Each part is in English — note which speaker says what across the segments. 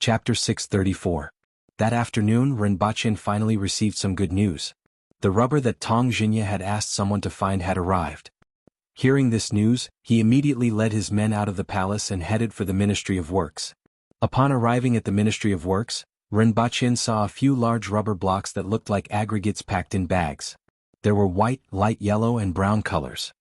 Speaker 1: Chapter 634. That afternoon, Rinpoche finally received some good news. The rubber that Tong Xinye had asked someone to find had arrived. Hearing this news, he immediately led his men out of the palace and headed for the Ministry of Works. Upon arriving at the Ministry of Works, Rinpoche saw a few large rubber blocks that looked like aggregates packed in bags. There were white, light yellow and brown colors.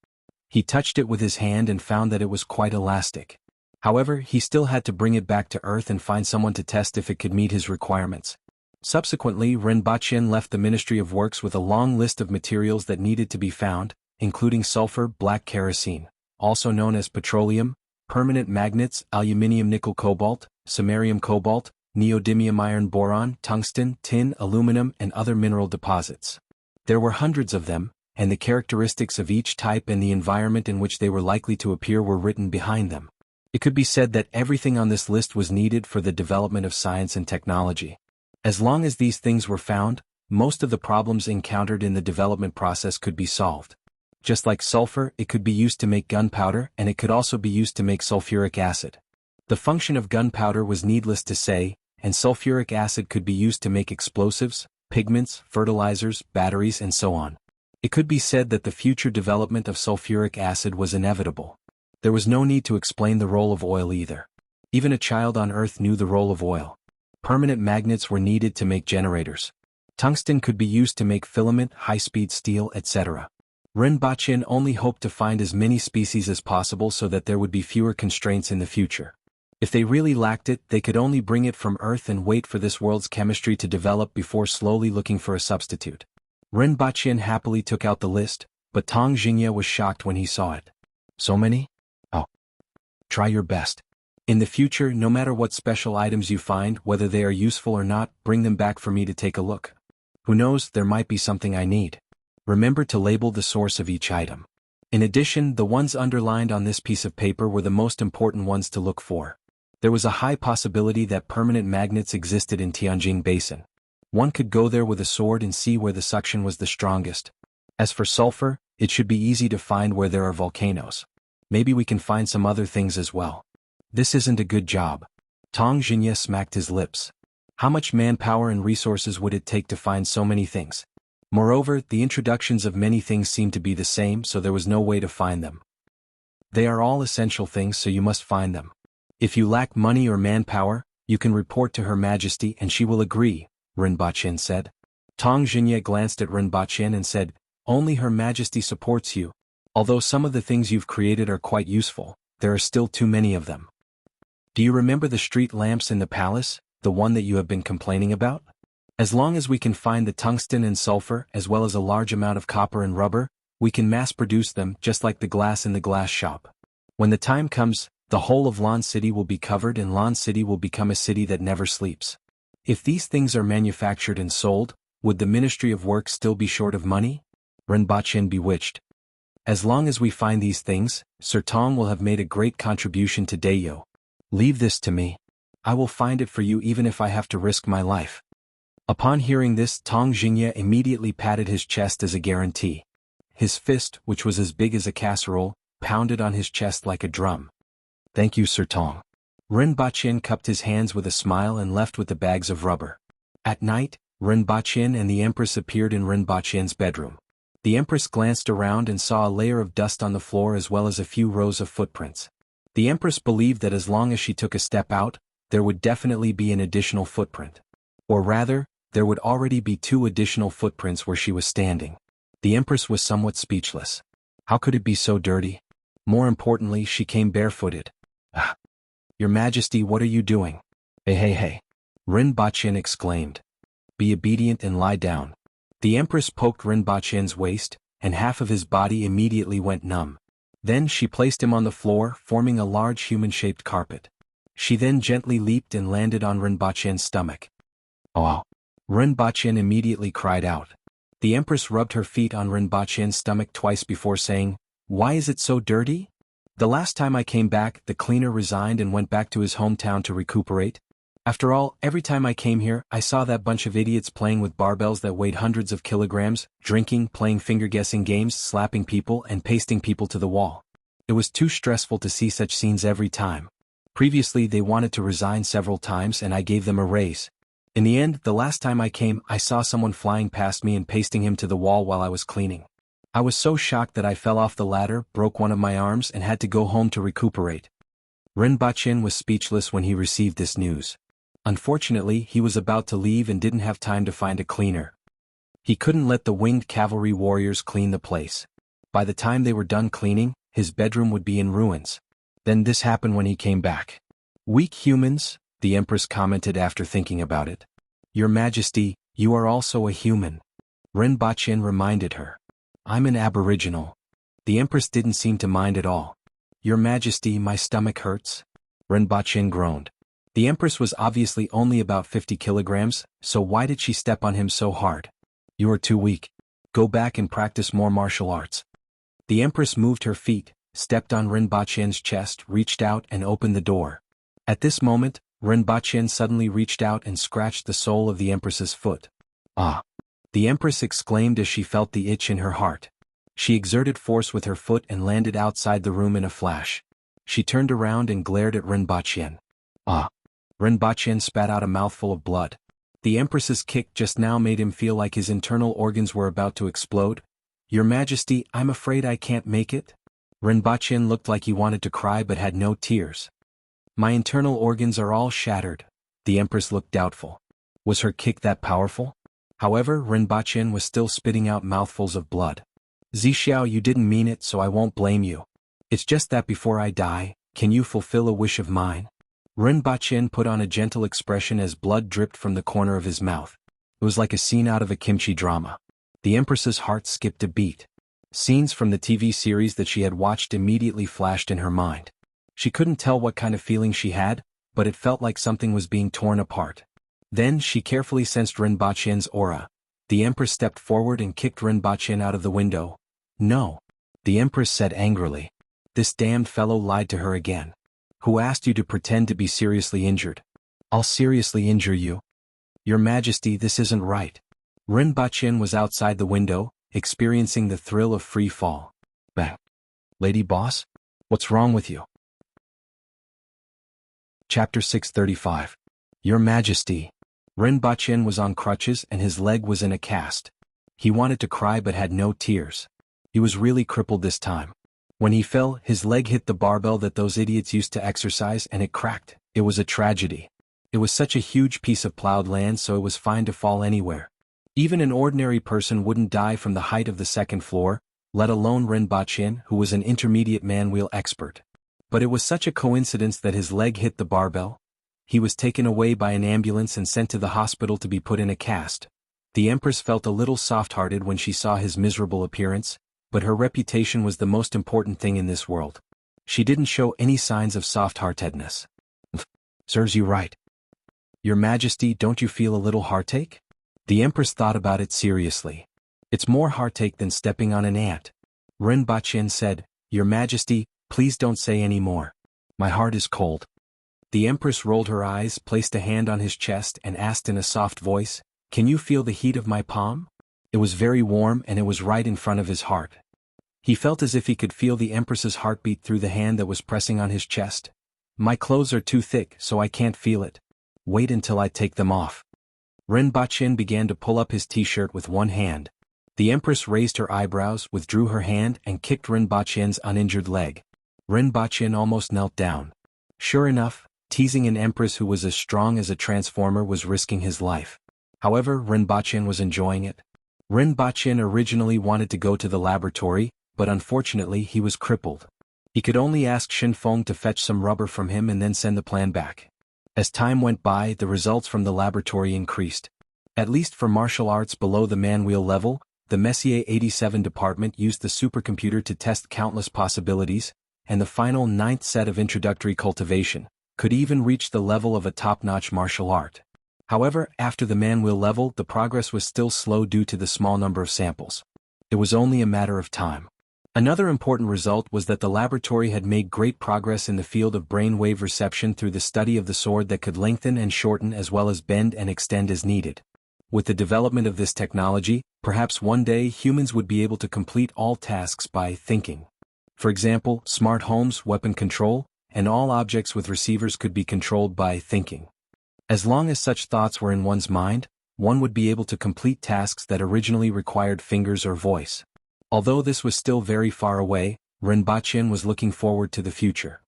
Speaker 1: He touched it with his hand and found that it was quite elastic. However, he still had to bring it back to Earth and find someone to test if it could meet his requirements. Subsequently, Rinpoche left the Ministry of Works with a long list of materials that needed to be found, including sulfur, black kerosene, also known as petroleum, permanent magnets, aluminium nickel cobalt, samarium cobalt, neodymium iron boron, tungsten, tin, aluminum, and other mineral deposits. There were hundreds of them, and the characteristics of each type and the environment in which they were likely to appear were written behind them. It could be said that everything on this list was needed for the development of science and technology. As long as these things were found, most of the problems encountered in the development process could be solved. Just like sulfur, it could be used to make gunpowder, and it could also be used to make sulfuric acid. The function of gunpowder was needless to say, and sulfuric acid could be used to make explosives, pigments, fertilizers, batteries, and so on. It could be said that the future development of sulfuric acid was inevitable. There was no need to explain the role of oil either. Even a child on Earth knew the role of oil. Permanent magnets were needed to make generators. Tungsten could be used to make filament, high-speed steel, etc. Rinpoche only hoped to find as many species as possible so that there would be fewer constraints in the future. If they really lacked it, they could only bring it from Earth and wait for this world's chemistry to develop before slowly looking for a substitute. Rinpoche happily took out the list, but Tong Xinye was shocked when he saw it. So many? Oh. Try your best. In the future, no matter what special items you find, whether they are useful or not, bring them back for me to take a look. Who knows, there might be something I need. Remember to label the source of each item. In addition, the ones underlined on this piece of paper were the most important ones to look for. There was a high possibility that permanent magnets existed in Tianjin Basin. One could go there with a sword and see where the suction was the strongest. As for sulfur, it should be easy to find where there are volcanoes. Maybe we can find some other things as well. This isn't a good job. Tong Xinye smacked his lips. How much manpower and resources would it take to find so many things? Moreover, the introductions of many things seemed to be the same, so there was no way to find them. They are all essential things, so you must find them. If you lack money or manpower, you can report to Her Majesty and she will agree, Rinpoche said. Tong Xinye glanced at Rinpoche and said, only Her Majesty supports you. Although some of the things you've created are quite useful, there are still too many of them. Do you remember the street lamps in the palace, the one that you have been complaining about? As long as we can find the tungsten and sulfur as well as a large amount of copper and rubber, we can mass-produce them just like the glass in the glass shop. When the time comes, the whole of Lan City will be covered and Lan City will become a city that never sleeps. If these things are manufactured and sold, would the Ministry of Works still be short of money? Rinpoche bewitched. As long as we find these things, Sir Tong will have made a great contribution to Dayo. Leave this to me. I will find it for you even if I have to risk my life. Upon hearing this, Tong Xinye immediately patted his chest as a guarantee. His fist, which was as big as a casserole, pounded on his chest like a drum. Thank you, Sir Tong. Rinpoche cupped his hands with a smile and left with the bags of rubber. At night, Rinpoche and the Empress appeared in Rinpoche's bedroom. The Empress glanced around and saw a layer of dust on the floor as well as a few rows of footprints. The Empress believed that as long as she took a step out, there would definitely be an additional footprint. Or rather, there would already be 2 additional footprints where she was standing. The Empress was somewhat speechless. How could it be so dirty? More importantly, she came barefooted. Ah! Your Majesty, what are you doing? Hey. Rinpoche exclaimed. Be obedient and lie down. The Empress poked Rinpoche's waist, and half of his body immediately went numb. Then she placed him on the floor, forming a large human-shaped carpet. She then gently leaped and landed on Rinpoche's stomach. Oh! Rinpoche immediately cried out. The Empress rubbed her feet on Rinpoche's stomach twice before saying, why is it so dirty? The last time I came back, the cleaner resigned and went back to his hometown to recuperate. After all, every time I came here, I saw that bunch of idiots playing with barbells that weighed hundreds of kilograms, drinking, playing finger-guessing games, slapping people, and pasting people to the wall. It was too stressful to see such scenes every time. Previously they wanted to resign several times and I gave them a raise. In the end, the last time I came, I saw someone flying past me and pasting him to the wall while I was cleaning. I was so shocked that I fell off the ladder, broke one of my arms and had to go home to recuperate. Rinpoche was speechless when he received this news. Unfortunately, he was about to leave and didn't have time to find a cleaner. He couldn't let the winged cavalry warriors clean the place. By the time they were done cleaning, his bedroom would be in ruins. Then this happened when he came back. "Weak humans," the Empress commented after thinking about it. "Your Majesty, you are also a human." Rinpoche reminded her. "I'm an aboriginal." The Empress didn't seem to mind at all. "Your Majesty, my stomach hurts." Rinpoche groaned. The Empress was obviously only about 50 kilograms, so why did she step on him so hard? "You are too weak. Go back and practice more martial arts." The Empress moved her feet, stepped on Rinpoche's chest, reached out and opened the door. At this moment, Rinpoche suddenly reached out and scratched the sole of the Empress's foot. "Ah!" the Empress exclaimed as she felt the itch in her heart. She exerted force with her foot and landed outside the room in a flash. She turned around and glared at Rinpoche. "Ah!" Rinpoche spat out a mouthful of blood. The Empress's kick just now made him feel like his internal organs were about to explode. "Your Majesty, I'm afraid I can't make it." Rinpoche looked like he wanted to cry but had no tears. "My internal organs are all shattered." The Empress looked doubtful. Was her kick that powerful? However, Rinpoche was still spitting out mouthfuls of blood. "Zixiao, you didn't mean it, so I won't blame you. It's just that before I die, can you fulfill a wish of mine?" Rinpoche put on a gentle expression as blood dripped from the corner of his mouth. It was like a scene out of a kimchi drama. The Empress's heart skipped a beat. Scenes from the TV series that she had watched immediately flashed in her mind. She couldn't tell what kind of feeling she had, but it felt like something was being torn apart. Then she carefully sensed Rinpoche's aura. The Empress stepped forward and kicked Rinpoche out of the window. "No," the Empress said angrily. "This damned fellow lied to her again. Who asked you to pretend to be seriously injured?" "I'll seriously injure you." "Your Majesty, this isn't right." Rinpoche was outside the window, experiencing the thrill of free fall. "Bang. Lady Boss? What's wrong with you?" Chapter 635. Your Majesty. Rinpoche was on crutches and his leg was in a cast. He wanted to cry but had no tears. He was really crippled this time. When he fell, his leg hit the barbell that those idiots used to exercise and it cracked. It was a tragedy. It was such a huge piece of plowed land, so it was fine to fall anywhere. Even an ordinary person wouldn't die from the height of the second floor, let alone Rinpoche, who was an intermediate man-wheel expert. But it was such a coincidence that his leg hit the barbell. He was taken away by an ambulance and sent to the hospital to be put in a cast. The Empress felt a little soft-hearted when she saw his miserable appearance, but her reputation was the most important thing in this world. She didn't show any signs of soft-heartedness. "Serves you right." "Your Majesty, don't you feel a little heartache?" The Empress thought about it seriously. "It's more heartache than stepping on an ant." Rinpoche said, "Your Majesty, please don't say any more. My heart is cold." The Empress rolled her eyes, placed a hand on his chest and asked in a soft voice, "Can you feel the heat of my palm?" It was very warm and it was right in front of his heart. He felt as if he could feel the Empress's heartbeat through the hand that was pressing on his chest. "My clothes are too thick, so I can't feel it. Wait until I take them off." Rinpoche began to pull up his t-shirt with one hand. The Empress raised her eyebrows, withdrew her hand and kicked Rinpoche's uninjured leg. Rinpoche almost knelt down. Sure enough, teasing an Empress who was as strong as a transformer was risking his life. However, Rinpoche was enjoying it. Rinpoche originally wanted to go to the laboratory, but unfortunately he was crippled. He could only ask Shinfeng to fetch some rubber from him and then send the plan back. As time went by, the results from the laboratory increased. At least for martial arts below the man-wheel level, the Messier 87 department used the supercomputer to test countless possibilities, and the final 9th set of introductory cultivation could even reach the level of a top-notch martial art. However, after the man-wheel level, the progress was still slow due to the small number of samples. It was only a matter of time. Another important result was that the laboratory had made great progress in the field of brainwave reception through the study of the sword that could lengthen and shorten as well as bend and extend as needed. With the development of this technology, perhaps one day humans would be able to complete all tasks by thinking. For example, smart homes, weapon control, and all objects with receivers could be controlled by thinking. As long as such thoughts were in one's mind, one would be able to complete tasks that originally required fingers or voice. Although this was still very far away, Rinpoche was looking forward to the future.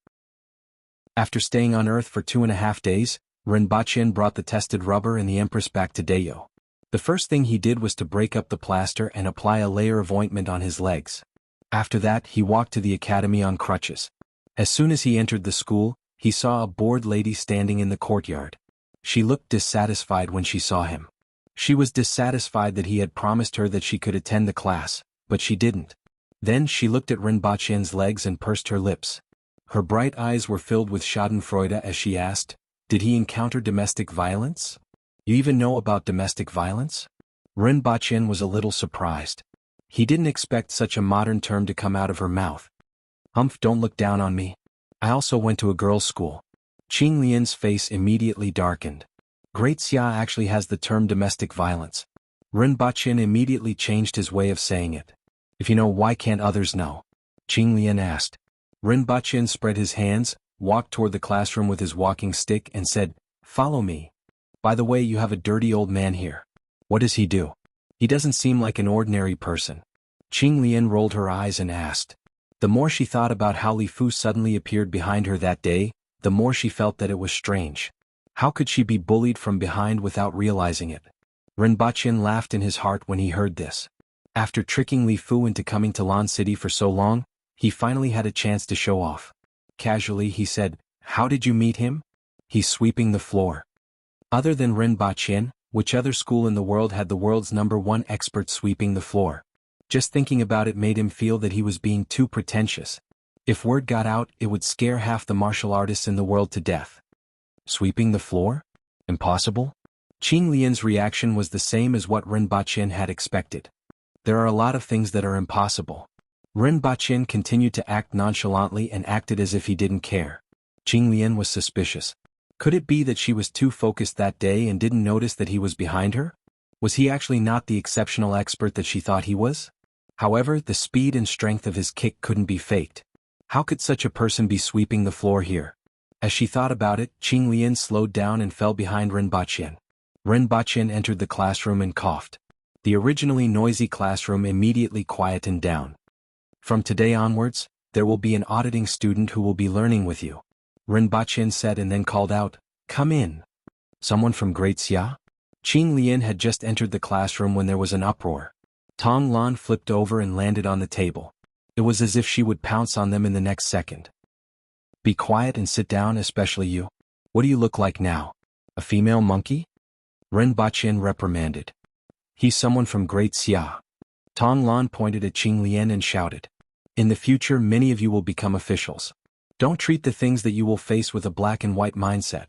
Speaker 1: After staying on Earth for 2.5 days, Rinpoche brought the tested rubber and the Empress back to Dayo. The first thing he did was to break up the plaster and apply a layer of ointment on his legs. After that, he walked to the academy on crutches. As soon as he entered the school, he saw a bored lady standing in the courtyard. She looked dissatisfied when she saw him. She was dissatisfied that he had promised her that she could attend the class, but she didn't. Then she looked at Rinpoche's legs and pursed her lips. Her bright eyes were filled with schadenfreude as she asked, "Did he encounter domestic violence? You even know about domestic violence?" Rinpoche was a little surprised. He didn't expect such a modern term to come out of her mouth. "Humph, don't look down on me. I also went to a girls' school." Qing Lian's face immediately darkened. Great Xia actually has the term domestic violence. Rinpoche immediately changed his way of saying it. "If you know, why can't others know?" Qing Lian asked. Rinpoche spread his hands, walked toward the classroom with his walking stick and said, "Follow me. By the way, you have a dirty old man here. What does he do? He doesn't seem like an ordinary person." Qing Lian rolled her eyes and asked. The more she thought about how Li Fu suddenly appeared behind her that day, the more she felt that it was strange. How could she be bullied from behind without realizing it? Rinpoche laughed in his heart when he heard this. After tricking Li Fu into coming to Lan City for so long, he finally had a chance to show off. Casually he said, "How did you meet him? He's sweeping the floor." Other than Rinpoche, which other school in the world had the world's #1 expert sweeping the floor? Just thinking about it made him feel that he was being too pretentious. If word got out, it would scare half the martial artists in the world to death. Sweeping the floor? Impossible? Qing Lian's reaction was the same as what Rinpoche had expected. There are a lot of things that are impossible. Rinpoche continued to act nonchalantly and acted as if he didn't care. Qing Lian was suspicious. Could it be that she was too focused that day and didn't notice that he was behind her? Was he actually not the exceptional expert that she thought he was? However, the speed and strength of his kick couldn't be faked. How could such a person be sweeping the floor here? As she thought about it, Qing Lian slowed down and fell behind Rinpoche. Rinpoche entered the classroom and coughed. The originally noisy classroom immediately quietened down. "From today onwards, there will be an auditing student who will be learning with you," Rinpoche said and then called out, "Come in." Someone from Great Xia? Qing Lian had just entered the classroom when there was an uproar. Tong Lan flipped over and landed on the table. It was as if she would pounce on them in the next second. "Be quiet and sit down, especially you. What do you look like now? A female monkey?" Rinpoche reprimanded. "He's someone from Great Xia." Tong Lan pointed at Qing Lian and shouted, "In the future many of you will become officials. Don't treat the things that you will face with a black and white mindset.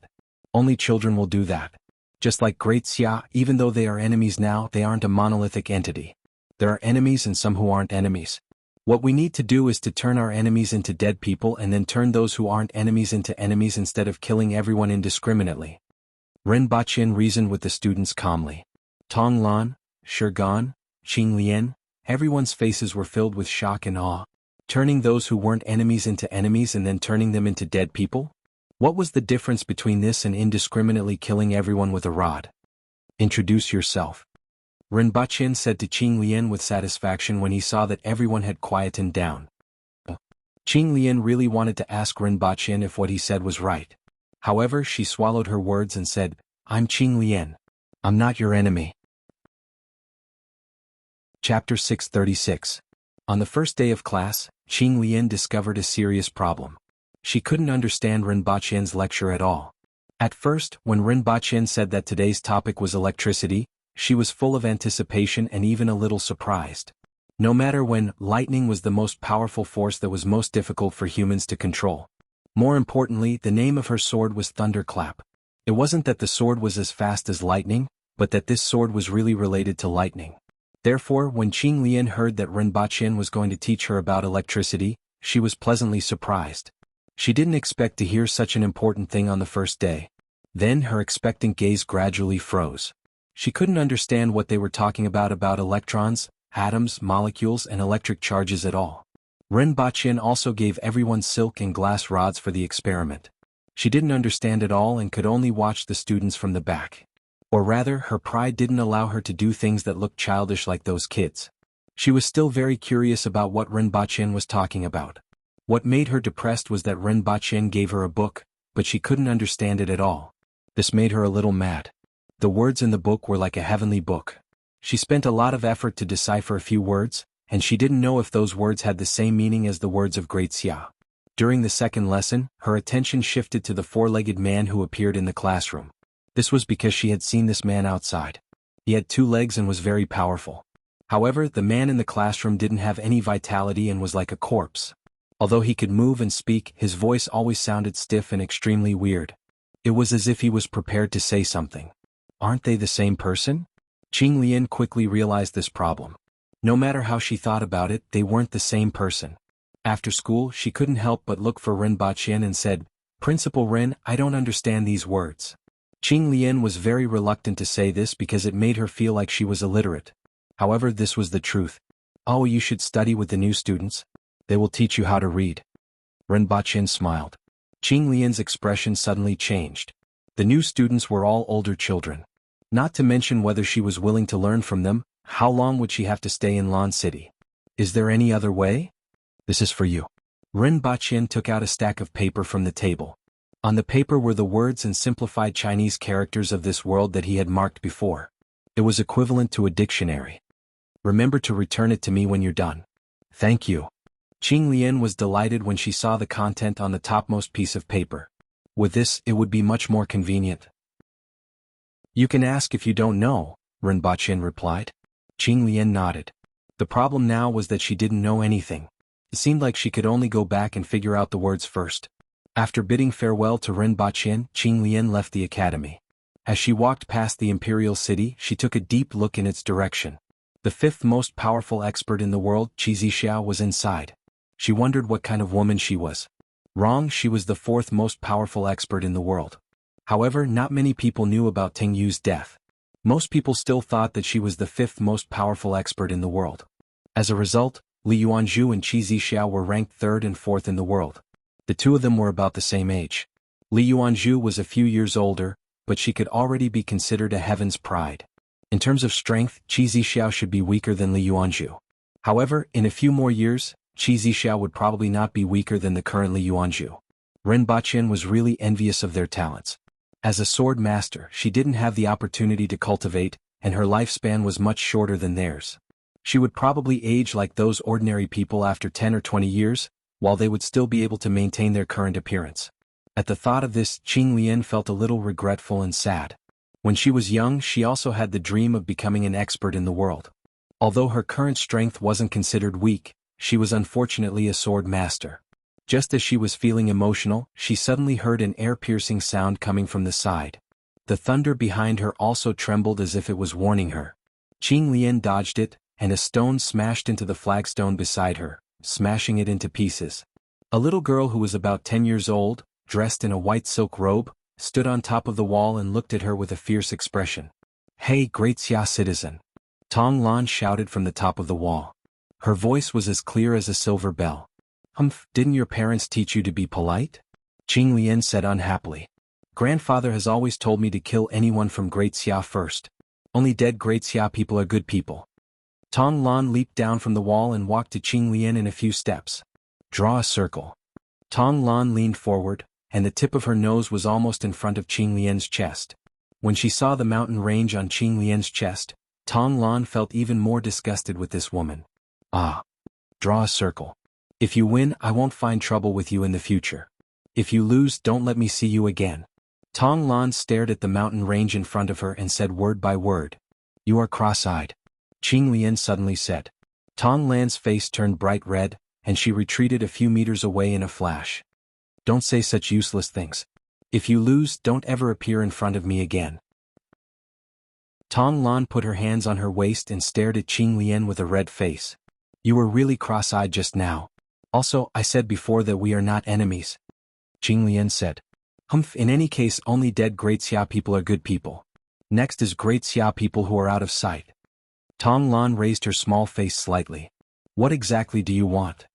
Speaker 1: Only children will do that. Just like Great Xia, even though they are enemies now, they aren't a monolithic entity. There are enemies and some who aren't enemies. What we need to do is to turn our enemies into dead people and then turn those who aren't enemies into enemies instead of killing everyone indiscriminately." Rinpoche reasoned with the students calmly. Tong Lan, Shurgan, Qing Lian, everyone's faces were filled with shock and awe. Turning those who weren't enemies into enemies and then turning them into dead people? What was the difference between this and indiscriminately killing everyone with a rod? "Introduce yourself," Rinpoche said to Qing Lian with satisfaction when he saw that everyone had quietened down. Qing Lian really wanted to ask Rinpoche if what he said was right. However, she swallowed her words and said, "I'm Qing Lian. I'm not your enemy." Chapter 636. On the first day of class, Qing Lian discovered a serious problem. She couldn't understand Rinpoche's lecture at all. At first, when Rinpoche said that today's topic was electricity, she was full of anticipation and even a little surprised. No matter when, lightning was the most powerful force that was most difficult for humans to control. More importantly, the name of her sword was Thunderclap. It wasn't that the sword was as fast as lightning, but that this sword was really related to lightning. Therefore, when Qing Lian heard that Rinpoche was going to teach her about electricity, she was pleasantly surprised. She didn't expect to hear such an important thing on the first day. Then her expectant gaze gradually froze. She couldn't understand what they were talking about electrons, atoms, molecules and electric charges at all. Ren Baqin also gave everyone silk and glass rods for the experiment. She didn't understand it all and could only watch the students from the back. Or rather, her pride didn't allow her to do things that looked childish like those kids. She was still very curious about what Ren Baqin was talking about. What made her depressed was that Ren Baqin gave her a book, but she couldn't understand it at all. This made her a little mad. The words in the book were like a heavenly book. She spent a lot of effort to decipher a few words, and she didn't know if those words had the same meaning as the words of Great Xia. During the second lesson, her attention shifted to the four-legged man who appeared in the classroom. This was because she had seen this man outside. He had 2 legs and was very powerful. However, the man in the classroom didn't have any vitality and was like a corpse. Although he could move and speak, his voice always sounded stiff and extremely weird. It was as if he was prepared to say something. Aren't they the same person? Qing Lian quickly realized this problem. No matter how she thought about it, they weren't the same person. After school, she couldn't help but look for Ren Baqin and said, "Principal Ren, I don't understand these words." Qing Lian was very reluctant to say this because it made her feel like she was illiterate. However, this was the truth. "Oh, you should study with the new students. They will teach you how to read." Ren Baqin smiled. Qing Lian's expression suddenly changed. The new students were all older children. Not to mention whether she was willing to learn from them, how long would she have to stay in Lan City? Is there any other way? This is for you. Ren Baqin took out a stack of paper from the table. On the paper were the words and simplified Chinese characters of this world that he had marked before. It was equivalent to a dictionary. "Remember to return it to me when you're done." "Thank you." Qing Lian was delighted when she saw the content on the topmost piece of paper. With this, it would be much more convenient. "You can ask if you don't know," Ren Baqin replied. Qing Lian nodded. The problem now was that she didn't know anything. It seemed like she could only go back and figure out the words first. After bidding farewell to Ren Baqin, Qing Lian left the academy. As she walked past the imperial city, she took a deep look in its direction. The 5th most powerful expert in the world, Qi Zixiao, was inside. She wondered what kind of woman she was. Wrong, she was the 4th most powerful expert in the world. However, not many people knew about Ting Yu's death. Most people still thought that she was the 5th most powerful expert in the world. As a result, Li Yuanzhu and Qi Zixiao were ranked 3rd and 4th in the world. The 2 of them were about the same age. Li Yuanzhu was a few years older, but she could already be considered a heaven's pride. In terms of strength, Qi Zixiao should be weaker than Li Yuanzhu. However, in a few more years, Qi Zixiao would probably not be weaker than the current Li Yuanzhu. Ren Baqin was really envious of their talents. As a sword master, she didn't have the opportunity to cultivate, and her lifespan was much shorter than theirs. She would probably age like those ordinary people after 10 or 20 years, while they would still be able to maintain their current appearance. At the thought of this, Qing Lian felt a little regretful and sad. When she was young, she also had the dream of becoming an expert in the world. Although her current strength wasn't considered weak, she was unfortunately a sword master. Just as she was feeling emotional, she suddenly heard an ear-piercing sound coming from the side. The thunder behind her also trembled as if it was warning her. Qing Lian dodged it, and a stone smashed into the flagstone beside her, smashing it into pieces. A little girl who was about 10 years old, dressed in a white silk robe, stood on top of the wall and looked at her with a fierce expression. "Hey, Great Xia citizen!" Tong Lan shouted from the top of the wall. Her voice was as clear as a silver bell. Didn't your parents teach you to be polite?" Qing Lian said unhappily. "Grandfather has always told me to kill anyone from Great Xia first. Only dead Great Xia people are good people." Tong Lan leaped down from the wall and walked to Qing Lian in a few steps. "Draw a circle." Tong Lan leaned forward, and the tip of her nose was almost in front of Qing Lian's chest. When she saw the mountain range on Qing Lian's chest, Tong Lan felt even more disgusted with this woman. "Ah. Draw a circle. If you win, I won't find trouble with you in the future. If you lose, don't let me see you again." Tong Lan stared at the mountain range in front of her and said word by word. "You are cross-eyed," Qing Lian suddenly said. Tong Lan's face turned bright red, and she retreated a few meters away in a flash. "Don't say such useless things. If you lose, don't ever appear in front of me again." Tong Lan put her hands on her waist and stared at Qing Lian with a red face. "You were really cross-eyed just now. Also, I said before that we are not enemies," Qing Lian said. In any case, only dead Great Xia people are good people. Next is Great Xia people who are out of sight." Tong Lan raised her small face slightly. "What exactly do you want?"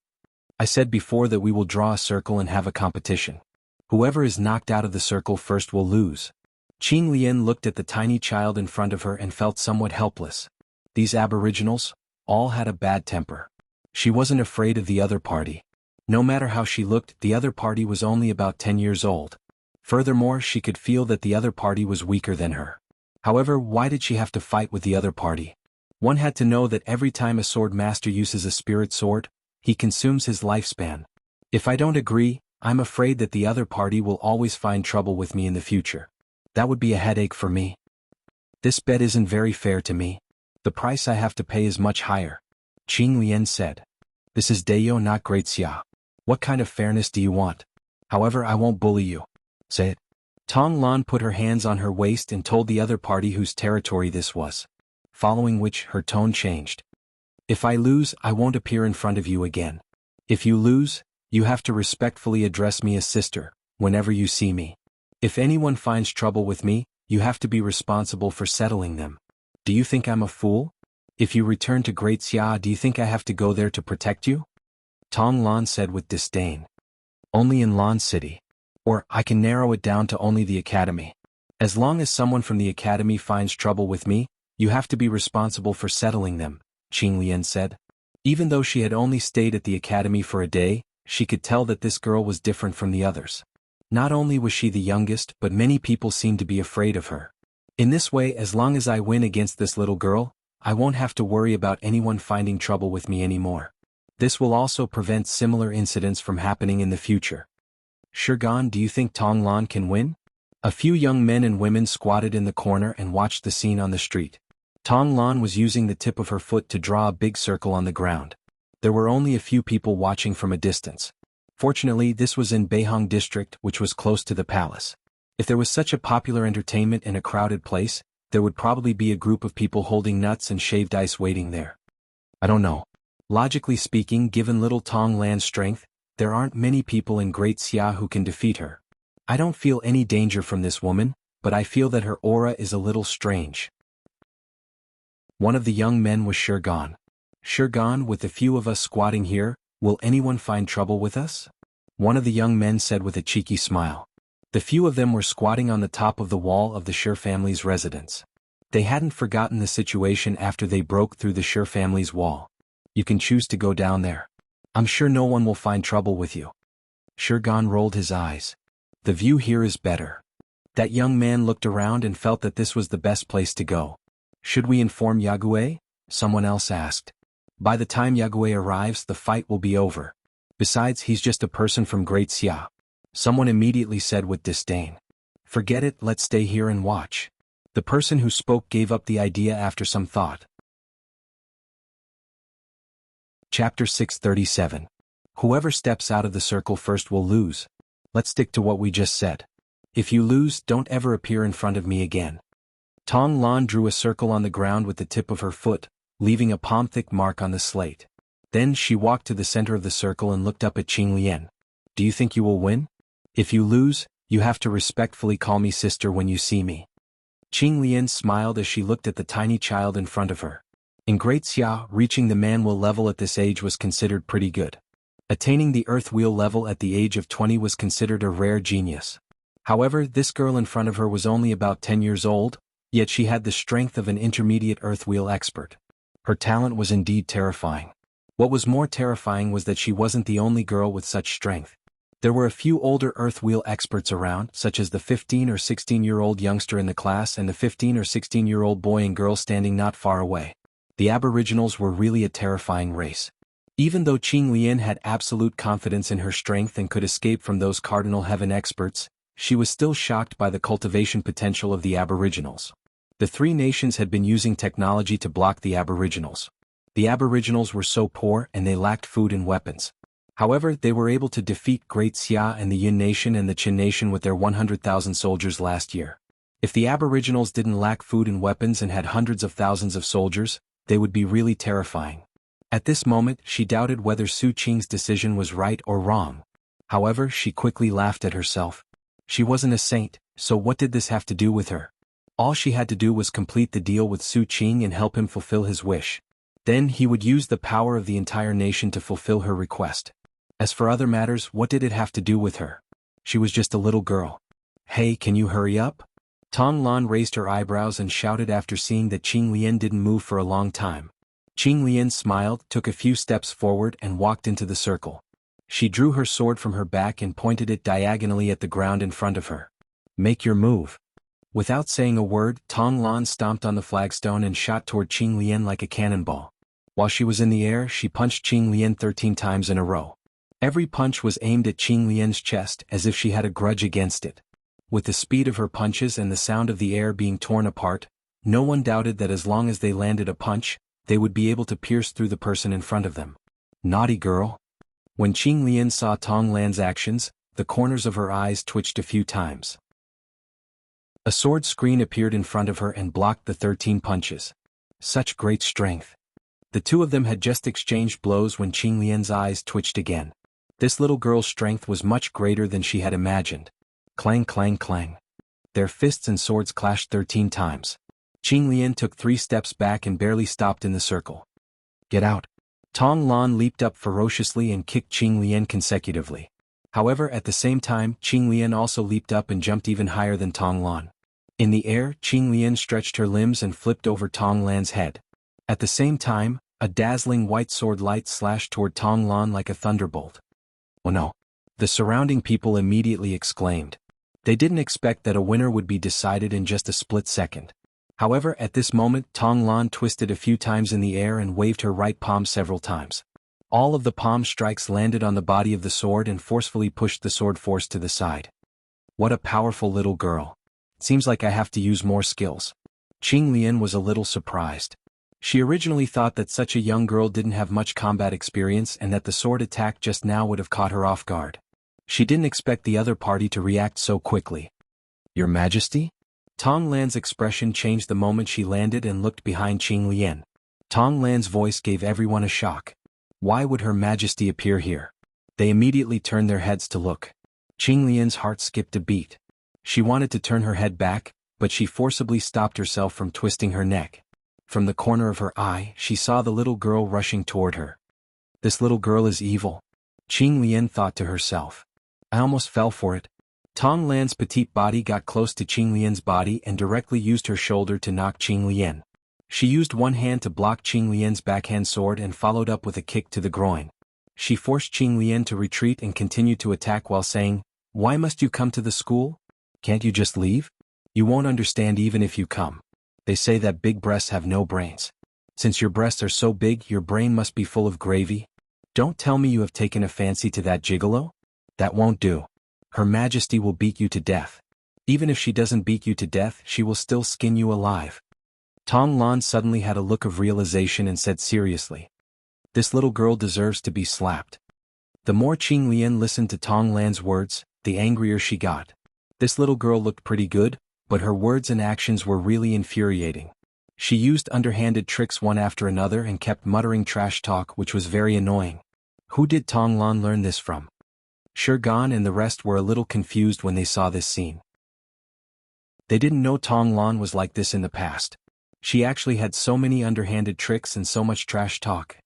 Speaker 1: I said before that we will draw a circle and have a competition. Whoever is knocked out of the circle first will lose. Qing Lian looked at the tiny child in front of her and felt somewhat helpless. These aboriginals, all had a bad temper. She wasn't afraid of the other party. No matter how she looked, the other party was only about 10 years old. Furthermore, she could feel that the other party was weaker than her. However, why did she have to fight with the other party? One had to know that every time a sword master uses a spirit sword, he consumes his lifespan. If I don't agree, I'm afraid that the other party will always find trouble with me in the future. That would be a headache for me. This bet isn't very fair to me. The price I have to pay is much higher. Qing Lian said. This is Dayo, not Great Xia. What kind of fairness do you want? However, I won't bully you. Say it. Tong Lan put her hands on her waist and told the other party whose territory this was. Following which, her tone changed. If I lose, I won't appear in front of you again. If you lose, you have to respectfully address me as sister, whenever you see me. If anyone finds trouble with me, you have to be responsible for settling them. Do you think I'm a fool? If you return to Great Xia, do you think I have to go there to protect you? Tong Lan said with disdain. Only in Lan City. Or, I can narrow it down to only the academy. As long as someone from the academy finds trouble with me, you have to be responsible for settling them, Qing Lian said. Even though she had only stayed at the academy for a day, she could tell that this girl was different from the others. Not only was she the youngest, but many people seemed to be afraid of her. In this way, as long as I win against this little girl, I won't have to worry about anyone finding trouble with me anymore. This will also prevent similar incidents from happening in the future. Shurgan, do you think Tong Lan can win? A few young men and women squatted in the corner and watched the scene on the street. Tong Lan was using the tip of her foot to draw a big circle on the ground. There were only a few people watching from a distance. Fortunately, this was in Beihong district, which was close to the palace. If there was such a popular entertainment in a crowded place, there would probably be a group of people holding nuts and shaved ice waiting there. I don't know. Logically speaking, given little Tong Lan's strength, there aren't many people in Great Xia who can defeat her. I don't feel any danger from this woman, but I feel that her aura is a little strange. One of the young men was Shurgan. Shurgan, with a few of us squatting here, will anyone find trouble with us? One of the young men said with a cheeky smile. The few of them were squatting on the top of the wall of the Shur family's residence. They hadn't forgotten the situation after they broke through the Shur family's wall. You can choose to go down there. I'm sure no one will find trouble with you. Shurgan rolled his eyes. The view here is better. That young man looked around and felt that this was the best place to go. Should we inform Yague? Someone else asked. By the time Yague arrives, the fight will be over. Besides, he's just a person from Great Xia. Someone immediately said with disdain. Forget it, let's stay here and watch. The person who spoke gave up the idea after some thought. Chapter 637. Whoever steps out of the circle first will lose. Let's stick to what we just said. If you lose, don't ever appear in front of me again. Tong Lan drew a circle on the ground with the tip of her foot, leaving a palm-thick mark on the slate. Then she walked to the center of the circle and looked up at Qing Lian. Do you think you will win? If you lose, you have to respectfully call me sister when you see me. Qing Lian smiled as she looked at the tiny child in front of her. In Great Xia, reaching the Manwheel level at this age was considered pretty good. Attaining the Earth Wheel level at the age of 20 was considered a rare genius. However, this girl in front of her was only about 10 years old, yet she had the strength of an intermediate Earth Wheel expert. Her talent was indeed terrifying. What was more terrifying was that she wasn't the only girl with such strength. There were a few older Earth Wheel experts around, such as the 15 or 16-year-old youngster in the class and the 15 or 16-year-old boy and girl standing not far away. The Aboriginals were really a terrifying race. Even though Qing Lian had absolute confidence in her strength and could escape from those Cardinal Heaven experts, she was still shocked by the cultivation potential of the Aboriginals. The three nations had been using technology to block the Aboriginals. The Aboriginals were so poor and they lacked food and weapons. However, they were able to defeat Great Xia and the Yin Nation and the Qin Nation with their 100,000 soldiers last year. If the Aboriginals didn't lack food and weapons and had hundreds of thousands of soldiers, they would be really terrifying. At this moment, she doubted whether Su Qing's decision was right or wrong. However, she quickly laughed at herself. She wasn't a saint, so what did this have to do with her? All she had to do was complete the deal with Su Qing and help him fulfill his wish. Then he would use the power of the entire nation to fulfill her request. As for other matters, what did it have to do with her? She was just a little girl. Hey, can you hurry up? Tong Lan raised her eyebrows and shouted after seeing that Qing Lian didn't move for a long time. Qing Lian smiled, took a few steps forward and walked into the circle. She drew her sword from her back and pointed it diagonally at the ground in front of her. Make your move. Without saying a word, Tong Lan stomped on the flagstone and shot toward Qing Lian like a cannonball. While she was in the air, she punched Qing Lian 13 times in a row. Every punch was aimed at Qing Lian's chest as if she had a grudge against it. With the speed of her punches and the sound of the air being torn apart, no one doubted that as long as they landed a punch, they would be able to pierce through the person in front of them. Naughty girl. When Qing Lian saw Tong Lan's actions, the corners of her eyes twitched a few times. A sword screen appeared in front of her and blocked the 13 punches. Such great strength. The two of them had just exchanged blows when Qing Lian's eyes twitched again. This little girl's strength was much greater than she had imagined. Clang clang clang. Their fists and swords clashed 13 times. Qing Lian took 3 steps back and barely stopped in the circle. Get out. Tong Lan leaped up ferociously and kicked Qing Lian consecutively. However, at the same time, Qing Lian also leaped up and jumped even higher than Tong Lan. In the air, Qing Lian stretched her limbs and flipped over Tong Lan's head. At the same time, a dazzling white sword light slashed toward Tong Lan like a thunderbolt. Oh no! The surrounding people immediately exclaimed. They didn't expect that a winner would be decided in just a split second. However, at this moment, Tong Lan twisted a few times in the air and waved her right palm several times. All of the palm strikes landed on the body of the sword and forcefully pushed the sword force to the side. What a powerful little girl. Seems like I have to use more skills. Qing Lian was a little surprised. She originally thought that such a young girl didn't have much combat experience and that the sword attack just now would have caught her off guard. She didn't expect the other party to react so quickly. Your Majesty? Tong Lan's expression changed the moment she landed and looked behind Qing Lian. Tong Lan's voice gave everyone a shock. Why would Her Majesty appear here? They immediately turned their heads to look. Qing Lian's heart skipped a beat. She wanted to turn her head back, but she forcibly stopped herself from twisting her neck. From the corner of her eye, she saw the little girl rushing toward her. This little girl is evil. Qing Lian thought to herself. I almost fell for it. Tong Lan's petite body got close to Qing Lian's body and directly used her shoulder to knock Qing Lian. She used one hand to block Qing Lian's backhand sword and followed up with a kick to the groin. She forced Qing Lian to retreat and continued to attack while saying, "Why must you come to the school? Can't you just leave? You won't understand even if you come. They say that big breasts have no brains. Since your breasts are so big, your brain must be full of gravy. Don't tell me you have taken a fancy to that gigolo? That won't do. Her Majesty will beat you to death. Even if she doesn't beat you to death, she will still skin you alive." Tong Lan suddenly had a look of realization and said seriously, "This little girl deserves to be slapped." The more Qing Lian listened to Tong Lan's words, the angrier she got. This little girl looked pretty good, but her words and actions were really infuriating. She used underhanded tricks one after another and kept muttering trash talk, which was very annoying. Who did Tong Lan learn this from? Shurgan and the rest were a little confused when they saw this scene. They didn't know Tong Lan was like this in the past. She actually had so many underhanded tricks and so much trash talk.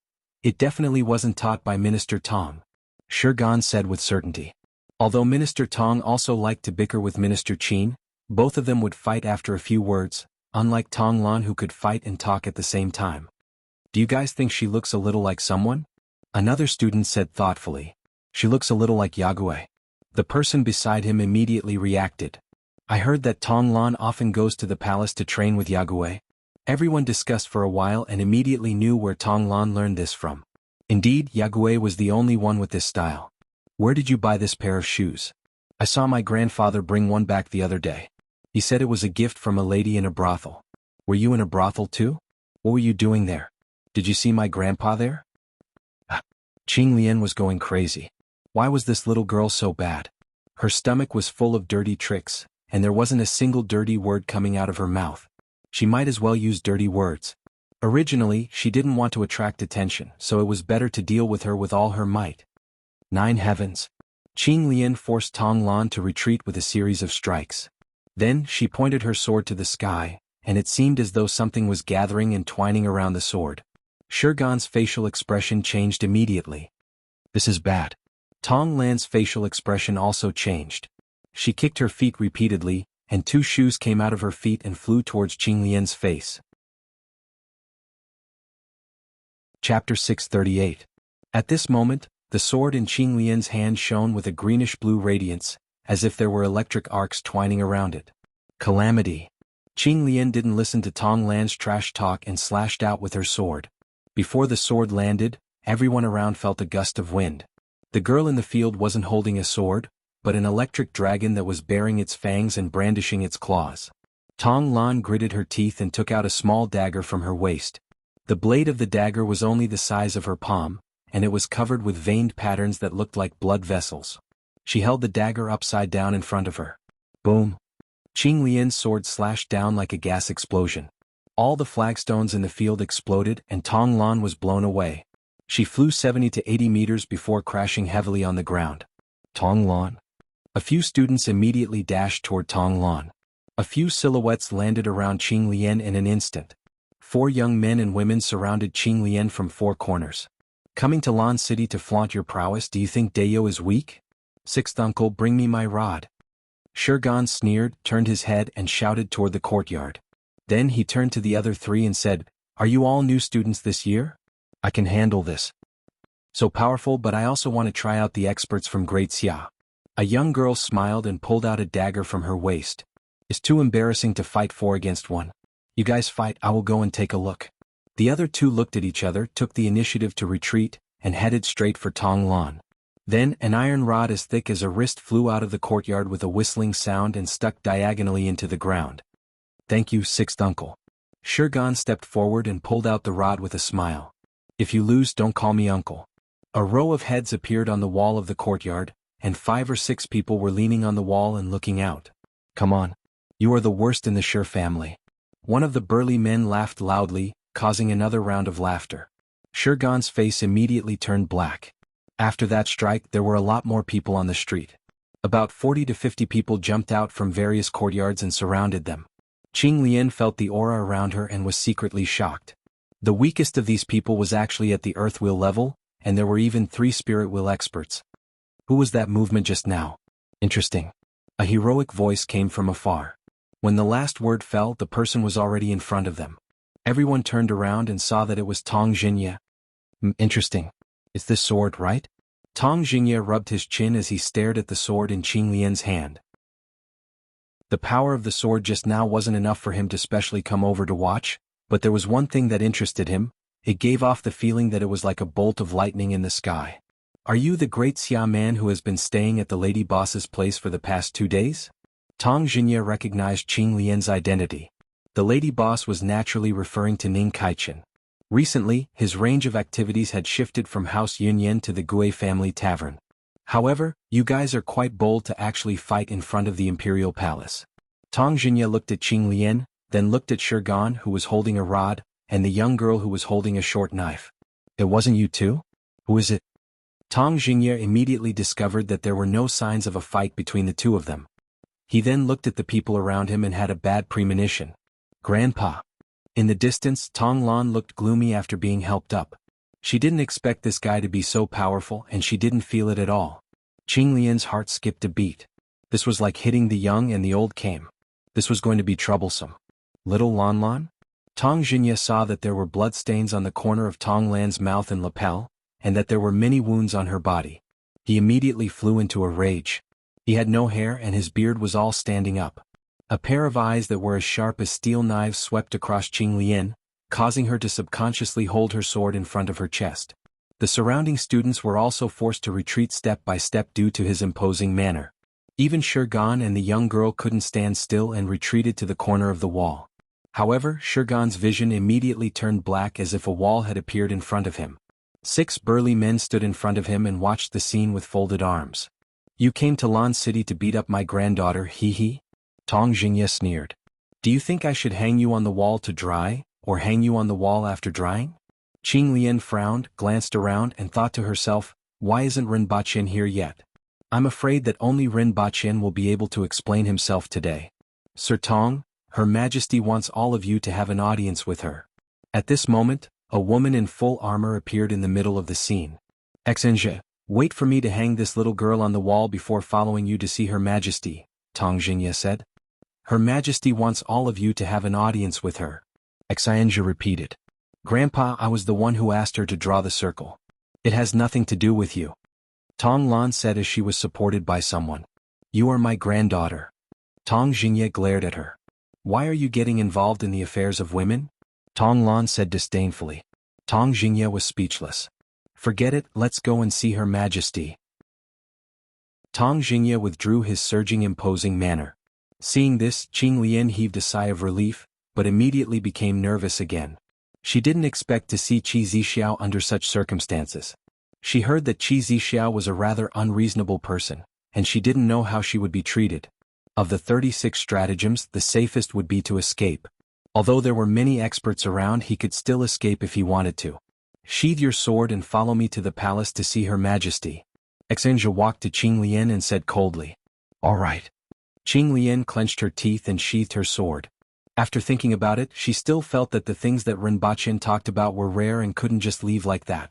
Speaker 1: It definitely wasn't taught by Minister Tong. Shurgan said with certainty. Although Minister Tong also liked to bicker with Minister Qin, both of them would fight after a few words, unlike Tong Lan who could fight and talk at the same time. Do you guys think she looks a little like someone? Another student said thoughtfully. She looks a little like Yagüe. The person beside him immediately reacted. I heard that Tong Lan often goes to the palace to train with Yagüe. Everyone discussed for a while and immediately knew where Tong Lan learned this from. Indeed, Yagüe was the only one with this style. Where did you buy this pair of shoes? I saw my grandfather bring one back the other day. He said it was a gift from a lady in a brothel. Were you in a brothel too? What were you doing there? Did you see my grandpa there? Qing Lian was going crazy. Why was this little girl so bad? Her stomach was full of dirty tricks, and there wasn't a single dirty word coming out of her mouth. She might as well use dirty words. Originally, she didn't want to attract attention, so it was better to deal with her with all her might. 9 heavens. Qing Lian forced Tong Lan to retreat with a series of strikes. Then, she pointed her sword to the sky, and it seemed as though something was gathering and twining around the sword. Shurgan's facial expression changed immediately. This is bad. Tong Lan's facial expression also changed. She kicked her feet repeatedly, and two shoes came out of her feet and flew towards Qing Lian's face. Chapter 638. At this moment, the sword in Qing Lian's hand shone with a greenish-blue radiance, as if there were electric arcs twining around it. Calamity. Qing Lian didn't listen to Tong Lan's trash talk and slashed out with her sword. Before the sword landed, everyone around felt a gust of wind. The girl in the field wasn't holding a sword, but an electric dragon that was baring its fangs and brandishing its claws. Tong Lan gritted her teeth and took out a small dagger from her waist. The blade of the dagger was only the size of her palm, and it was covered with veined patterns that looked like blood vessels. She held the dagger upside down in front of her. Boom! Qing Lian's sword slashed down like a gas explosion. All the flagstones in the field exploded and Tong Lan was blown away. She flew 70 to 80 meters before crashing heavily on the ground. Tong Lan. A few students immediately dashed toward Tong Lan. A few silhouettes landed around Qing Lian in an instant. 4 young men and women surrounded Qing Lian from 4 corners. Coming to Lan City to flaunt your prowess, do you think Dayo is weak? Sixth uncle, bring me my rod. Shurgan sneered, turned his head and shouted toward the courtyard. Then he turned to the other 3 and said, "Are you all new students this year? I can handle this. So powerful, but I also want to try out the experts from Great Xia." A young girl smiled and pulled out a dagger from her waist. "It's too embarrassing to fight 4 against 1. You guys fight, I will go and take a look." The other 2 looked at each other, took the initiative to retreat, and headed straight for Tong Lan. Then, an iron rod as thick as a wrist flew out of the courtyard with a whistling sound and stuck diagonally into the ground. "Thank you, sixth uncle." Shurgan stepped forward and pulled out the rod with a smile. "If you lose, don't call me uncle." A row of heads appeared on the wall of the courtyard, and 5 or 6 people were leaning on the wall and looking out. "Come on. You are the worst in the Shur family." One of the burly men laughed loudly, causing another round of laughter. Shurgan's face immediately turned black. After that strike, there were a lot more people on the street. About 40 to 50 people jumped out from various courtyards and surrounded them. Qing Lian felt the aura around her and was secretly shocked. The weakest of these people was actually at the Earth Wheel level, and there were even 3 Spirit Wheel experts. Who was that movement just now? Interesting. A heroic voice came from afar. When the last word fell, the person was already in front of them. Everyone turned around and saw that it was Tong Xinye. Interesting. Is this sword right? Tong Xinye rubbed his chin as he stared at the sword in Qing Lian's hand. The power of the sword just now wasn't enough for him to specially come over to watch, but there was one thing that interested him. It gave off the feeling that it was like a bolt of lightning in the sky. "Are you the great Xia man who has been staying at the lady boss's place for the past 2 days? Tong Xinye recognized Qing Lian's identity. The lady boss was naturally referring to Ning Kaichen. Recently, his range of activities had shifted from House Yunyan to the Gui family tavern. "However, you guys are quite bold to actually fight in front of the imperial palace." Tong Xinye looked at Qing Lian, then looked at Shurgan, who was holding a rod, and the young girl who was holding a short knife. "It wasn't you two? Who is it?" Tong Xinye immediately discovered that there were no signs of a fight between the 2 of them. He then looked at the people around him and had a bad premonition. "Grandpa." In the distance, Tong Lan looked gloomy after being helped up. She didn't expect this guy to be so powerful and she didn't feel it at all. Qing Lian's heart skipped a beat. This was like hitting the young and the old came. This was going to be troublesome. Little Lan Lan? Tong Xinye saw that there were bloodstains on the corner of Tong Lan's mouth and lapel, and that there were many wounds on her body. He immediately flew into a rage. He had no hair and his beard was all standing up. A pair of eyes that were as sharp as steel knives swept across Qing Lian, causing her to subconsciously hold her sword in front of her chest. The surrounding students were also forced to retreat step by step due to his imposing manner. Even Shurgan and the young girl couldn't stand still and retreated to the corner of the wall. However, Shurgan's vision immediately turned black as if a wall had appeared in front of him. 6 burly men stood in front of him and watched the scene with folded arms. "You came to Lan City to beat up my granddaughter, hee?" Tong Xinye sneered. "Do you think I should hang you on the wall to dry, or hang you on the wall after drying?" Qing Lian frowned, glanced around and thought to herself, "Why isn't Rinpochen here yet? I'm afraid that only Rinpochen will be able to explain himself today. Sir Tong, Her Majesty wants all of you to have an audience with her." At this moment, a woman in full armor appeared in the middle of the scene. "Exenje, Wait for me to hang this little girl on the wall before following you to see Her Majesty, Tang Xingye said. Her Majesty wants all of you to have an audience with her. Xianzhe repeated. Grandpa, I was the one who asked her to draw the circle. It has nothing to do with you. Tong Lan said as she was supported by someone. You are my granddaughter. Tang Xingye glared at her. Why are you getting involved in the affairs of women? Tong Lan said disdainfully. Tang Xingye was speechless. Forget it, let's go and see Her Majesty. Tang Xingye withdrew his surging imposing manner. Seeing this, Qing Lian heaved a sigh of relief, but immediately became nervous again. She didn't expect to see Qi Zixiao under such circumstances. She heard that Qi Zixiao was a rather unreasonable person, and she didn't know how she would be treated. Of the 36 stratagems, the safest would be to escape. Although there were many experts around, he could still escape if he wanted to. Sheathe your sword and follow me to the palace to see Her Majesty. Xianzhe walked to Qing Lian and said coldly. All right. Qing Lian clenched her teeth and sheathed her sword. After thinking about it, she still felt that the things that Rinpoche talked about were rare and couldn't just leave like that.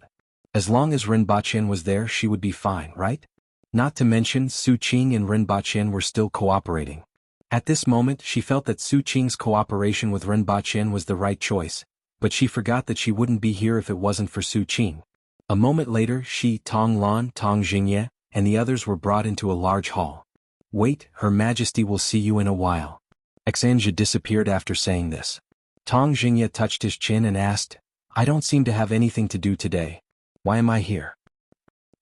Speaker 1: As long as Rinpoche was there, she would be fine, right? Not to mention, Su Qing and Rinpoche were still cooperating. At this moment, she felt that Su Qing's cooperation with Rinpoche was the right choice, but she forgot that she wouldn't be here if it wasn't for Su Qing. A moment later, she, Tong Lan, Tang Xingye, and the others were brought into a large hall. Wait, Her Majesty will see you in a while. Xianzhe disappeared after saying this. Tang Xingye touched his chin and asked, I don't seem to have anything to do today. Why am I here?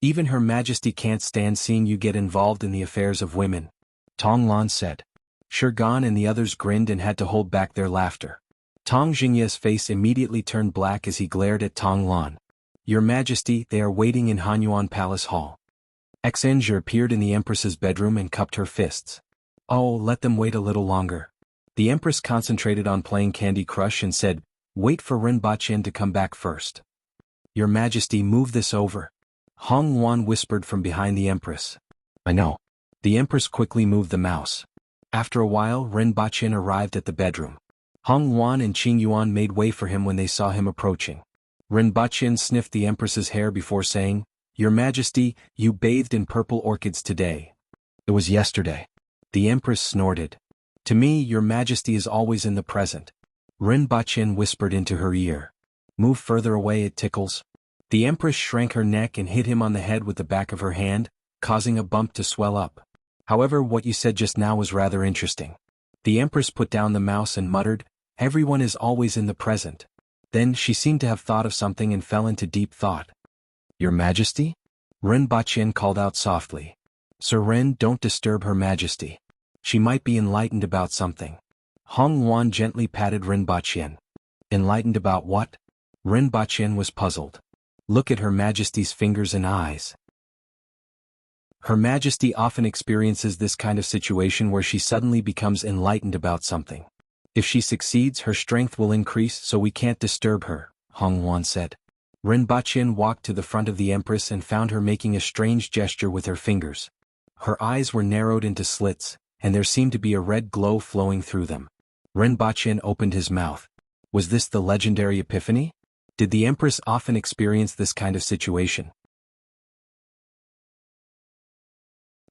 Speaker 1: Even Her Majesty can't stand seeing you get involved in the affairs of women. Tong Lan said. Shurgan and the others grinned and had to hold back their laughter. Tang Xingye's face immediately turned black as he glared at Tong Lan. Your Majesty, they are waiting in Hanyuan Palace Hall. Xianzhe appeared in the Empress's bedroom and cupped her fists. Oh, let them wait a little longer. The Empress concentrated on playing Candy Crush and said, Wait for Rinpoche to come back first. Your Majesty, move this over. Hong Yuan whispered from behind the Empress. I know. The Empress quickly moved the mouse. After a while, Rinpoche arrived at the bedroom. Hong Yuan and Qing Yuan made way for him when they saw him approaching. Rinpoche sniffed the Empress's hair before saying, Your Majesty, you bathed in purple orchids today. It was yesterday. The Empress snorted. To me, Your Majesty is always in the present. Rinpoche whispered into her ear. Move further away, it tickles. The Empress shrank her neck and hit him on the head with the back of her hand, causing a bump to swell up. However, what you said just now was rather interesting. The Empress put down the mouse and muttered, Everyone is always in the present. Then she seemed to have thought of something and fell into deep thought. Your Majesty? Rinpoche called out softly. Sir Ren, don't disturb Her Majesty. She might be enlightened about something. Hong Yuan gently patted Rinpoche. Enlightened about what? Rinpoche was puzzled. Look at Her Majesty's fingers and eyes. Her Majesty often experiences this kind of situation where she suddenly becomes enlightened about something. If she succeeds, her strength will increase, so we can't disturb her, Hong Yuan said. Rinpoche walked to the front of the Empress and found her making a strange gesture with her fingers. Her eyes were narrowed into slits, and there seemed to be a red glow flowing through them. Rinpoche opened his mouth. Was this the legendary epiphany? Did the Empress often experience this kind of situation?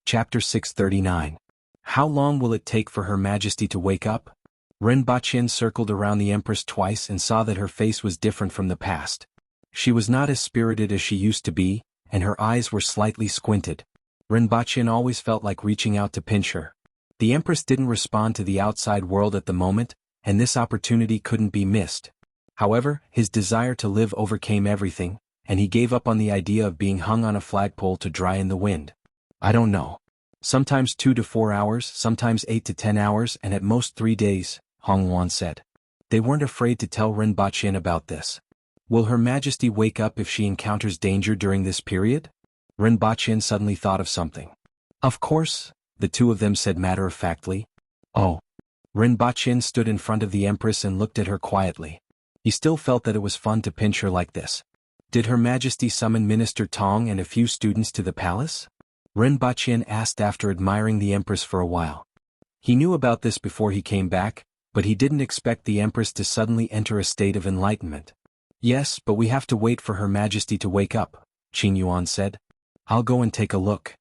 Speaker 1: Chapter 639. How long will it take for Her Majesty to wake up? Rinpoche circled around the Empress twice and saw that her face was different from the past. She was not as spirited as she used to be, and her eyes were slightly squinted. Rinpoche always felt like reaching out to pinch her. The Empress didn't respond to the outside world at the moment, and this opportunity couldn't be missed. However, his desire to live overcame everything, and he gave up on the idea of being hung on a flagpole to dry in the wind. I don't know. Sometimes 2 to 4 hours, sometimes 8 to 10 hours, and at most 3 days, Hong Yuan said. They weren't afraid to tell Rinpoche about this. Will Her Majesty wake up if she encounters danger during this period? Rinpoche suddenly thought of something. Of course, the two of them said matter-of-factly. Oh. Rinpoche stood in front of the Empress and looked at her quietly. He still felt that it was fun to pinch her like this. Did Her Majesty summon Minister Tong and a few students to the palace? Rinpoche asked after admiring the Empress for a while. He knew about this before he came back, but he didn't expect the Empress to suddenly enter a state of enlightenment. Yes, but we have to wait for Her Majesty to wake up, Qing Yuan said. I'll go and take a look.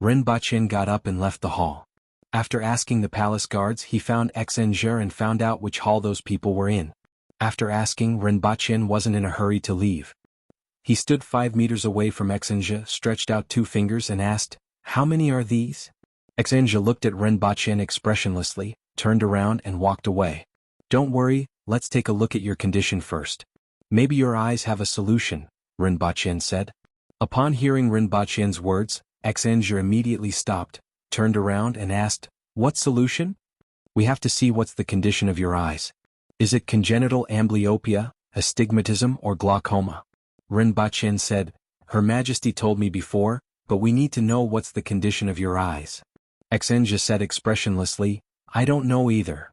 Speaker 1: Rinpoche got up and left the hall. After asking the palace guards, he found Xinjie and found out which hall those people were in. After asking, Rinpoche wasn't in a hurry to leave. He stood 5 meters away from Xinjie, stretched out 2 fingers and asked, "How many are these?" Xinjie looked at Rinpoche expressionlessly, turned around and walked away. "Don't worry, let's take a look at your condition first. Maybe your eyes have a solution," Rinpoche said. Upon hearing Rinpoche's words, Xinjie immediately stopped, turned around and asked, "What solution?" "We have to see what's the condition of your eyes. Is it congenital amblyopia, astigmatism or glaucoma?" Rinpoche said, "Her Majesty told me before, but we need to know what's the condition of your eyes." Xinjie said expressionlessly, "I don't know either.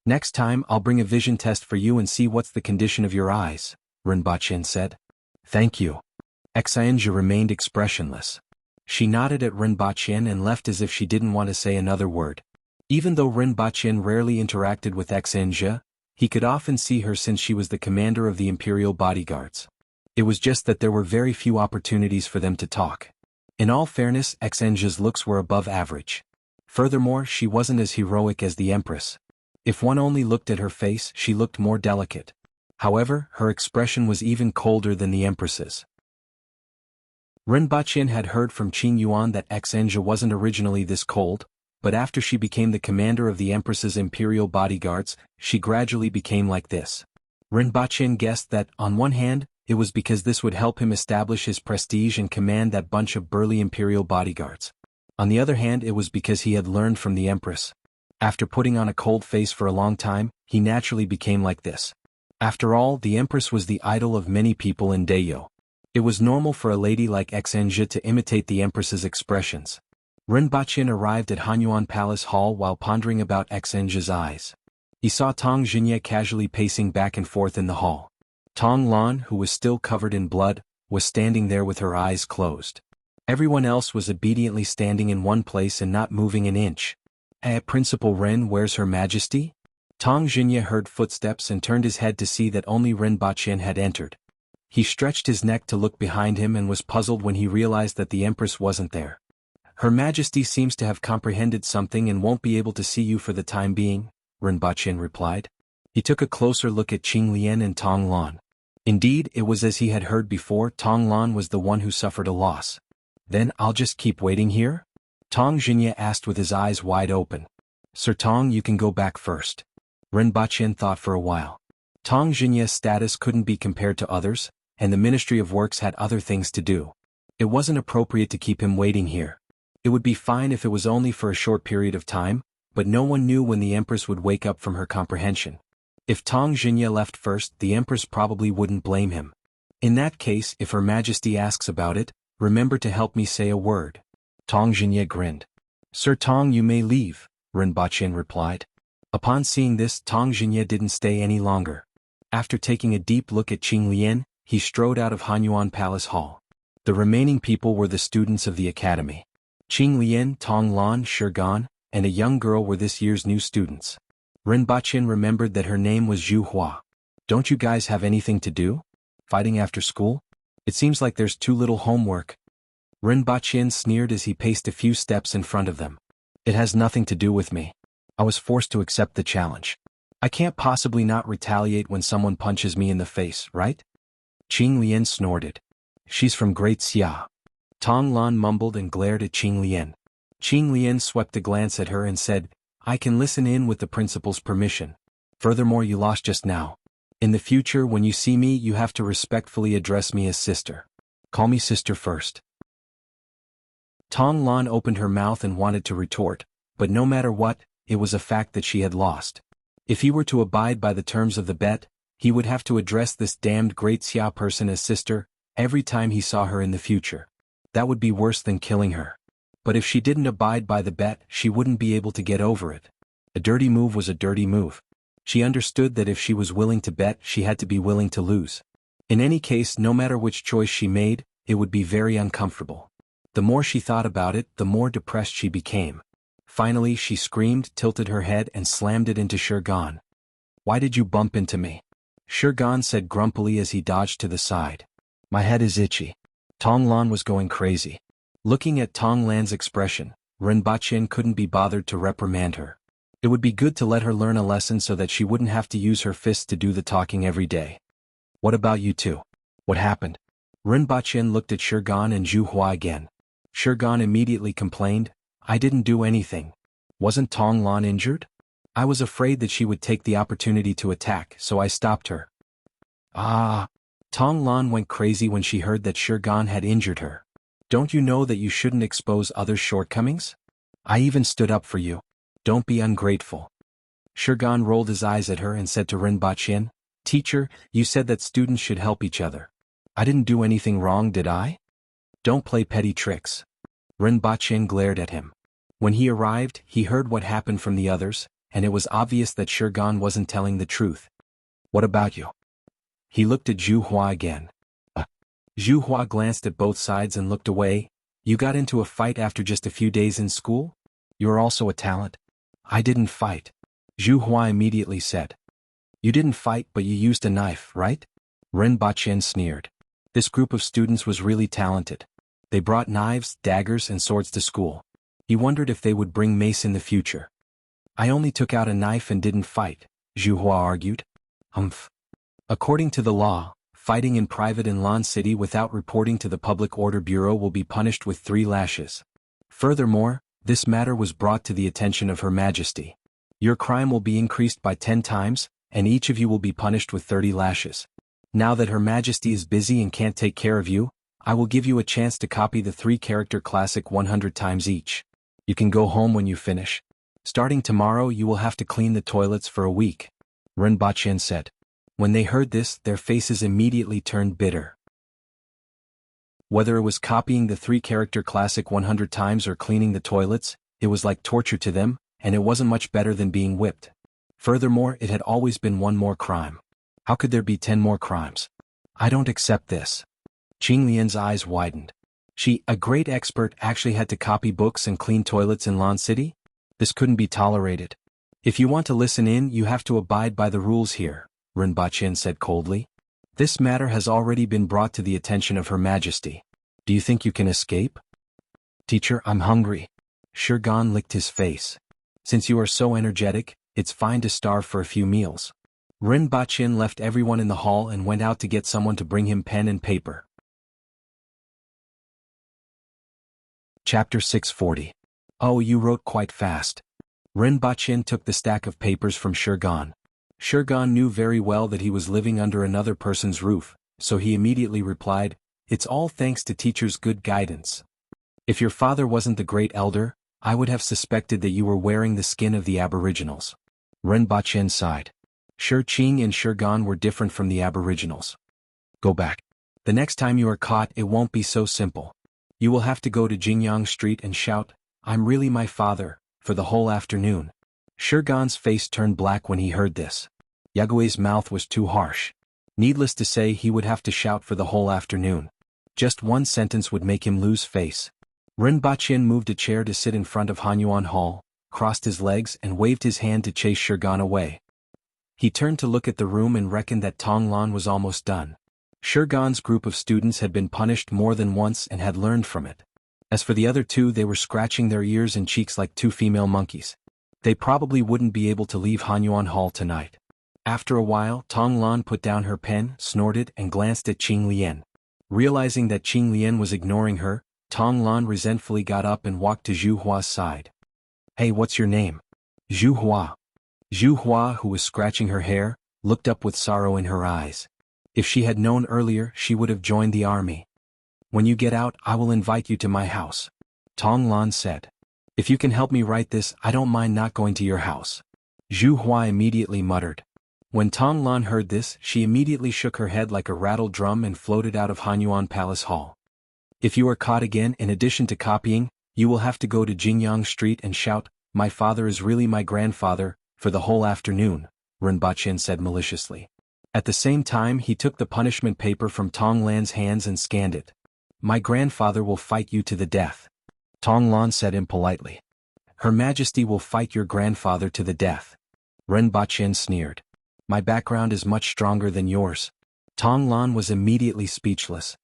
Speaker 1: Next time I'll bring a vision test for you and see what's the condition of your eyes," Rinpoche said. "Thank you." Xinjie remained expressionless. She nodded at Rinpoche and left as if she didn't want to say another word. Even though Rinpoche rarely interacted with Xinjie, he could often see her since she was the commander of the imperial bodyguards. It was just that there were very few opportunities for them to talk. In all fairness, Xinjie's looks were above average. Furthermore, she wasn't as heroic as the Empress. If one only looked at her face, she looked more delicate. However, her expression was even colder than the Empress's. Rinpoche had heard from Qing Yuan that Xinjie wasn't originally this cold, but after she became the commander of the Empress's imperial bodyguards, she gradually became like this. Rinpoche guessed that, on one hand, it was because this would help him establish his prestige and command that bunch of burly imperial bodyguards. On the other hand, it was because he had learned from the Empress. After putting on a cold face for a long time, he naturally became like this. After all, the Empress was the idol of many people in Dayo. It was normal for a lady like Xinjie to imitate the Empress's expressions. Rinpoche arrived at Hanyuan Palace Hall while pondering about Xinjie's eyes. He saw Tong Jinye casually pacing back and forth in the hall. Tong Lan, who was still covered in blood, was standing there with her eyes closed. Everyone else was obediently standing in one place and not moving an inch. Principal Ren, where's Her Majesty? Tong Jinye heard footsteps and turned his head to see that only Rinpoche had entered. He stretched his neck to look behind him and was puzzled when he realized that the Empress wasn't there. Her Majesty seems to have comprehended something and won't be able to see you for the time being, Rinpoche replied. He took a closer look at Qing Lian and Tong Lan. Indeed, it was as he had heard before. Tong Lan was the one who suffered a loss. Then I'll just keep waiting here? Tong Jinye asked with his eyes wide open. Sir Tong, you can go back first. Rinpoche thought for a while. Tong Jinye's status couldn't be compared to others, and the Ministry of Works had other things to do. It wasn't appropriate to keep him waiting here. It would be fine if it was only for a short period of time, but no one knew when the Empress would wake up from her comprehension. If Tong Jinye left first, the Empress probably wouldn't blame him. In that case, if Her Majesty asks about it, remember to help me say a word. Tong Jinye grinned. Sir Tong, you may leave, Rinpoche replied. Upon seeing this, Tong Jinye didn't stay any longer. After taking a deep look at Qing Lian, he strode out of Hanyuan Palace Hall. The remaining people were the students of the academy. Qing Lian, Tong Lan, Shurgan, and a young girl were this year's new students. Rinpoche remembered that her name was Zhu Hua. Don't you guys have anything to do? Fighting after school? It seems like there's too little homework. Rinpoche sneered as he paced a few steps in front of them. It has nothing to do with me. I was forced to accept the challenge. I can't possibly not retaliate when someone punches me in the face, right? Qing Lian snorted. She's from Great Xia. Tong Lan mumbled and glared at Qing Lian. Qing Lian swept a glance at her and said, I can listen in with the principal's permission. Furthermore, you lost just now. In the future, when you see me, you have to respectfully address me as sister. Call me sister first. Tong Lan opened her mouth and wanted to retort, but no matter what, it was a fact that she had lost. If he were to abide by the terms of the bet, he would have to address this damned Great Xia person as sister every time he saw her in the future. That would be worse than killing her. But if she didn't abide by the bet, she wouldn't be able to get over it. A dirty move was a dirty move. She understood that if she was willing to bet, she had to be willing to lose. In any case, no matter which choice she made, it would be very uncomfortable. The more she thought about it, the more depressed she became. Finally, she screamed, tilted her head, and slammed it into Shurgan. Why did you bump into me? Shurgan said grumpily as he dodged to the side. My head is itchy. Tong Lan was going crazy. Looking at Tong Lan's expression, Rinpoche couldn't be bothered to reprimand her. It would be good to let her learn a lesson so that she wouldn't have to use her fists to do the talking every day. What about you two? What happened? Rinpoche looked at Shurgan and Zhu Hua again. Shurgan immediately complained, I didn't do anything. Wasn't Tong Lan injured? I was afraid that she would take the opportunity to attack, so I stopped her. Ah! Tong Lan went crazy when she heard that Shurgan had injured her. Don't you know that you shouldn't expose others' shortcomings? I even stood up for you. Don't be ungrateful. Shurgan rolled his eyes at her and said to Rinpoche, Teacher, you said that students should help each other. I didn't do anything wrong, did I? Don't play petty tricks. Rinpoche glared at him. When he arrived, he heard what happened from the others, and it was obvious that Shurgan wasn't telling the truth. What about you? He looked at Zhu Hua again. Zhu Hua glanced at both sides and looked away. You got into a fight after just a few days in school? You're also a talent. I didn't fight. Zhu Hua immediately said. You didn't fight, but you used a knife, right? Rinpoche sneered. This group of students was really talented. They brought knives, daggers, and swords to school. He wondered if they would bring mace in the future. I only took out a knife and didn't fight, Zhu Hua argued. According to the law, fighting in private in Lan City without reporting to the Public Order Bureau will be punished with 3 lashes. Furthermore, this matter was brought to the attention of Her Majesty. Your crime will be increased by 10 times, and each of you will be punished with 30 lashes. Now that Her Majesty is busy and can't take care of you, I will give you a chance to copy the 3-character classic 100 times each. You can go home when you finish. Starting tomorrow you will have to clean the toilets for a week, Rinpoche said. When they heard this, their faces immediately turned bitter. Whether it was copying the 3-character classic 100 times or cleaning the toilets, it was like torture to them, and it wasn't much better than being whipped. Furthermore, it had always been one more crime. How could there be 10 more crimes? I don't accept this. Qing Lian's eyes widened. She, a great expert, actually had to copy books and clean toilets in Lan City? This couldn't be tolerated. If you want to listen in, you have to abide by the rules here, Rinpoche said coldly. This matter has already been brought to the attention of Her Majesty. Do you think you can escape? Teacher, I'm hungry. Shurgan licked his face. Since you are so energetic, it's fine to starve for a few meals. Rinpoche left everyone in the hall and went out to get someone to bring him pen and paper. Chapter 640. Oh, you wrote quite fast. Rinpoche took the stack of papers from Shurgan. Shurgan knew very well that he was living under another person's roof, so he immediately replied, It's all thanks to teacher's good guidance. If your father wasn't the great elder, I would have suspected that you were wearing the skin of the aboriginals. Rinpoche sighed. Shi Qing and Shurgan were different from the aboriginals. Go back. The next time you are caught, it won't be so simple. You will have to go to Jingyang Street and shout, I'm really my father, for the whole afternoon. Shurgan's face turned black when he heard this. Yagui's mouth was too harsh. Needless to say, he would have to shout for the whole afternoon. Just one sentence would make him lose face. Rinpoche moved a chair to sit in front of Hanyuan Hall, crossed his legs and waved his hand to chase Shurgan away. He turned to look at the room and reckoned that Tong Lan was almost done. Shurgan's group of students had been punished more than once and had learned from it. As for the other 2, they were scratching their ears and cheeks like 2 female monkeys. They probably wouldn't be able to leave Hanyuan Hall tonight. After a while, Tong Lan put down her pen, snorted and glanced at Qing Lian. Realizing that Qing Lian was ignoring her, Tong Lan resentfully got up and walked to Zhu Hua's side. Hey, what's your name? Zhu Hua. Zhu Hua, who was scratching her hair, looked up with sorrow in her eyes. If she had known earlier, she would have joined the army. When you get out, I will invite you to my house. Tong Lan said. If you can help me write this, I don't mind not going to your house. Zhu Hua immediately muttered. When Tong Lan heard this, she immediately shook her head like a rattled drum and floated out of Hanyuan Palace Hall. If you are caught again, in addition to copying, you will have to go to Jingyang Street and shout, My father is really my grandfather, for the whole afternoon, Rinpoche said maliciously. At the same time, he took the punishment paper from Tong Lan's hands and scanned it. My grandfather will fight you to the death. Tong Lan said impolitely. Her Majesty will fight your grandfather to the death. Rinpoche sneered. My background is much stronger than yours. Tong Lan was immediately speechless.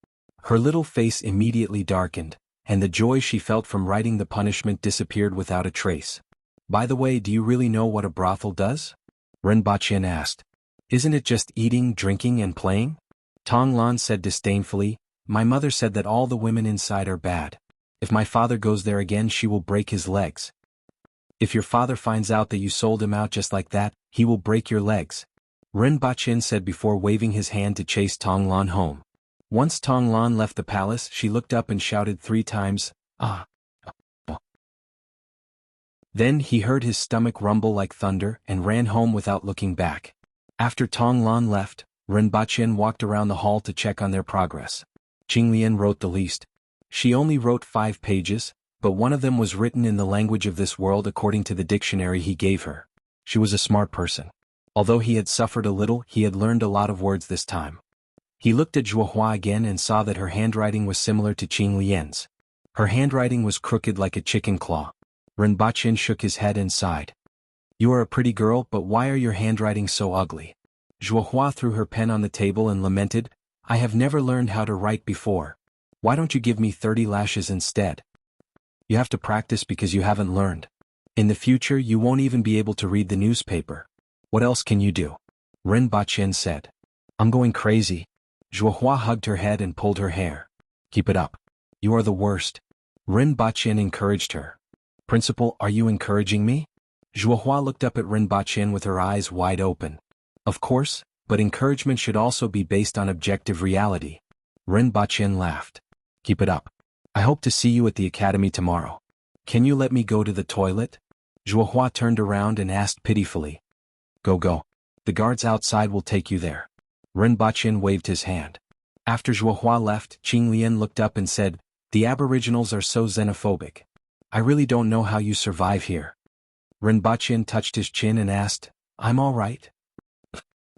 Speaker 1: Her little face immediately darkened. and the joy she felt from writing the punishment disappeared without a trace. By the way, do you really know what a brothel does? Rinpoche asked. Isn't it just eating, drinking, and playing? Tong Lan said disdainfully, my mother said that all the women inside are bad. If my father goes there again, she will break his legs. If your father finds out that you sold him out just like that, he will break your legs. Rinpoche said before waving his hand to chase Tong Lan home. Once Tong Lan left the palace, she looked up and shouted 3 times, ah. Then he heard his stomach rumble like thunder and ran home without looking back. After Tong Lan left, Rinpoche walked around the hall to check on their progress. Qinglian wrote the least. She only wrote 5 pages, but one of them was written in the language of this world according to the dictionary he gave her. She was a smart person. Although he had suffered a little, he had learned a lot of words this time. He looked at Zhuohua again and saw that her handwriting was similar to Qinglian's. Her handwriting was crooked like a chicken claw. Rinpoche shook his head and sighed. You are a pretty girl, but why are your handwriting so ugly? Zhuohua threw her pen on the table and lamented, I have never learned how to write before. Why don't you give me 30 lashes instead? You have to practice because you haven't learned. In the future you won't even be able to read the newspaper. What else can you do? Rinpoche said. I'm going crazy. Zhuohua hugged her head and pulled her hair. Keep it up. You are the worst. Rinpoche encouraged her. Principal, are you encouraging me? Zhuohua looked up at Rinpoche with her eyes wide open. Of course, but encouragement should also be based on objective reality. Rinpoche laughed. Keep it up. I hope to see you at the academy tomorrow. Can you let me go to the toilet? Zhuohua turned around and asked pitifully. Go. The guards outside will take you there. Rinpoche waved his hand. After Zhuohua left, Qinglian looked up and said, the aboriginals are so xenophobic. I really don't know how you survive here. Rinpoche touched his chin and asked, I'm all right.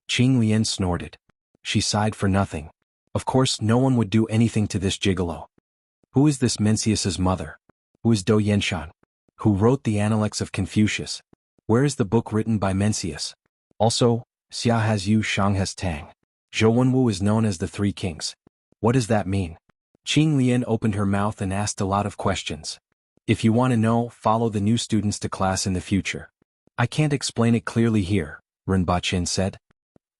Speaker 1: Qinglian snorted. She sighed for nothing. Of course, no one would do anything to this gigolo. Who is this Mencius's mother? Who is Do Yenshan? Who wrote the Analects of Confucius? Where is the book written by Mencius? Also, Xia has Yu, Shang has Tang. Zhou Wenwu is known as the 3 Kings. What does that mean? Qinglian opened her mouth and asked a lot of questions. If you want to know, follow the new students to class in the future. I can't explain it clearly here, Rinpoche said.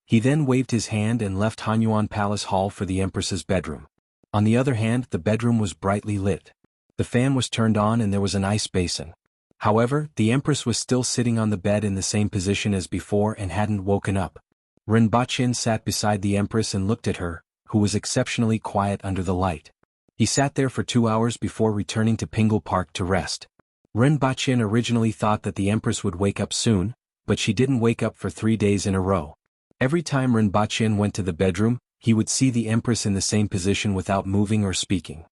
Speaker 1: He then waved his hand and left Hanyuan Palace Hall for the Empress's bedroom. On the other hand, the bedroom was brightly lit. The fan was turned on and there was an ice basin. However, the Empress was still sitting on the bed in the same position as before and hadn't woken up. Rinpoche sat beside the Empress and looked at her, who was exceptionally quiet under the light. He sat there for 2 hours before returning to Pingle Park to rest. Rinpoche originally thought that the Empress would wake up soon, but she didn't wake up for 3 days in a row. Every time Rinpoche went to the bedroom, he would see the Empress in the same position without moving or speaking.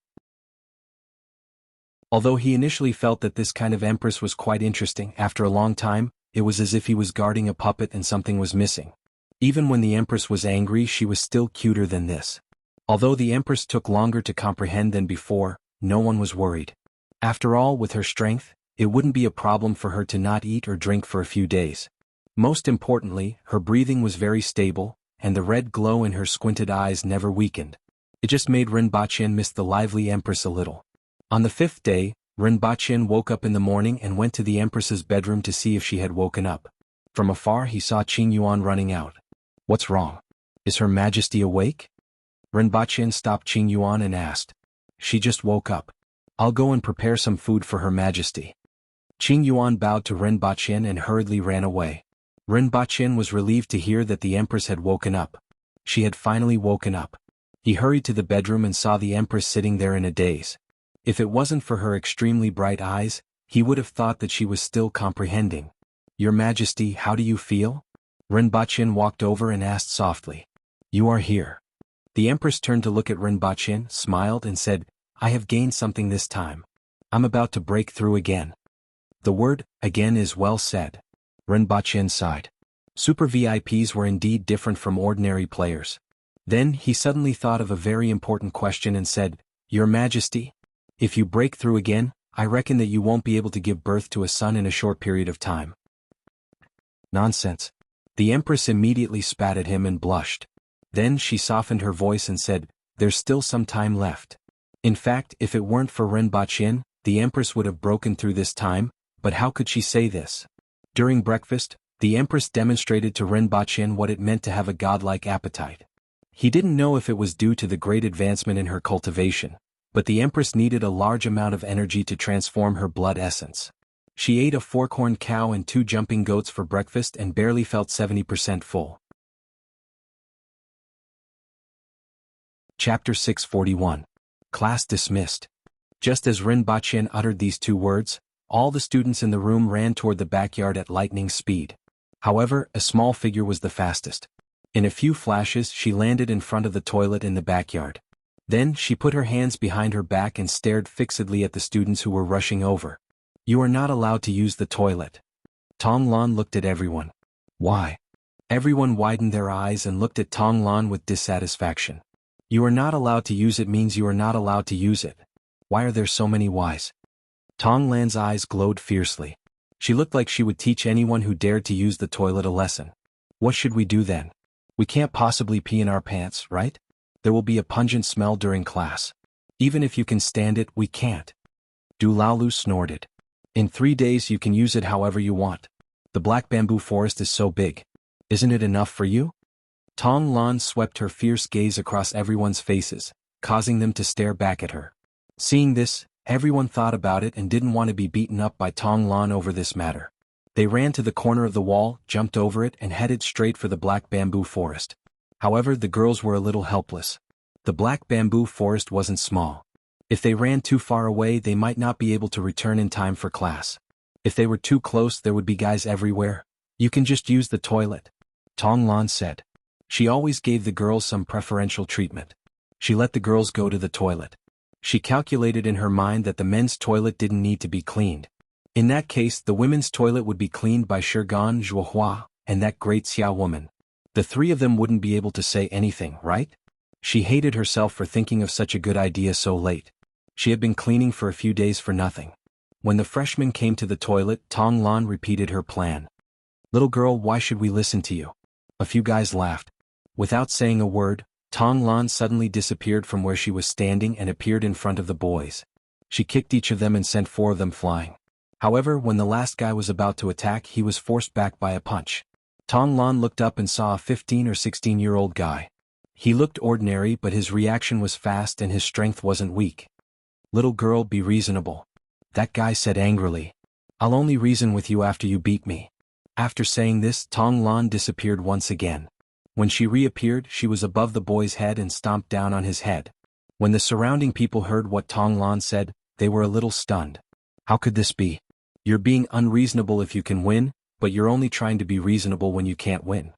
Speaker 1: Although he initially felt that this kind of Empress was quite interesting, after a long time, it was as if he was guarding a puppet and something was missing. Even when the Empress was angry, she was still cuter than this. Although the Empress took longer to comprehend than before, no one was worried. After all, with her strength, it wouldn't be a problem for her to not eat or drink for a few days. Most importantly, her breathing was very stable, and the red glow in her squinted eyes never weakened. It just made Rinpoche miss the lively Empress a little. On the 5th day, Rinpoche woke up in the morning and went to the Empress's bedroom to see if she had woken up. From afar he saw Qingyuan running out. What's wrong? Is Her Majesty awake? Rinpoche stopped Qingyuan and asked. She just woke up. I'll go and prepare some food for Her Majesty. Qingyuan bowed to Rinpoche and hurriedly ran away. Rinpoche was relieved to hear that the Empress had woken up. She had finally woken up. He hurried to the bedroom and saw the Empress sitting there in a daze. If it wasn't for her extremely bright eyes, he would have thought that she was still comprehending. Your Majesty, how do you feel? Rinpoche walked over and asked softly. You are here. The Empress turned to look at Rinpoche, smiled and said, I have gained something this time. I'm about to break through again. The word, again, is well said. Rinpoche sighed. Super VIPs were indeed different from ordinary players. Then he suddenly thought of a very important question and said, Your Majesty, if you break through again, I reckon that you won't be able to give birth to a son in a short period of time. Nonsense. The Empress immediately spat at him and blushed. Then she softened her voice and said, There's still some time left. In fact, if it weren't for Ren Baqin, the Empress would have broken through this time, but how could she say this? During breakfast, the Empress demonstrated to Ren Baqin what it meant to have a godlike appetite. He didn't know if it was due to the great advancement in her cultivation, but the Empress needed a large amount of energy to transform her blood essence. She ate a 4-corned cow and 2 jumping goats for breakfast and barely felt 70% full. Chapter 641. Class dismissed. Just as Ren Baqin uttered these 2 words, all the students in the room ran toward the backyard at lightning speed. However, a small figure was the fastest. In a few flashes she landed in front of the toilet in the backyard. Then she put her hands behind her back and stared fixedly at the students who were rushing over. "You are not allowed to use the toilet." Tong Lan looked at everyone. "Why?" Everyone widened their eyes and looked at Tong Lan with dissatisfaction. "You are not allowed to use it means you are not allowed to use it. Why are there so many whys?" Tong Lan's eyes glowed fiercely. She looked like she would teach anyone who dared to use the toilet a lesson. "What should we do then? We can't possibly pee in our pants, right? There will be a pungent smell during class. Even if you can stand it, we can't." Du Laolu snorted. "In 3 days you can use it however you want. The black bamboo forest is so big. Isn't it enough for you?" Tong Lan swept her fierce gaze across everyone's faces, causing them to stare back at her. Seeing this, everyone thought about it and didn't want to be beaten up by Tong Lan over this matter. They ran to the corner of the wall, jumped over it and headed straight for the black bamboo forest. However, the girls were a little helpless. The black bamboo forest wasn't small. If they ran too far away they might not be able to return in time for class. If they were too close there would be guys everywhere. "You can just use the toilet," Tong Lan said. She always gave the girls some preferential treatment. She let the girls go to the toilet. She calculated in her mind that the men's toilet didn't need to be cleaned. In that case the women's toilet would be cleaned by Shirgan Zhuohua and that great Xia woman. The 3 of them wouldn't be able to say anything, right? She hated herself for thinking of such a good idea so late. She had been cleaning for a few days for nothing. When the freshmen came to the toilet, Tong Lan repeated her plan. "Little girl, why should we listen to you?" A few guys laughed. Without saying a word, Tong Lan suddenly disappeared from where she was standing and appeared in front of the boys. She kicked each of them and sent 4 of them flying. However, when the last guy was about to attack, he was forced back by a punch. Tong Lan looked up and saw a 15 or 16-year-old guy. He looked ordinary but his reaction was fast and his strength wasn't weak. "Little girl, be reasonable," that guy said angrily. "I'll only reason with you after you beat me." After saying this, Tong Lan disappeared once again. When she reappeared, she was above the boy's head and stomped down on his head. When the surrounding people heard what Tong Lan said, they were a little stunned. "How could this be? You're being unreasonable if you can win, but you're only trying to be reasonable when you can't win."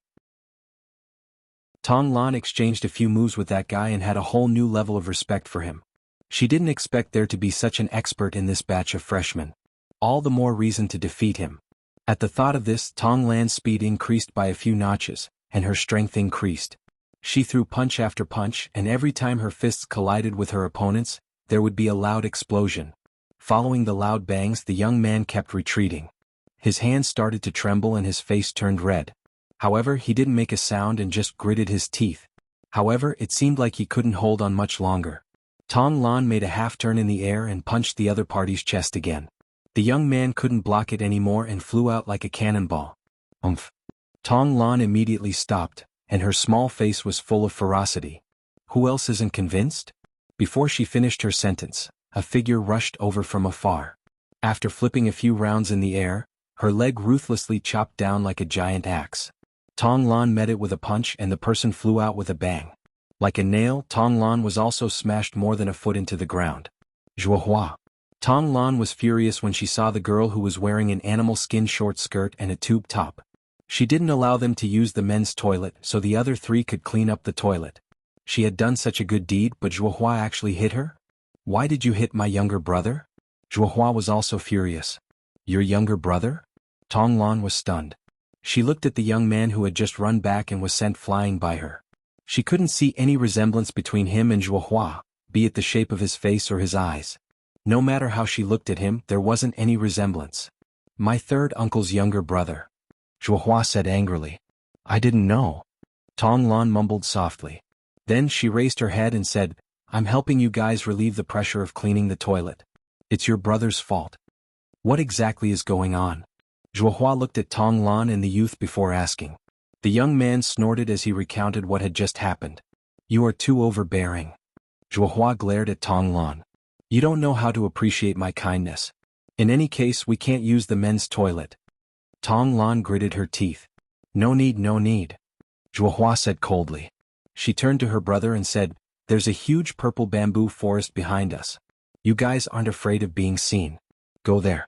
Speaker 1: Tong Lan exchanged a few moves with that guy and had a whole new level of respect for him. She didn't expect there to be such an expert in this batch of freshmen. All the more reason to defeat him. At the thought of this, Tong Lan's speed increased by a few notches, and her strength increased. She threw punch after punch, and every time her fists collided with her opponents, there would be a loud explosion. Following the loud bangs, the young man kept retreating. His hands started to tremble and his face turned red. However, he didn't make a sound and just gritted his teeth. However, it seemed like he couldn't hold on much longer. Tong Lan made a half-turn in the air and punched the other party's chest again. The young man couldn't block it anymore and flew out like a cannonball. "Umph." Tong Lan immediately stopped, and her small face was full of ferocity. "Who else isn't convinced?" Before she finished her sentence, a figure rushed over from afar. After flipping a few rounds in the air, her leg ruthlessly chopped down like a giant axe. Tong Lan met it with a punch and the person flew out with a bang. Like a nail, Tong Lan was also smashed more than a foot into the ground. Zhuohua. Tong Lan was furious when she saw the girl who was wearing an animal skin short skirt and a tube top. She didn't allow them to use the men's toilet so the other 3 could clean up the toilet. She had done such a good deed, but Zhuohua actually hit her? "Why did you hit my younger brother?" Zhuohua was also furious. "Your younger brother?" Tong Lan was stunned. She looked at the young man who had just run back and was sent flying by her. She couldn't see any resemblance between him and Zhuohua, be it the shape of his face or his eyes. No matter how she looked at him, there wasn't any resemblance. "My 3rd uncle's younger brother," Zhuohua said angrily. "I didn't know." Tong Lan mumbled softly. Then she raised her head and said, I'm helping you guys relieve the pressure of cleaning the toilet. It's your brother's fault. What exactly is going on? Zhuohua looked at Tong Lan and the youth before asking. The young man snorted as he recounted what had just happened. You are too overbearing. Zhuohua glared at Tong Lan. You don't know how to appreciate my kindness. In any case, we can't use the men's toilet. Tong Lan gritted her teeth. No need, no need. Zhuohua said coldly. She turned to her brother and said, There's a huge purple bamboo forest behind us. You guys aren't afraid of being seen. Go there.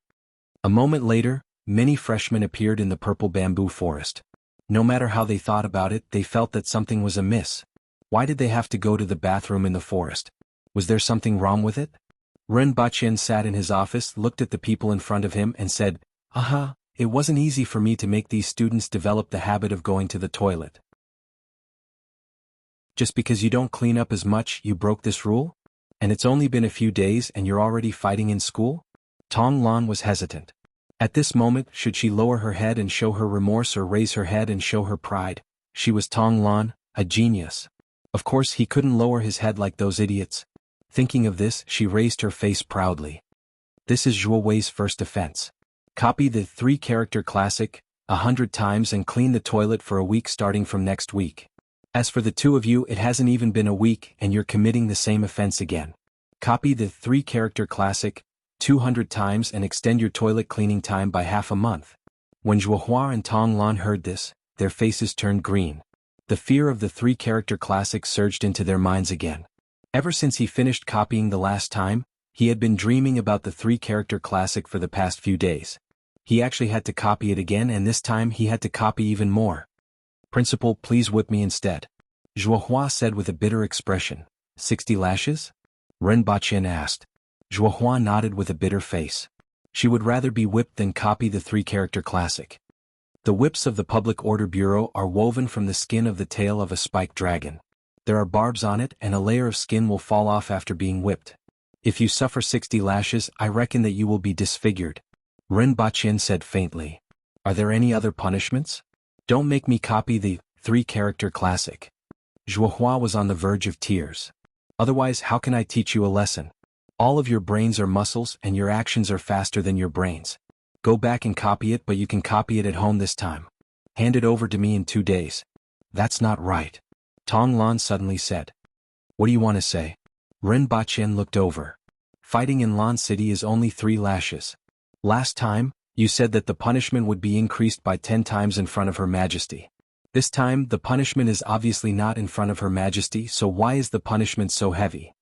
Speaker 1: A moment later, many freshmen appeared in the purple bamboo forest. No matter how they thought about it, they felt that something was amiss. Why did they have to go to the bathroom in the forest? Was there something wrong with it? Ren Bachien sat in his office, looked at the people in front of him and said, Aha, it wasn't easy for me to make these students develop the habit of going to the toilet. Just because you don't clean up as much, you broke this rule? And it's only been a few days and you're already fighting in school? Tong Lan was hesitant. At this moment, should she lower her head and show her remorse or raise her head and show her pride? She was Tong Lan, a genius. Of course he couldn't lower his head like those idiots. Thinking of this, she raised her face proudly. This is Zhuo Wei's first offense. Copy the 3-character classic 100 times and clean the toilet for a week starting from next week. As for the two of you, it hasn't even been a week and you're committing the same offense again. Copy the 3-character classic 200 times and extend your toilet cleaning time by half a month. When Zhuohua and Tong Lan heard this, their faces turned green. The fear of the 3-character classic surged into their minds again. Ever since he finished copying the last time, he had been dreaming about the 3-character classic for the past few days. He actually had to copy it again, and this time he had to copy even more. Principal, please whip me instead. Zhuohua said with a bitter expression. 60 lashes? Ren Bachien asked. Zhuohua nodded with a bitter face. She would rather be whipped than copy the 3-character classic. The whips of the Public Order Bureau are woven from the skin of the tail of a spiked dragon. There are barbs on it and a layer of skin will fall off after being whipped. If you suffer 60 lashes, I reckon that you will be disfigured. Ren Bachien said faintly. Are there any other punishments? Don't make me copy the 3-character classic. Zhuohua was on the verge of tears. Otherwise, how can I teach you a lesson? All of your brains are muscles and your actions are faster than your brains. Go back and copy it, but you can copy it at home this time. Hand it over to me in 2 days. That's not right. Tong Lan suddenly said. What do you want to say? Ren Bachien looked over. Fighting in Lan City is only 3 lashes. Last time, you said that the punishment would be increased by 10 times in front of Her Majesty. This time, the punishment is obviously not in front of Her Majesty, so why is the punishment so heavy?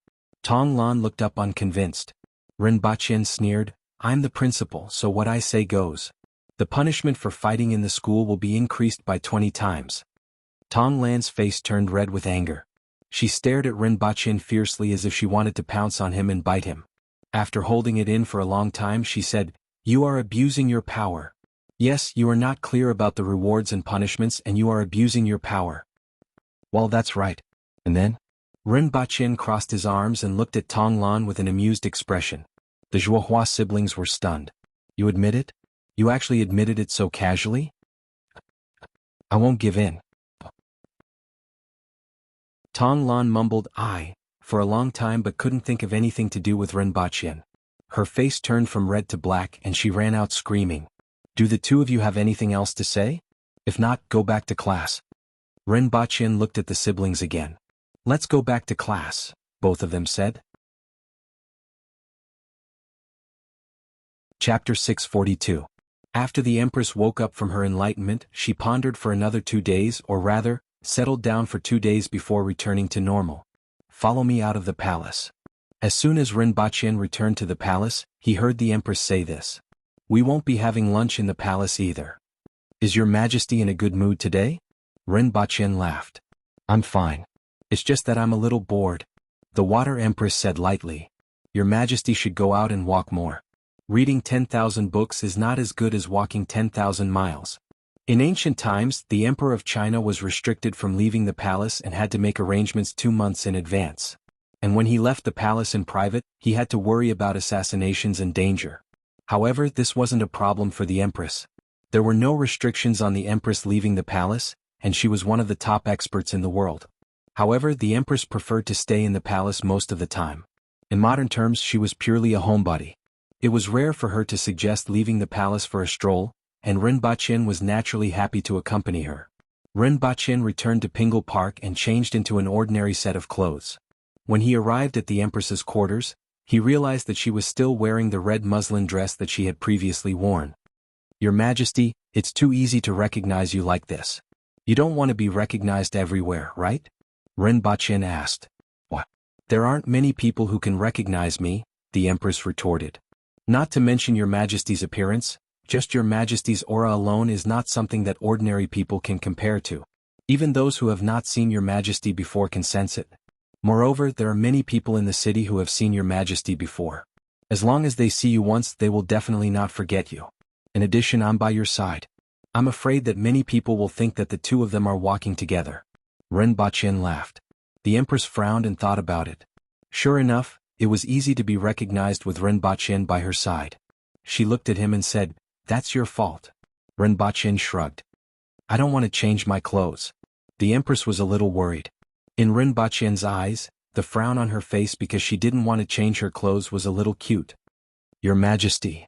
Speaker 1: Tong Lan looked up unconvinced. Ren Bachien sneered, I'm the principal, so what I say goes. The punishment for fighting in the school will be increased by 20 times. Tong Lan's face turned red with anger. She stared at Ren Bachien fiercely as if she wanted to pounce on him and bite him. After holding it in for a long time, she said, You are abusing your power. Yes, you are not clear about the rewards and punishments and you are abusing your power. Well, that's right. And then? Ren Bachien crossed his arms and looked at Tong Lan with an amused expression. The Zhuohua siblings were stunned. You admit it? You actually admitted it so casually? I won't give in. Tong Lan mumbled "I" for a long time but couldn't think of anything to do with Ren Bachien. Her face turned from red to black and she ran out screaming. Do the two of you have anything else to say? If not, go back to class. Ren Bachien looked at the siblings again. Let's go back to class, both of them said. Chapter 642. After the Empress woke up from her enlightenment, she pondered for another 2 days, or rather, settled down for 2 days before returning to normal. Follow me out of the palace. As soon as Ren Bachien returned to the palace, he heard the Empress say this. We won't be having lunch in the palace either. Is your Majesty in a good mood today? Ren Bachien laughed. I'm fine. It's just that I'm a little bored. The Water Empress said lightly. Your Majesty should go out and walk more. Reading 10,000 books is not as good as walking 10,000 miles. In ancient times, the Emperor of China was restricted from leaving the palace and had to make arrangements 2 months in advance. And when he left the palace in private, he had to worry about assassinations and danger. However, this wasn't a problem for the Empress. There were no restrictions on the Empress leaving the palace, and she was one of the top experts in the world. However, the empress preferred to stay in the palace most of the time. In modern terms, she was purely a homebody. It was rare for her to suggest leaving the palace for a stroll, and Rinpoche was naturally happy to accompany her. Rinpoche returned to Pingal Park and changed into an ordinary set of clothes. When he arrived at the empress's quarters, he realized that she was still wearing the red muslin dress that she had previously worn. "Your Majesty, it's too easy to recognize you like this. You don't want to be recognized everywhere, right?" Rinpoche asked. "What? There aren't many people who can recognize me," the empress retorted. "Not to mention your Majesty's appearance, just your Majesty's aura alone is not something that ordinary people can compare to. Even those who have not seen your Majesty before can sense it. Moreover, there are many people in the city who have seen your Majesty before. As long as they see you once, they will definitely not forget you. In addition, I'm by your side. I'm afraid that many people will think that the two of them are walking together." Rinpoche laughed. The empress frowned and thought about it. Sure enough, it was easy to be recognized with Rinpoche by her side. She looked at him and said, "That's your fault." Rinpoche shrugged. "I don't want to change my clothes." The empress was a little worried. In Rinpoche's eyes, the frown on her face because she didn't want to change her clothes was a little cute. "Your Majesty."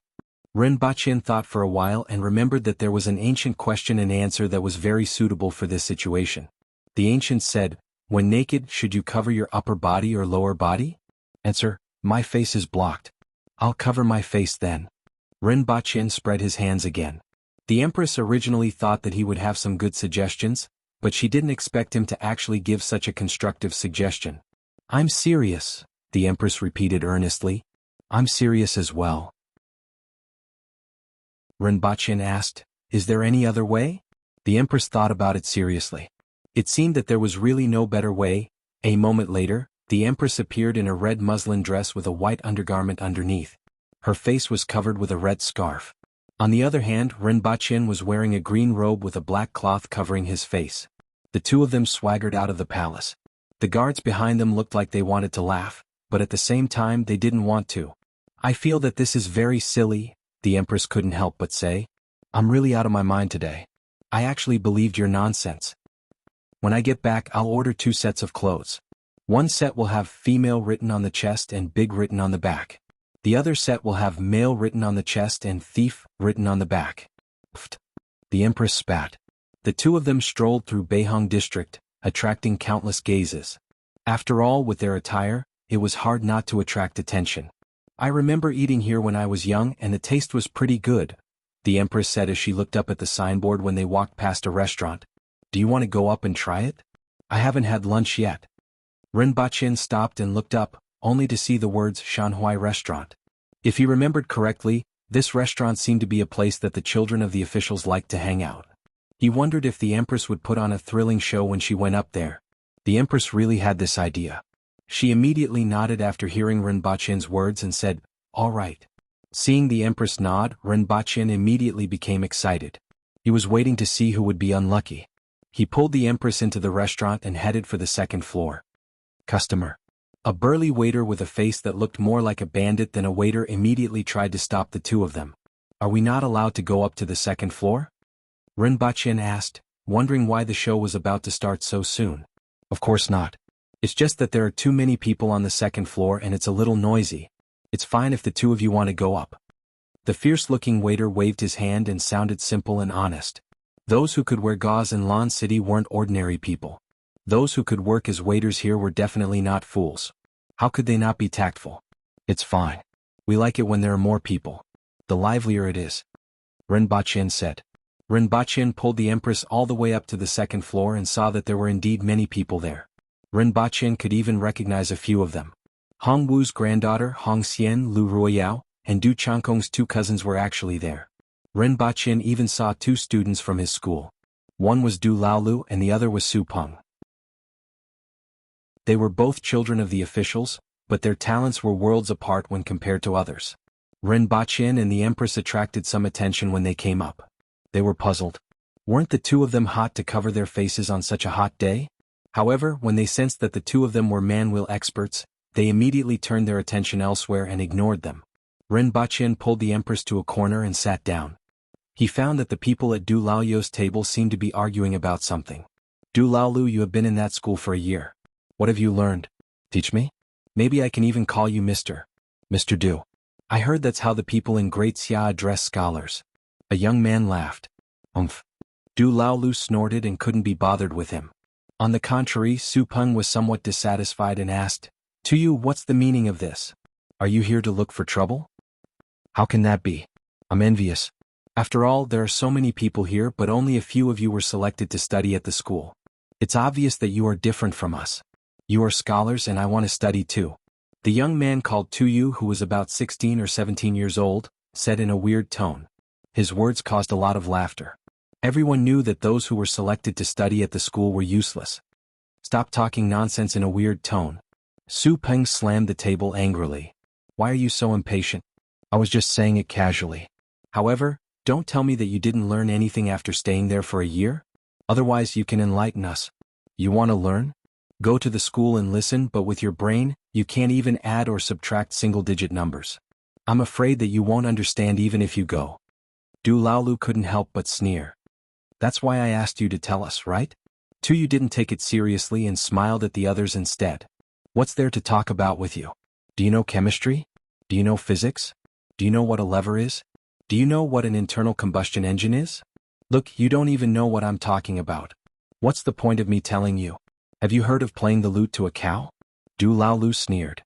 Speaker 1: Rinpoche thought for a while and remembered that there was an ancient question and answer that was very suitable for this situation. The ancient said, "When naked, should you cover your upper body or lower body?" Answer, "My face is blocked. I'll cover my face then." Rinpoche spread his hands again. The empress originally thought that he would have some good suggestions, but she didn't expect him to actually give such a constructive suggestion. "I'm serious," the empress repeated earnestly. "I'm serious as well." Rinpoche asked, "Is there any other way?" The empress thought about it seriously. It seemed that there was really no better way. A moment later, the empress appeared in a red muslin dress with a white undergarment underneath. Her face was covered with a red scarf. On the other hand, Rinpoche was wearing a green robe with a black cloth covering his face. The two of them swaggered out of the palace. The guards behind them looked like they wanted to laugh, but at the same time they didn't want to. "I feel that this is very silly," the empress couldn't help but say. "I'm really out of my mind today. I actually believed your nonsense. When I get back, I'll order 2 sets of clothes. One set will have female written on the chest and big written on the back. The other set will have male written on the chest and thief written on the back." Pfft. The empress spat. The two of them strolled through Beihang district, attracting countless gazes. After all, with their attire, it was hard not to attract attention. "I remember eating here when I was young and the taste was pretty good," the empress said as she looked up at the signboard when they walked past a restaurant. "Do you want to go up and try it? I haven't had lunch yet." Rinpoche stopped and looked up, only to see the words Shanhui Restaurant. If he remembered correctly, this restaurant seemed to be a place that the children of the officials liked to hang out. He wondered if the empress would put on a thrilling show when she went up there. The empress really had this idea. She immediately nodded after hearing Rinpoche's words and said, "All right." Seeing the empress nod, Rinpoche immediately became excited. He was waiting to see who would be unlucky. He pulled the empress into the restaurant and headed for the 2nd floor. "Customer." A burly waiter with a face that looked more like a bandit than a waiter immediately tried to stop the two of them. "Are we not allowed to go up to the 2nd floor?" Rinpoche asked, wondering why the show was about to start so soon. "Of course not. It's just that there are too many people on the 2nd floor and it's a little noisy. It's fine if the two of you want to go up." The fierce-looking waiter waved his hand and sounded simple and honest. Those who could wear gauze in Lan City weren't ordinary people. Those who could work as waiters here were definitely not fools. How could they not be tactful? "It's fine. We like it when there are more people. The livelier it is," Rinpoche said. Rinpoche pulled the empress all the way up to the 2nd floor and saw that there were indeed many people there. Rinpoche could even recognize a few of them. Hong Wu's granddaughter Hong Xian, Lu Ruoyao, and Du Changkong's 2 cousins were actually there. Rinpoche even saw 2 students from his school. One was Du Laolu and the other was Su Peng. They were both children of the officials, but their talents were worlds apart when compared to others. Rinpoche and the empress attracted some attention when they came up. They were puzzled. Weren't the two of them hot to cover their faces on such a hot day? However, when they sensed that the two of them were man-will experts, they immediately turned their attention elsewhere and ignored them. Rinpoche pulled the empress to a corner and sat down. He found that the people at Du Laoyu's table seemed to be arguing about something. "Du Laolu, you have been in that school for a year. What have you learned? Teach me? Maybe I can even call you Mr. Du. I heard that's how the people in Great Xia address scholars. A young man laughed. Umph. Du Laolu snorted and couldn't be bothered with him. On the contrary, Su Peng was somewhat dissatisfied and asked, "To you, what's the meaning of this? Are you here to look for trouble?" "How can that be? I'm envious. After all, there are so many people here, but only a few of you were selected to study at the school. It's obvious that you are different from us. You are scholars and I want to study too." The young man called Tuyu, who was about 16 or 17 years old, said in a weird tone. His words caused a lot of laughter. Everyone knew that those who were selected to study at the school were useless. "Stop talking nonsense," in a weird tone. Su Peng slammed the table angrily. "Why are you so impatient? I was just saying it casually. However, don't tell me that you didn't learn anything after staying there for a year. Otherwise you can enlighten us. You want to learn? Go to the school and listen, but with your brain, you can't even add or subtract single-digit numbers. I'm afraid that you won't understand even if you go." Du Laolu couldn't help but sneer. "That's why I asked you to tell us, right?" Tuyu didn't take it seriously and smiled at the others instead. "What's there to talk about with you? Do you know chemistry? Do you know physics? Do you know what a lever is? Do you know what an internal combustion engine is? Look, you don't even know what I'm talking about. What's the point of me telling you? Have you heard of playing the lute to a cow?" Du Laolu sneered.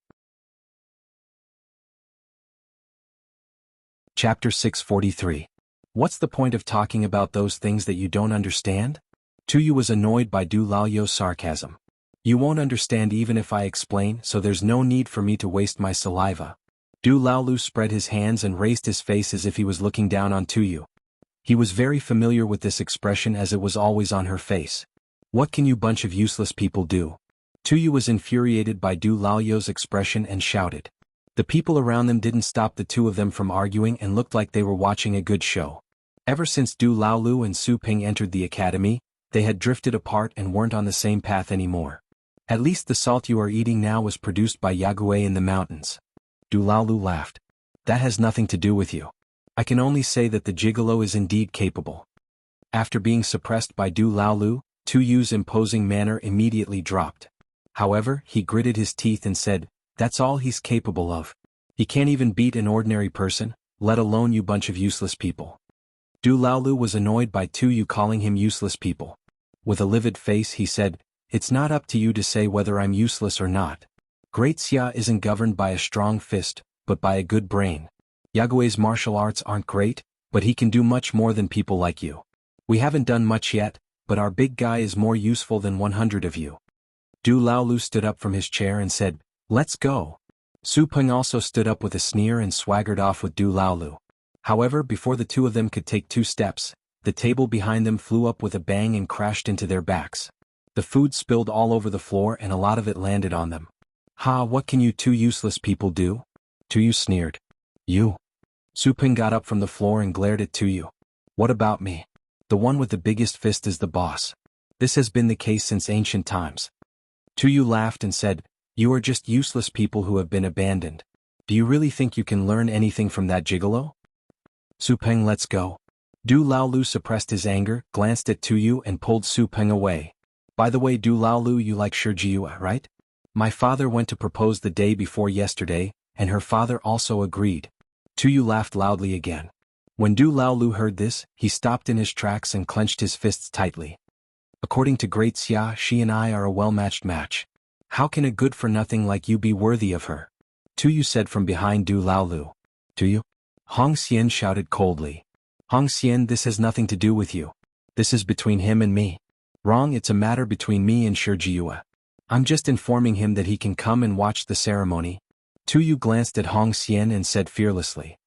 Speaker 1: Chapter 643. What's the point of talking about those things that you don't understand? Tuyu was annoyed by Du Lao's sarcasm. "You won't understand even if I explain, so there's no need for me to waste my saliva." Du Laolu spread his hands and raised his face as if he was looking down on Tuyu. He was very familiar with this expression as it was always on her face. "What can you bunch of useless people do?" Tuyu was infuriated by Du Lao's expression and shouted. The people around them didn't stop the two of them from arguing and looked like they were watching a good show. Ever since Du Laolu and Su Ping entered the academy, they had drifted apart and weren't on the same path anymore. "At least the salt you are eating now was produced by Yagué in the mountains." Du Laolu laughed. "That has nothing to do with you. I can only say that the gigolo is indeed capable." After being suppressed by Du Laolu, Tuyu's imposing manner immediately dropped. However, he gritted his teeth and said, "That's all he's capable of. He can't even beat an ordinary person, let alone you bunch of useless people." Du Laolu was annoyed by Tuyu calling him useless people. With a livid face he said, "It's not up to you to say whether I'm useless or not. Great Xia isn't governed by a strong fist, but by a good brain. Yagué's martial arts aren't great, but he can do much more than people like you. We haven't done much yet, but our big guy is more useful than 100 of you." Du Laolu stood up from his chair and said, "Let's go." Su Peng also stood up with a sneer and swaggered off with Du Laolu. However, before the two of them could take 2 steps, the table behind them flew up with a bang and crashed into their backs. The food spilled all over the floor and a lot of it landed on them. "Ha, what can you two useless people do?" Tuyu sneered. "You." Su Peng got up from the floor and glared at Tuyu. "What about me? The one with the biggest fist is the boss. This has been the case since ancient times." Tuyu laughed and said, "You are just useless people who have been abandoned. Do you really think you can learn anything from that gigolo?" "Su Peng, let's go." Du Laolu suppressed his anger, glanced at Tuyu and pulled Su Peng away. "By the way, Du Laolu, you like Shijiua, right? My father went to propose the day before yesterday, and her father also agreed." Tuyu laughed loudly again. When Du Laolu heard this, he stopped in his tracks and clenched his fists tightly. "According to Great Xia, she and I are a well-matched match. How can a good-for-nothing like you be worthy of her?" Tuyu said from behind Du Laolu. "Tuyu?" Hong Xian shouted coldly. "Hong Xian, this has nothing to do with you. This is between him and me." "Wrong, it's a matter between me and Shijiua. I'm just informing him that he can come and watch the ceremony." Tuyu glanced at Hong Xian and said fearlessly.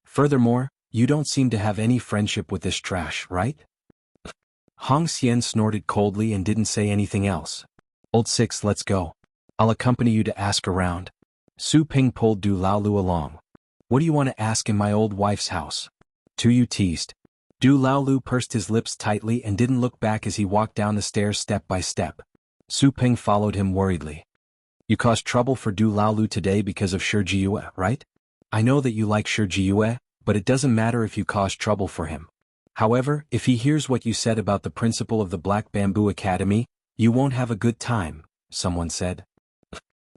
Speaker 1: "Furthermore, you don't seem to have any friendship with this trash, right?" Hong Xian snorted coldly and didn't say anything else. "Old Six, let's go. I'll accompany you to ask around." Su Ping pulled Du Laolu along. "What do you want to ask in my old wife's house?" Tuyu teased. Du Laolu pursed his lips tightly and didn't look back as he walked down the stairs step by step. Su Ping followed him worriedly. "You caused trouble for Du Laolu today because of Shijiua, right? I know that you like Shijiua, but it doesn't matter if you caused trouble for him. However, if he hears what you said about the principal of the Black Bamboo Academy, You won't have a good time, someone said.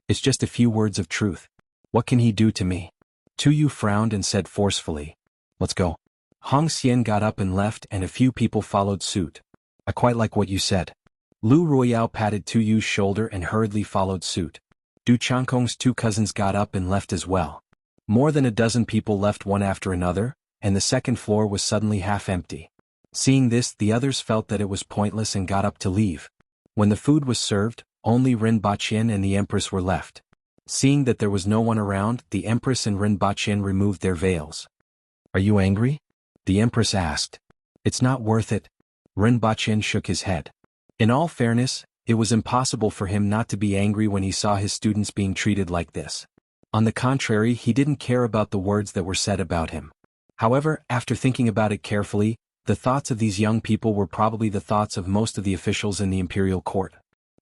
Speaker 1: It's just a few words of truth. What can he do to me? Tu Yu frowned and said forcefully, let's go. Hong Xian got up and left and a few people followed suit. I quite like what you said. Lu Royale patted Tu Yu's shoulder and hurriedly followed suit. Du Changkong's two cousins got up and left as well. More than a dozen people left one after another, and the second floor was suddenly half empty. Seeing this, the others felt that it was pointless and got up to leave. When the food was served, only Ren Baqin and the Empress were left. Seeing that there was no one around, the Empress and Ren Baqin removed their veils. Are you angry? The Empress asked. It's not worth it. Ren Baqin shook his head. In all fairness, it was impossible for him not to be angry when he saw his students being treated like this. On the contrary, he didn't care about the words that were said about him. However, after thinking about it carefully, the thoughts of these young people were probably the thoughts of most of the officials in the imperial court.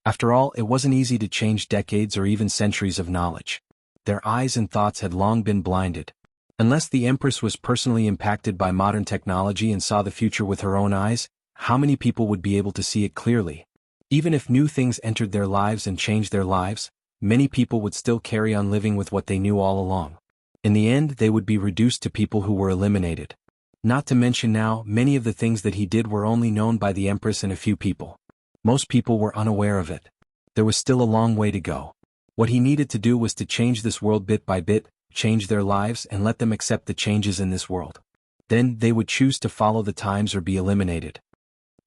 Speaker 1: After all, it wasn't easy to change decades or even centuries of knowledge. Their eyes and thoughts had long been blinded. Unless the Empress was personally impacted by modern technology and saw the future with her own eyes, how many people would be able to see it clearly? Even if new things entered their lives and changed their lives, many people would still carry on living with what they knew all along. In the end, they would be reduced to people who were eliminated. Not to mention now, many of the things that he did were only known by the Empress and a few people. Most people were unaware of it. There was still a long way to go. What he needed to do was to change this world bit by bit, change their lives and let them accept the changes in this world. Then they would choose to follow the times or be eliminated.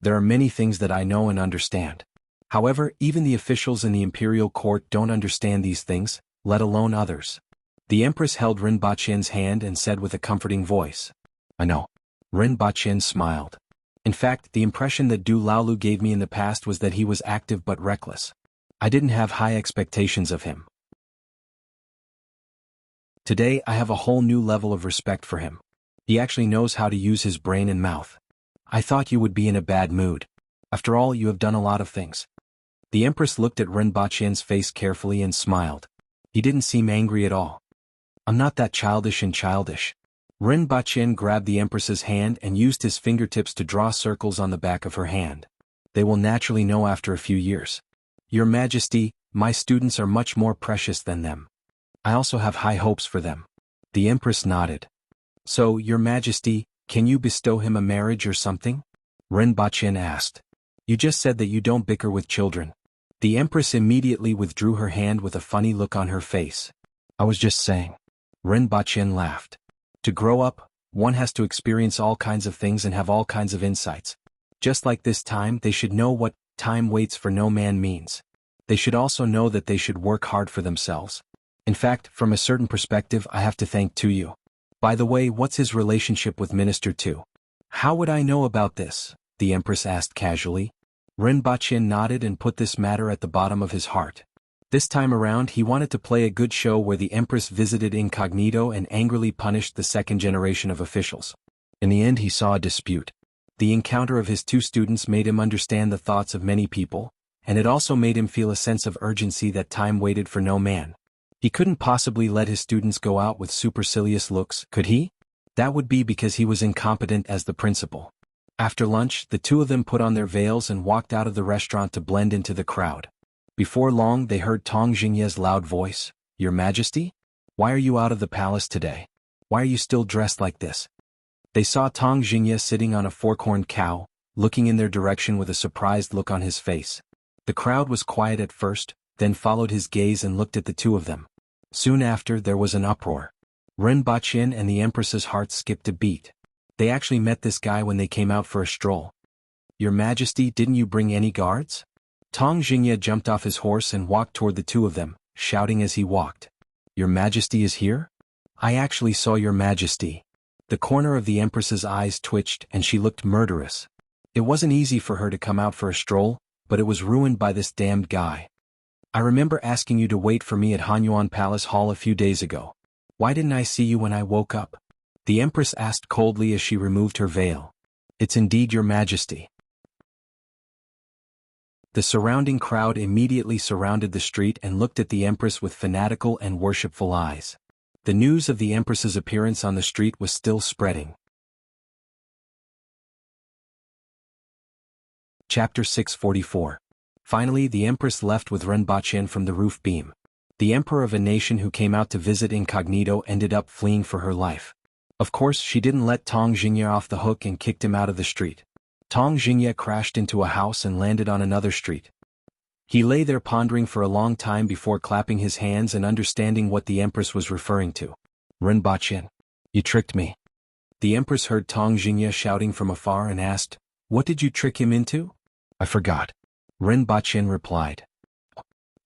Speaker 1: There are many things that I know and understand. However, even the officials in the imperial court don't understand these things, let alone others. The Empress held Ren Baqin's hand and said with a comforting voice, I know. Ren Baqin smiled. In fact, the impression that Du Laolu gave me in the past was that he was active but reckless. I didn't have high expectations of him. Today I have a whole new level of respect for him. He actually knows how to use his brain and mouth. I thought you would be in a bad mood. After all, you have done a lot of things. The Empress looked at Ren Baqin's face carefully and smiled. He didn't seem angry at all. I'm not that childish and childish. Ren Baqin grabbed the Empress's hand and used his fingertips to draw circles on the back of her hand. They will naturally know after a few years. Your Majesty, my students are much more precious than them. I also have high hopes for them. The Empress nodded. So, Your Majesty, can you bestow him a marriage or something? Ren Baqin asked. You just said that you don't bicker with children. The Empress immediately withdrew her hand with a funny look on her face. I was just saying. Ren Baqin laughed. To grow up, one has to experience all kinds of things and have all kinds of insights. Just like this time, they should know what time waits for no man means. They should also know that they should work hard for themselves. In fact, from a certain perspective, I have to thank Tu Yu. By the way, what's his relationship with Minister Tu? How would I know about this? The Empress asked casually. Ren Baqin nodded and put this matter at the bottom of his heart. This time around, he wanted to play a good show where the Empress visited incognito and angrily punished the second generation of officials. In the end, he saw a dispute. The encounter of his two students made him understand the thoughts of many people, and it also made him feel a sense of urgency that time waited for no man. He couldn't possibly let his students go out with supercilious looks, could he? That would be because he was incompetent as the principal. After lunch, the two of them put on their veils and walked out of the restaurant to blend into the crowd. Before long, they heard Tong Jingye's loud voice, Your Majesty? Why are you out of the palace today? Why are you still dressed like this? They saw Tong Jingye sitting on a fork-horned cow, looking in their direction with a surprised look on his face. The crowd was quiet at first, then followed his gaze and looked at the two of them. Soon after, there was an uproar. Ren Baqin and the Empress's heart skipped a beat. They actually met this guy when they came out for a stroll. Your Majesty, didn't you bring any guards? Tong Jingye jumped off his horse and walked toward the two of them, shouting as he walked. Your Majesty is here? I actually saw Your Majesty. The corner of the Empress's eyes twitched and she looked murderous. It wasn't easy for her to come out for a stroll, but it was ruined by this damned guy. I remember asking you to wait for me at Hanyuan Palace Hall a few days ago. Why didn't I see you when I woke up? The Empress asked coldly as she removed her veil. It's indeed Your Majesty. The surrounding crowd immediately surrounded the street and looked at the Empress with fanatical and worshipful eyes. The news of the Empress's appearance on the street was still spreading. Chapter 644. Finally, the empress left with Renbachien from the roof beam. The emperor of a nation who came out to visit incognito ended up fleeing for her life. Of course, she didn't let Tong Jingye off the hook and kicked him out of the street. Tong Jingye crashed into a house and landed on another street. He lay there pondering for a long time before clapping his hands and understanding what the empress was referring to. Renbachien, you tricked me. The empress heard Tong Jingye shouting from afar and asked, "What did you trick him into?" "I forgot." Renbachien replied.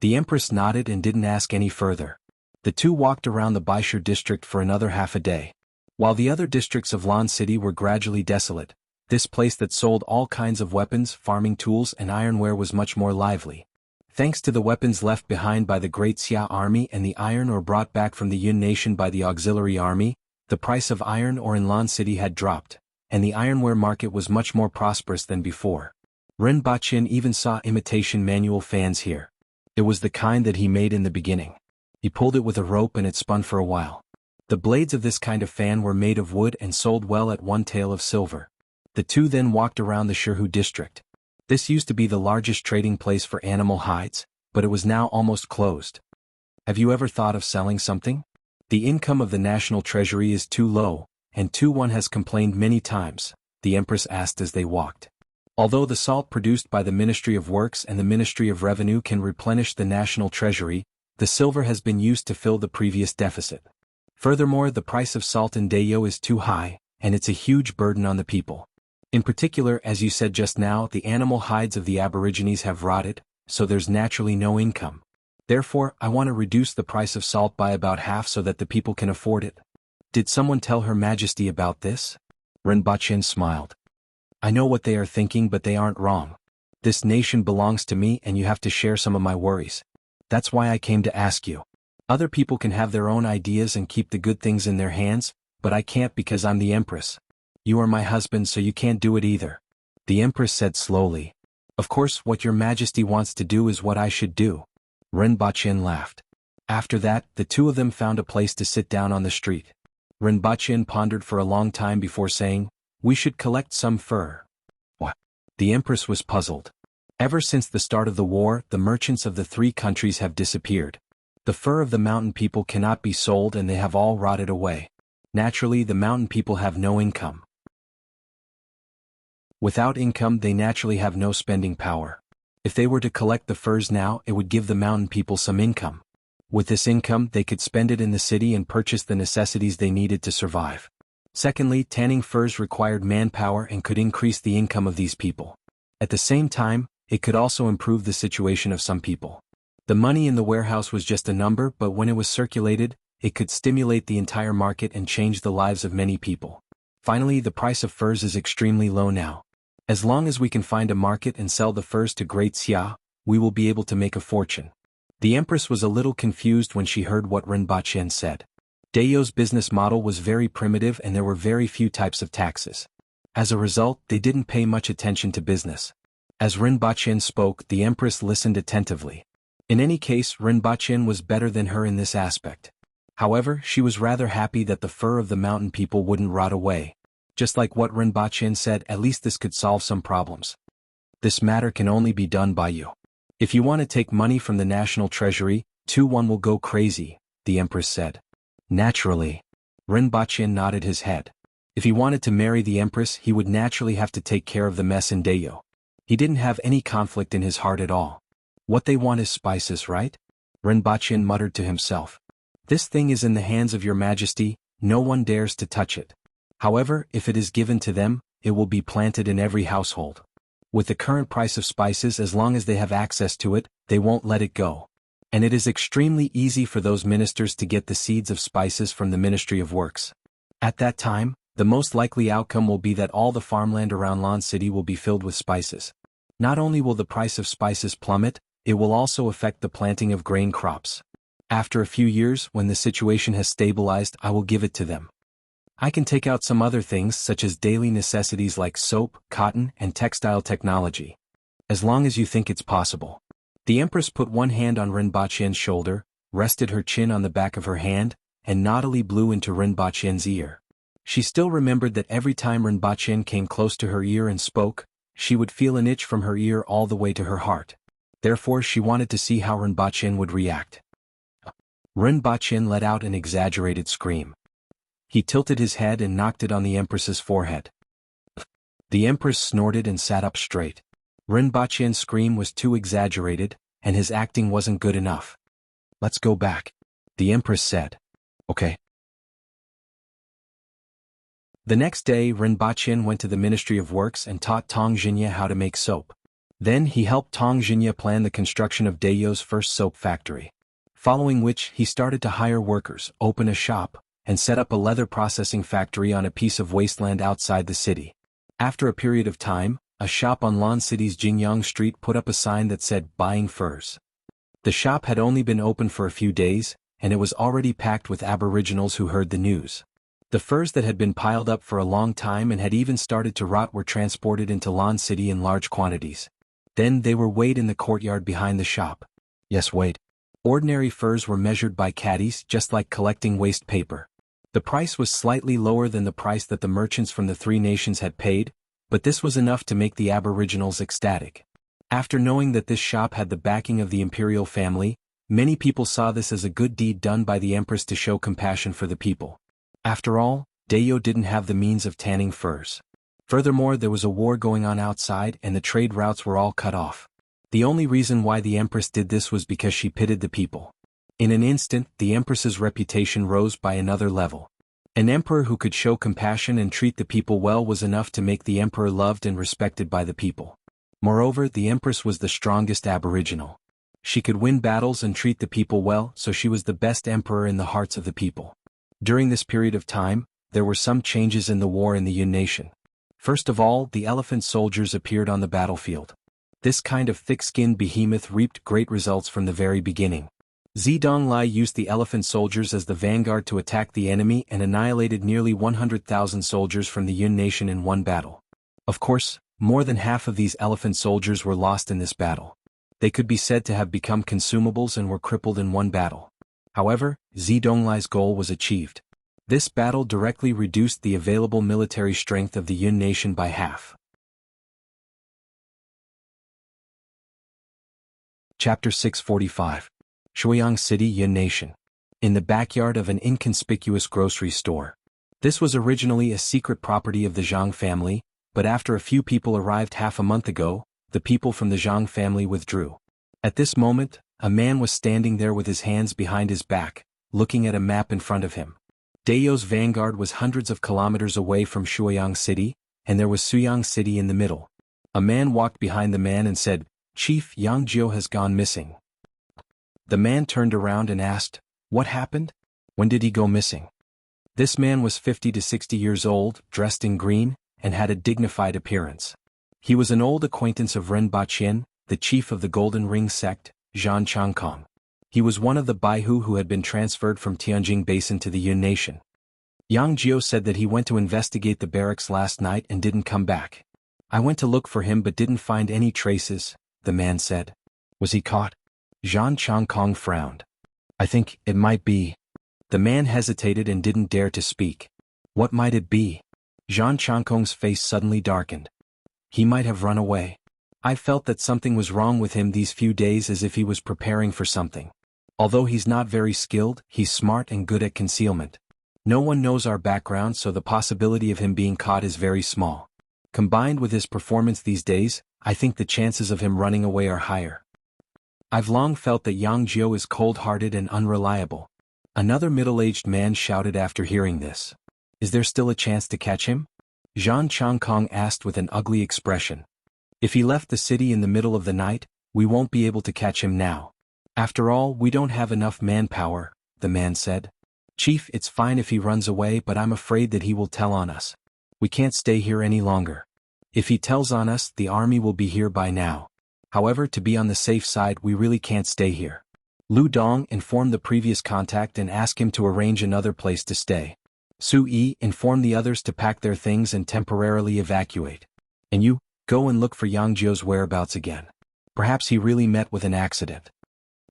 Speaker 1: The empress nodded and didn't ask any further. The two walked around the Baisher district for another half a day. While the other districts of Lan City were gradually desolate, this place that sold all kinds of weapons, farming tools and ironware was much more lively. Thanks to the weapons left behind by the Great Xia army and the iron ore brought back from the Yun nation by the auxiliary army, the price of iron ore in Lan City had dropped, and the ironware market was much more prosperous than before. Renbachien even saw imitation manual fans here. It was the kind that he made in the beginning. He pulled it with a rope and it spun for a while. The blades of this kind of fan were made of wood and sold well at one tael of silver. The two then walked around the Shirhu district. This used to be the largest trading place for animal hides, but it was now almost closed. Have you ever thought of selling something? The income of the national treasury is too low, and one has complained many times, the empress asked as they walked. Although the salt produced by the Ministry of Works and the Ministry of Revenue can replenish the national treasury, the silver has been used to fill the previous deficit. Furthermore, the price of salt in Dayo is too high, and it's a huge burden on the people. In particular, as you said just now, the animal hides of the Aborigines have rotted, so there's naturally no income. Therefore, I want to reduce the price of salt by about half so that the people can afford it. Did someone tell Her Majesty about this? Renbachien smiled. I know what they are thinking, but they aren't wrong. This nation belongs to me and you have to share some of my worries. That's why I came to ask you. Other people can have their own ideas and keep the good things in their hands, but I can't because I'm the empress. You are my husband, so you can't do it either. The empress said slowly. Of course, what your majesty wants to do is what I should do. Renbachien laughed. After that, the two of them found a place to sit down on the street. Renbachien pondered for a long time before saying, "We should collect some fur." What? The empress was puzzled. Ever since the start of the war, the merchants of the three countries have disappeared. The fur of the mountain people cannot be sold and they have all rotted away. Naturally, the mountain people have no income. Without income, they naturally have no spending power. If they were to collect the furs now, it would give the mountain people some income. With this income, they could spend it in the city and purchase the necessities they needed to survive. Secondly, tanning furs required manpower and could increase the income of these people. At the same time, it could also improve the situation of some people. The money in the warehouse was just a number, but when it was circulated, it could stimulate the entire market and change the lives of many people. Finally, the price of furs is extremely low now. As long as we can find a market and sell the furs to Great Xia, we will be able to make a fortune. The empress was a little confused when she heard what Renbachien said. Dayo's business model was very primitive and there were very few types of taxes. As a result, they didn't pay much attention to business. As Renbachien spoke, the empress listened attentively. In any case, Renbachien was better than her in this aspect. However, she was rather happy that the fur of the mountain people wouldn't rot away. Just like what Renbachien said, at least this could solve some problems. This matter can only be done by you. If you want to take money from the national treasury, one will go crazy, the empress said. Naturally. Renbachien nodded his head. If he wanted to marry the empress, he would naturally have to take care of the mess in Dayo. He didn't have any conflict in his heart at all. What they want is spices, right? Renbachien muttered to himself. This thing is in the hands of your majesty, no one dares to touch it. However, if it is given to them, it will be planted in every household. With the current price of spices, as long as they have access to it, they won't let it go. And it is extremely easy for those ministers to get the seeds of spices from the Ministry of Works. At that time, the most likely outcome will be that all the farmland around Lan City will be filled with spices. Not only will the price of spices plummet, it will also affect the planting of grain crops. After a few years, when the situation has stabilized, I will give it to them. I can take out some other things such as daily necessities like soap, cotton, and textile technology. As long as you think it's possible. The empress put one hand on Renbachien's shoulder, rested her chin on the back of her hand, and naughtily blew into Renbachien's ear. She still remembered that every time Renbachien came close to her ear and spoke, she would feel an itch from her ear all the way to her heart. Therefore she wanted to see how Rinpoche would react. Rinpoche let out an exaggerated scream. He tilted his head and knocked it on the Empress's forehead. The Empress snorted and sat up straight. Rinpoche's scream was too exaggerated, and his acting wasn't good enough. "Let's go back," the Empress said. "Okay." The next day Rinpoche went to the Ministry of Works and taught Tong Jinya how to make soap. Then he helped Tong Jinya plan the construction of Dayo's first soap factory. Following which he started to hire workers, open a shop, and set up a leather processing factory on a piece of wasteland outside the city. After a period of time, a shop on Lan City's Jingyang Street put up a sign that said, "Buying furs." The shop had only been open for a few days, and it was already packed with aboriginals who heard the news. The furs that had been piled up for a long time and had even started to rot were transported into Lan City in large quantities. Then they were weighed in the courtyard behind the shop. Yes, weighed. Ordinary furs were measured by caddies, just like collecting waste paper. The price was slightly lower than the price that the merchants from the three nations had paid, but this was enough to make the aboriginals ecstatic. After knowing that this shop had the backing of the imperial family, many people saw this as a good deed done by the Empress to show compassion for the people. After all, Dayo didn't have the means of tanning furs. Furthermore, there was a war going on outside and the trade routes were all cut off. The only reason why the Empress did this was because she pitied the people. In an instant, the Empress's reputation rose by another level. An emperor who could show compassion and treat the people well was enough to make the emperor loved and respected by the people. Moreover, the Empress was the strongest aboriginal. She could win battles and treat the people well, so she was the best emperor in the hearts of the people. During this period of time, there were some changes in the war in the Yun nation. First of all, the elephant soldiers appeared on the battlefield. This kind of thick-skinned behemoth reaped great results from the very beginning. Zedong Lai used the elephant soldiers as the vanguard to attack the enemy and annihilated nearly 100,000 soldiers from the Yun nation in one battle. Of course, more than half of these elephant soldiers were lost in this battle. They could be said to have become consumables and were crippled in one battle. However, Zedong Lai's goal was achieved. This battle directly reduced the available military strength of the Yun nation by half. Chapter 645. Shuiyang City, Yun Nation. In the backyard of an inconspicuous grocery store. This was originally a secret property of the Zhang family, but after a few people arrived half a month ago, the people from the Zhang family withdrew. At this moment, a man was standing there with his hands behind his back, looking at a map in front of him. Dayo's vanguard was hundreds of kilometers away from Shuiyang City, and there was Suyang City in the middle. A man walked behind the man and said, "Chief, Yang Jiao has gone missing." The man turned around and asked, "What happened? When did he go missing?" This man was 50 to 60 years old, dressed in green, and had a dignified appearance. He was an old acquaintance of Rinpoche, the chief of the Golden Ring sect, Zhan Changkong. He was one of the Baihu who had been transferred from Tianjing Basin to the Yun nation. Yang Jiao said that he went to investigate the barracks last night and didn't come back. "I went to look for him but didn't find any traces," the man said. "Was he caught?" Zhan Changkong frowned. "I think it might be." The man hesitated and didn't dare to speak. What might it be? Zhan Changkong's face suddenly darkened. He might have run away. I felt that something was wrong with him these few days, as if he was preparing for something. Although he's not very skilled, he's smart and good at concealment. No one knows our background, so the possibility of him being caught is very small. Combined with his performance these days, I think the chances of him running away are higher. I've long felt that Yang Jiao is cold-hearted and unreliable. Another middle-aged man shouted after hearing this. "Is there still a chance to catch him?" Zhan Changkong asked with an ugly expression. "If he left the city in the middle of the night, we won't be able to catch him now. After all, we don't have enough manpower," the man said. "Chief, it's fine if he runs away, but I'm afraid that he will tell on us. We can't stay here any longer. If he tells on us, the army will be here by now. However, to be on the safe side, we really can't stay here." Lu Dong informed the previous contact and asked him to arrange another place to stay. Su Yi informed the others to pack their things and temporarily evacuate. "And you, go and look for Yang Jiao's whereabouts again. Perhaps he really met with an accident."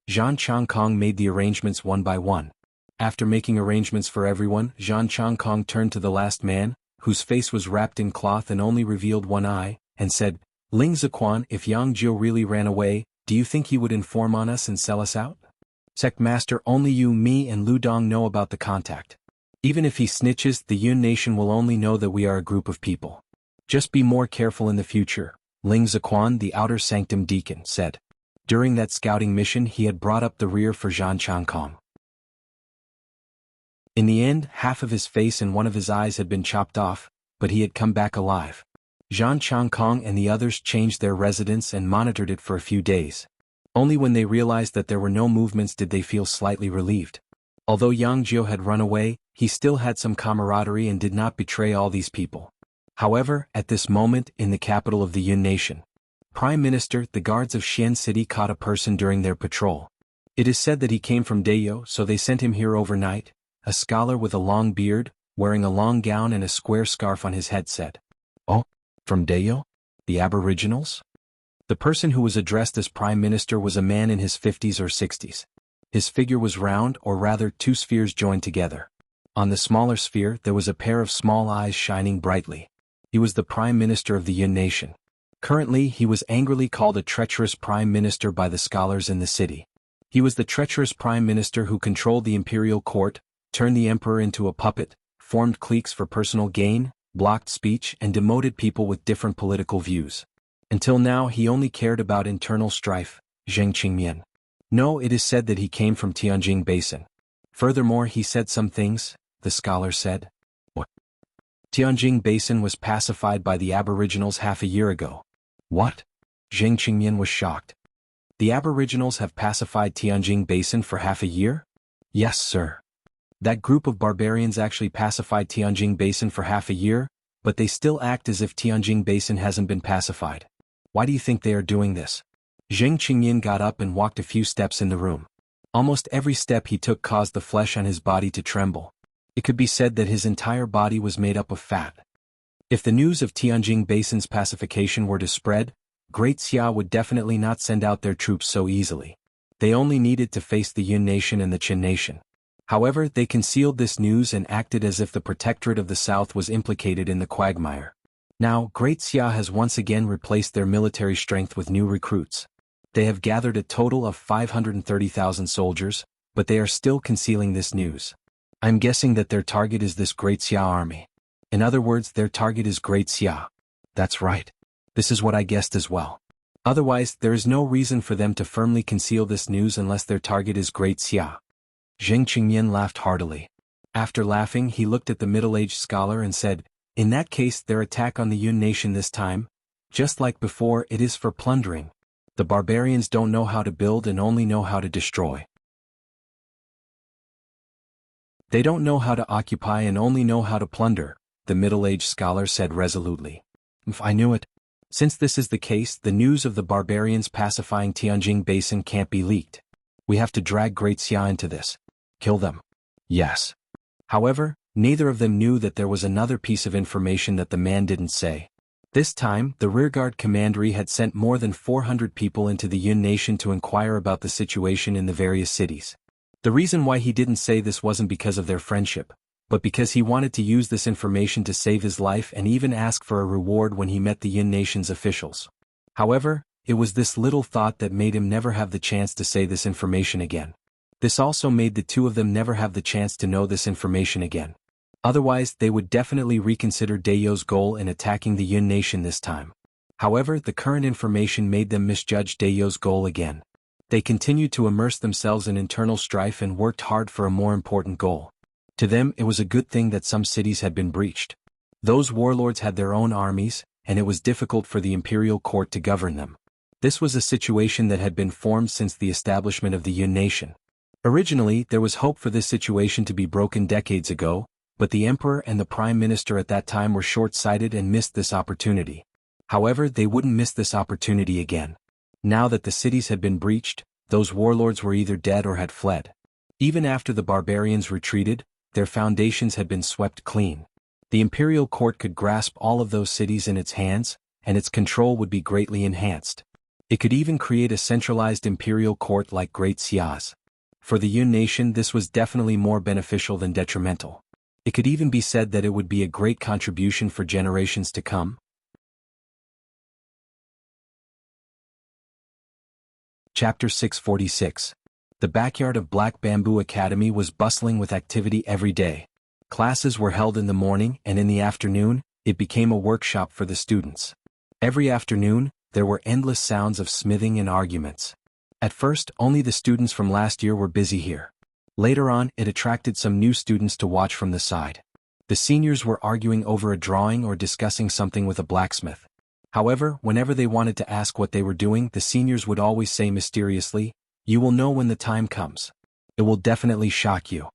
Speaker 1: Zhan Changkong made the arrangements one by one. After making arrangements for everyone, Zhan Changkong turned to the last man, whose face was wrapped in cloth and only revealed one eye, and said, "Ling Ziquan, if Yang Jiao really ran away, Do you think he would inform on us and sell us out? Sect Master, only you, me and Lu Dong know about the contact. Even if he snitches, the Yun Nation will only know that we are a group of people. Just be more careful in the future, Ling Ziquan, the Outer Sanctum Deacon, said. During that scouting mission he had brought up the rear for Zhan Changkong. In the end, half of his face and one of his eyes had been chopped off, but he had come back alive. Zhan Changkong and the others changed their residence and monitored it for a few days. Only when they realized that there were no movements did they feel slightly relieved. Although Yang Jiu had run away, he still had some camaraderie and did not betray all these people. However, at this moment, in the capital of the Yun Nation, Prime Minister, the guards of Xian City caught a person during their patrol. It is said that he came from Dayo, so they sent him here overnight. A scholar with a long beard, wearing a long gown and a square scarf on his head said. Oh, from Dayo? The Aboriginals? The person who was addressed as Prime Minister was a man in his 50s or 60s. His figure was round, or rather 2 spheres joined together. On the smaller sphere there was a pair of small eyes shining brightly. He was the Prime Minister of the Yun Nation. Currently he was angrily called a treacherous Prime Minister by the scholars in the city. He was the treacherous Prime Minister who controlled the imperial court, turned the emperor into a puppet, formed cliques for personal gain, blocked speech and demoted people with different political views. Until now he only cared about internal strife. Zheng Qingmian. No, it is said that he came from Tianjing Basin. Furthermore he said some things, the scholar said. What? Tianjing Basin was pacified by the Aboriginals half a year ago. What? Zheng Qingmian was shocked. The Aboriginals have pacified Tianjing Basin for half a year? Yes, sir. That group of barbarians actually pacified Tianjing Basin for half a year, but they still act as if Tianjing Basin hasn't been pacified. Why do you think they are doing this? Zheng Qingmian got up and walked a few steps in the room. Almost every step he took caused the flesh on his body to tremble. It could be said that his entire body was made up of fat. If the news of Tianjing Basin's pacification were to spread, Great Xia would definitely not send out their troops so easily. They only needed to face the Yun Nation and the Qin Nation. However, they concealed this news and acted as if the Protectorate of the South was implicated in the quagmire. Now, Great Xia has once again replaced their military strength with new recruits. They have gathered a total of 530,000 soldiers, but they are still concealing this news. I'm guessing that their target is this Great Xia army. In other words, their target is Great Xia. That's right. This is what I guessed as well. Otherwise, there is no reason for them to firmly conceal this news unless their target is Great Xia. Zheng Qingmian laughed heartily. After laughing, he looked at the middle-aged scholar and said, in that case, their attack on the Yun Nation this time, just like before, it is for plundering. The barbarians don't know how to build and only know how to destroy. They don't know how to occupy and only know how to plunder, the middle-aged scholar said resolutely. If I knew it. Since this is the case, the news of the barbarians pacifying Tianjing Basin can't be leaked. We have to drag Great Xia into this. Kill them. Yes. However, neither of them knew that there was another piece of information that the man didn't say. This time, the rearguard commandery had sent more than 400 people into the Yun Nation to inquire about the situation in the various cities. The reason why he didn't say this wasn't because of their friendship, but because he wanted to use this information to save his life and even ask for a reward when he met the Yun Nation's officials. However, it was this little thought that made him never have the chance to say this information again. This also made the two of them never have the chance to know this information again. Otherwise, they would definitely reconsider Dayo's goal in attacking the Yun Nation this time. However, the current information made them misjudge Dayo's goal again. They continued to immerse themselves in internal strife and worked hard for a more important goal. To them, it was a good thing that some cities had been breached. Those warlords had their own armies, and it was difficult for the imperial court to govern them. This was a situation that had been formed since the establishment of the Yun Nation. Originally, there was hope for this situation to be broken decades ago, but the emperor and the prime minister at that time were short-sighted and missed this opportunity. However, they wouldn't miss this opportunity again. Now that the cities had been breached, those warlords were either dead or had fled. Even after the barbarians retreated, their foundations had been swept clean. The imperial court could grasp all of those cities in its hands, and its control would be greatly enhanced. It could even create a centralized imperial court like Great Xia's. For the Yun Nation, this was definitely more beneficial than detrimental. It could even be said that it would be a great contribution for generations to come. Chapter 646. The backyard of Black Bamboo Academy was bustling with activity every day. Classes were held in the morning, and in the afternoon, it became a workshop for the students. Every afternoon, there were endless sounds of smithing and arguments. At first, only the students from last year were busy here. Later on, it attracted some new students to watch from the side. The seniors were arguing over a drawing or discussing something with a blacksmith. However, whenever they wanted to ask what they were doing, the seniors would always say mysteriously, "You will know when the time comes. It will definitely shock you."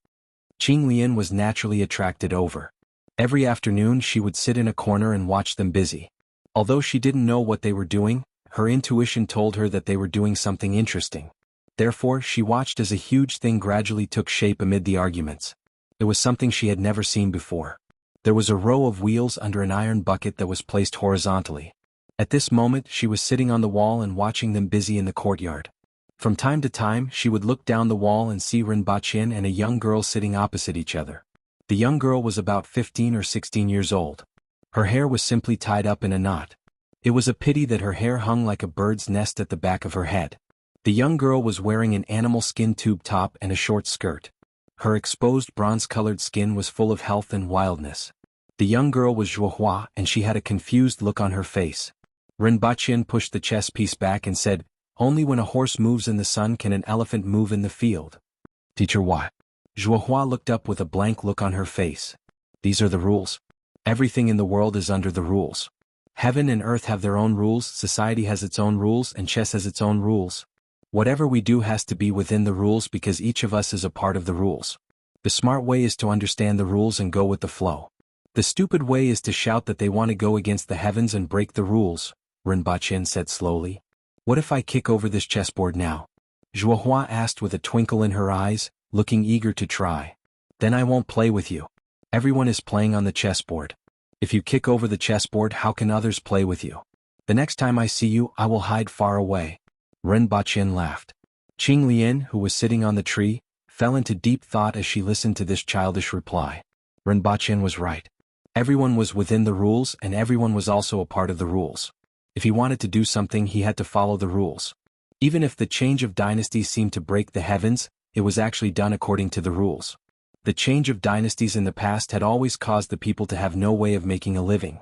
Speaker 1: Qing Lian was naturally attracted over. Every afternoon she would sit in a corner and watch them busy. Although she didn't know what they were doing, her intuition told her that they were doing something interesting. Therefore, she watched as a huge thing gradually took shape amid the arguments. It was something she had never seen before. There was a row of wheels under an iron bucket that was placed horizontally. At this moment, she was sitting on the wall and watching them busy in the courtyard. From time to time, she would look down the wall and see Rinpoche and a young girl sitting opposite each other. The young girl was about 15 or 16 years old. Her hair was simply tied up in a knot. It was a pity that her hair hung like a bird's nest at the back of her head. The young girl was wearing an animal skin tube top and a short skirt. Her exposed bronze-colored skin was full of health and wildness. The young girl was Zhuohua, and she had a confused look on her face. Rinpoche pushed the chess piece back and said, "Only when a horse moves in the sun can an elephant move in the field." "Teacher, why?" Zhuohua looked up with a blank look on her face. "These are the rules. Everything in the world is under the rules. Heaven and earth have their own rules, society has its own rules, and chess has its own rules. Whatever we do has to be within the rules because each of us is a part of the rules. The smart way is to understand the rules and go with the flow. The stupid way is to shout that they want to go against the heavens and break the rules," Rinpoche said slowly. "What if I kick over this chessboard now?" Zhuohua asked with a twinkle in her eyes, looking eager to try. "Then I won't play with you. Everyone is playing on the chessboard. If you kick over the chessboard, how can others play with you? The next time I see you, I will hide far away." Rinpoche laughed. Qing Lian, who was sitting on the tree, fell into deep thought as she listened to this childish reply. Rinpoche was right. Everyone was within the rules and everyone was also a part of the rules. If he wanted to do something, he had to follow the rules. Even if the change of dynasties seemed to break the heavens, it was actually done according to the rules. The change of dynasties in the past had always caused the people to have no way of making a living.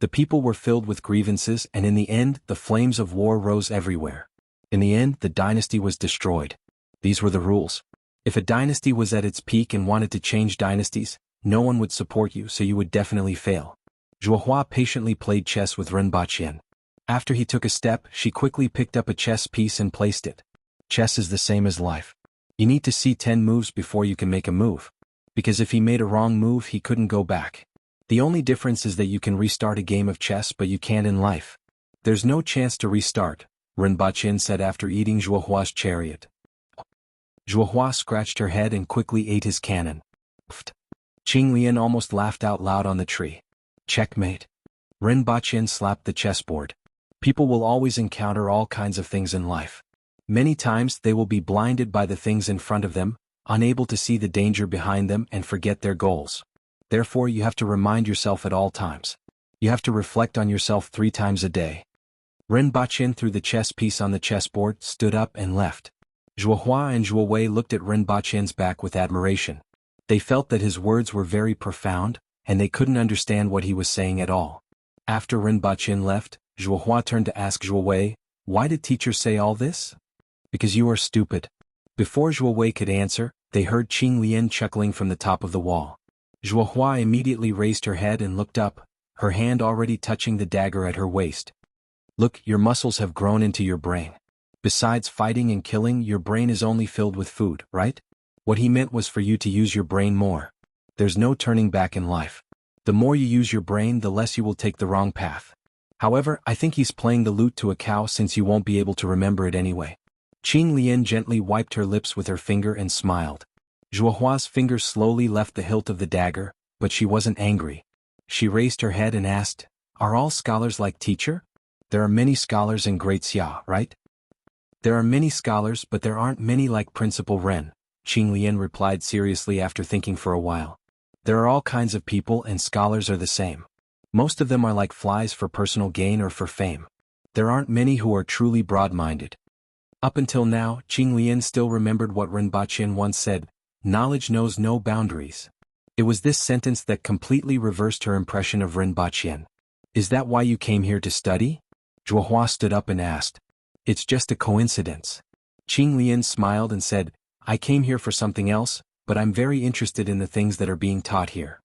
Speaker 1: The people were filled with grievances, and in the end, the flames of war rose everywhere. In the end, the dynasty was destroyed. These were the rules. If a dynasty was at its peak and wanted to change dynasties, no one would support you, so you would definitely fail. Zhuohua patiently played chess with Rinpoche. After he took a step, she quickly picked up a chess piece and placed it. Chess is the same as life. You need to see 10 moves before you can make a move. Because if he made a wrong move, he couldn't go back. The only difference is that you can restart a game of chess, but you can't in life. "There's no chance to restart," Rinpoche said after eating Zhuohua's chariot. Zhuohua scratched her head and quickly ate his cannon. Pfft. Qing Lian almost laughed out loud on the tree. "Checkmate." Rinpoche slapped the chessboard. People will always encounter all kinds of things in life. Many times they will be blinded by the things in front of them, unable to see the danger behind them and forget their goals. Therefore you have to remind yourself at all times. You have to reflect on yourself 3 times a day. Rinpoche threw the chess piece on the chessboard, stood up and left. Zhuohua and Zhuowei looked at Rinpoche's back with admiration. They felt that his words were very profound, and they couldn't understand what he was saying at all. After Rinpoche left, Zhuohua turned to ask Zhuowei, "Why did teacher say all this?" "Because you are stupid." Before Zhuowei could answer, they heard Qing Lian chuckling from the top of the wall. Zhuohua immediately raised her head and looked up, her hand already touching the dagger at her waist. "Look, your muscles have grown into your brain. Besides fighting and killing, your brain is only filled with food, right?" What he meant was for you to use your brain more. There's no turning back in life. The more you use your brain, the less you will take the wrong path. However, I think he's playing the lute to a cow since you won't be able to remember it anyway. Qing Lian gently wiped her lips with her finger and smiled. Zhuohua's finger slowly left the hilt of the dagger, but she wasn't angry. She raised her head and asked, "Are all scholars like teacher?" "There are many scholars in Great Xia, right?" "There are many scholars, but there aren't many like Principal Ren," Qing Lian replied seriously after thinking for a while. "There are all kinds of people and scholars are the same. Most of them are like flies for personal gain or for fame. There aren't many who are truly broad-minded. Up until now, Qing Lian still remembered what Rinpoche once said, knowledge knows no boundaries. It was this sentence that completely reversed her impression of Rinpoche. Is that why you came here to study? Zhuohua stood up and asked. It's just a coincidence. Qing Lian smiled and said, I came here for something else, but I'm very interested in the things that are being taught here.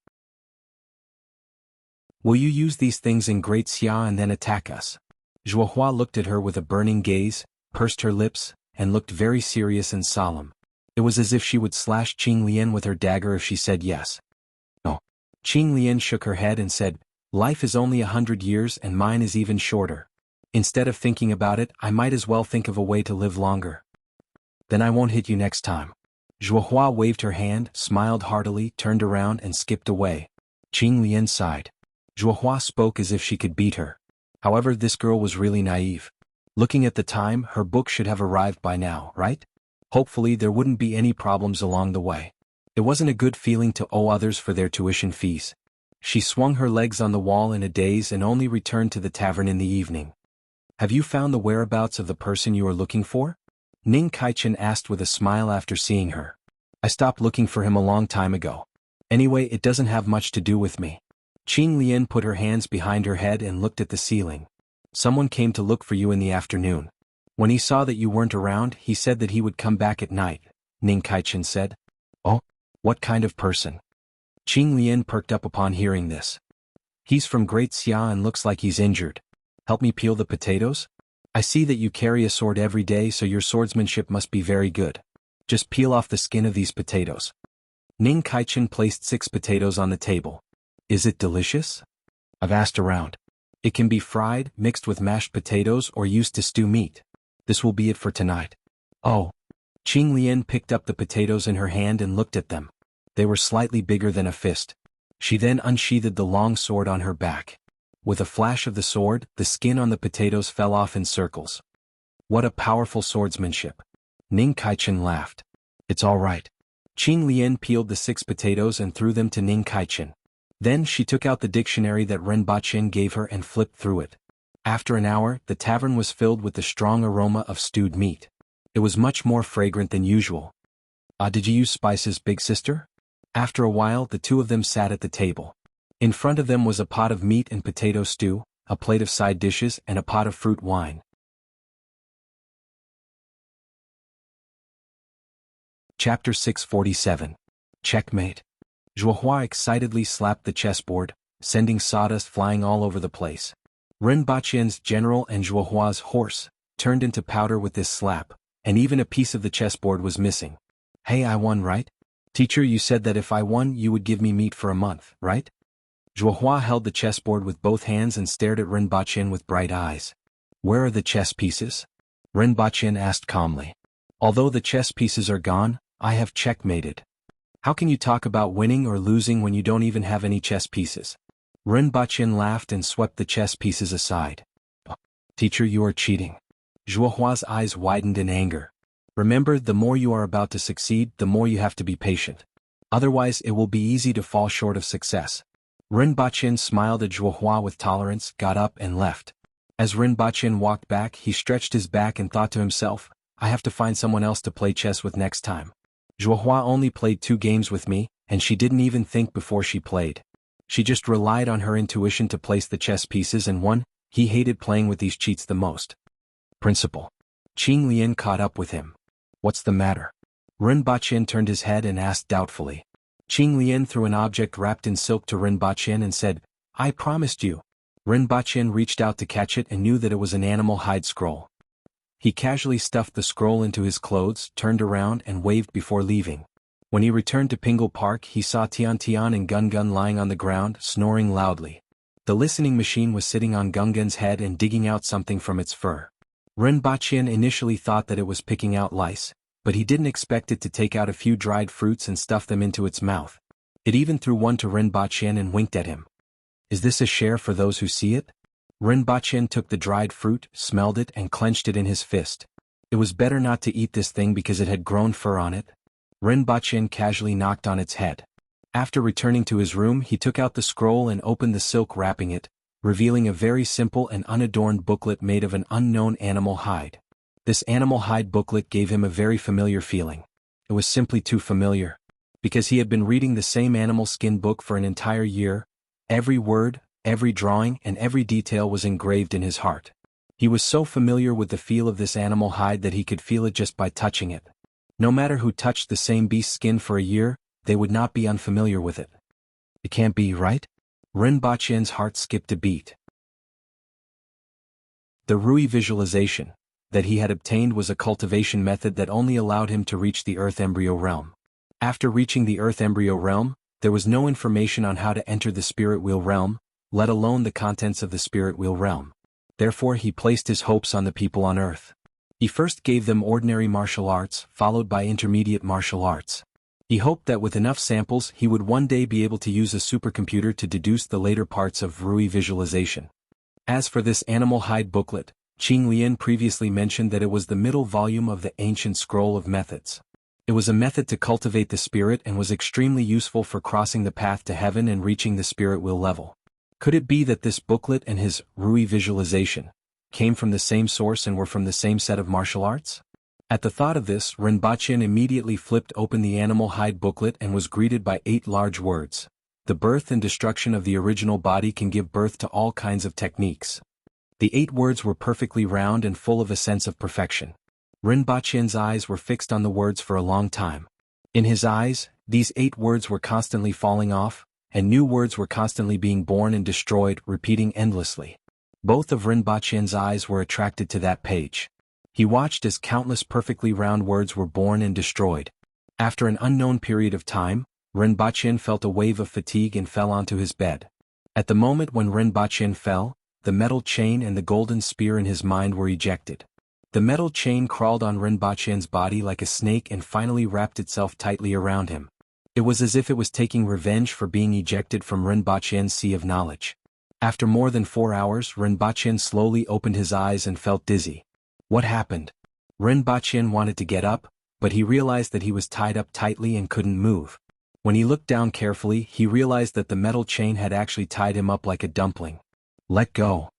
Speaker 1: Will you use these things in Great Xia and then attack us? Zhuohua looked at her with a burning gaze, pursed her lips, and looked very serious and solemn. It was as if she would slash Qing Lian with her dagger if she said yes. No. Qing Lian shook her head and said, Life is only 100 years and mine is even shorter. Instead of thinking about it, I might as well think of a way to live longer. Then I won't hit you next time. Zhuohua waved her hand, smiled heartily, turned around and skipped away. Qing Lian sighed. Zhuohua spoke as if she could beat her. However, this girl was really naive. Looking at the time, her book should have arrived by now, right? Hopefully there wouldn't be any problems along the way. It wasn't a good feeling to owe others for their tuition fees. She swung her legs on the wall in a daze and only returned to the tavern in the evening. Have you found the whereabouts of the person you are looking for? Ning Kaichen asked with a smile after seeing her. I stopped looking for him a long time ago. Anyway, it doesn't have much to do with me. Qing Lian put her hands behind her head and looked at the ceiling. Someone came to look for you in the afternoon. When he saw that you weren't around, he said that he would come back at night, Ning Kaichen said. Oh? What kind of person? Qing Lian perked up upon hearing this. He's from Great Xia and looks like he's injured. Help me peel the potatoes? I see that you carry a sword every day, so your swordsmanship must be very good. Just peel off the skin of these potatoes. Ning Kaichen placed 6 potatoes on the table. Is it delicious? I've asked around. It can be fried, mixed with mashed potatoes, or used to stew meat. This will be it for tonight. Oh. Qing Lian picked up the potatoes in her hand and looked at them. They were slightly bigger than a fist. She then unsheathed the long sword on her back. With a flash of the sword, the skin on the potatoes fell off in circles. What a powerful swordsmanship. Ning Kaichen laughed. It's all right. Qing Lian peeled the 6 potatoes and threw them to Ning Kaichen. Then she took out the dictionary that Rinpoche gave her and flipped through it. After an hour, the tavern was filled with the strong aroma of stewed meat. It was much more fragrant than usual. Did you use spices, big sister? After a while, the two of them sat at the table. In front of them was a pot of meat and potato stew, a plate of side dishes, and a pot of fruit wine. Chapter 647. Checkmate. Zhuohua excitedly slapped the chessboard, sending sawdust flying all over the place. Rinpoche's general and Zhuohua's horse turned into powder with this slap, and even a piece of the chessboard was missing. Hey, I won, right? Teacher, you said that if I won you would give me meat for a month, right? Zhuohua held the chessboard with both hands and stared at Rinpoche with bright eyes. Where are the chess pieces? Rinpoche asked calmly. Although the chess pieces are gone, I have checkmated. How can you talk about winning or losing when you don't even have any chess pieces? Rinpoche laughed and swept the chess pieces aside. Teacher, you are cheating. Zhuohua's eyes widened in anger. Remember, the more you are about to succeed, the more you have to be patient. Otherwise, it will be easy to fall short of success. Rinpoche smiled at Zhuohua with tolerance, got up and left. As Rinpoche walked back, he stretched his back and thought to himself, I have to find someone else to play chess with next time. Zhuohua only played 2 games with me, and she didn't even think before she played. She just relied on her intuition to place the chess pieces and won. He hated playing with these cheats the most. Principal. Qing Lian caught up with him. What's the matter? Rinpoche turned his head and asked doubtfully. Qing Lian threw an object wrapped in silk to Rinpoche and said, I promised you. Rinpoche reached out to catch it and knew that it was an animal hide scroll. He casually stuffed the scroll into his clothes, turned around and waved before leaving. When he returned to Pingle Park, he saw Tian Tian and Gun Gun lying on the ground, snoring loudly. The listening machine was sitting on Gun Gun's head and digging out something from its fur. Rinpoche initially thought that it was picking out lice, but he didn't expect it to take out a few dried fruits and stuff them into its mouth. It even threw one to Rinpoche and winked at him. Is this a share for those who see it? Rinpoche took the dried fruit, smelled it and clenched it in his fist. It was better not to eat this thing because it had grown fur on it. Rinpoche casually knocked on its head. After returning to his room, he took out the scroll and opened the silk wrapping it, revealing a very simple and unadorned booklet made of an unknown animal hide. This animal hide booklet gave him a very familiar feeling. It was simply too familiar. Because he had been reading the same animal skin book for an entire year, every word, every drawing, and every detail was engraved in his heart. He was so familiar with the feel of this animal hide that he could feel it just by touching it. No matter who touched the same beast's skin for a year, they would not be unfamiliar with it. It can't be, right? Rinpoche's heart skipped a beat. The Rui visualization that he had obtained was a cultivation method that only allowed him to reach the Earth embryo realm. After reaching the Earth embryo realm, there was no information on how to enter the spirit wheel realm, let alone the contents of the spirit wheel realm. Therefore he placed his hopes on the people on Earth. He first gave them ordinary martial arts, followed by intermediate martial arts. He hoped that with enough samples he would one day be able to use a supercomputer to deduce the later parts of Rui visualization. As for this animal hide booklet, Qing Lian previously mentioned that it was the middle volume of the ancient scroll of methods. It was a method to cultivate the spirit and was extremely useful for crossing the path to heaven and reaching the spirit wheel level. Could it be that this booklet and his Rui visualization came from the same source and were from the same set of martial arts? At the thought of this, Rinpoche immediately flipped open the animal hide booklet and was greeted by 8 large words. The birth and destruction of the original body can give birth to all kinds of techniques. The 8 words were perfectly round and full of a sense of perfection. Rinpoche's eyes were fixed on the words for a long time. In his eyes, these 8 words were constantly falling off, and new words were constantly being born and destroyed, repeating endlessly. Both of Rinpoche's eyes were attracted to that page. He watched as countless perfectly round words were born and destroyed. After an unknown period of time, Rinpoche felt a wave of fatigue and fell onto his bed. At the moment when Rinpoche fell, the metal chain and the golden spear in his mind were ejected. The metal chain crawled on Rinpoche's body like a snake and finally wrapped itself tightly around him. It was as if it was taking revenge for being ejected from Rinpoche's sea of knowledge. After more than 4 hours, Rinpoche slowly opened his eyes and felt dizzy. What happened? Rinpoche wanted to get up, but he realized that he was tied up tightly and couldn't move. When he looked down carefully, he realized that the metal chain had actually tied him up like a dumpling. Let go.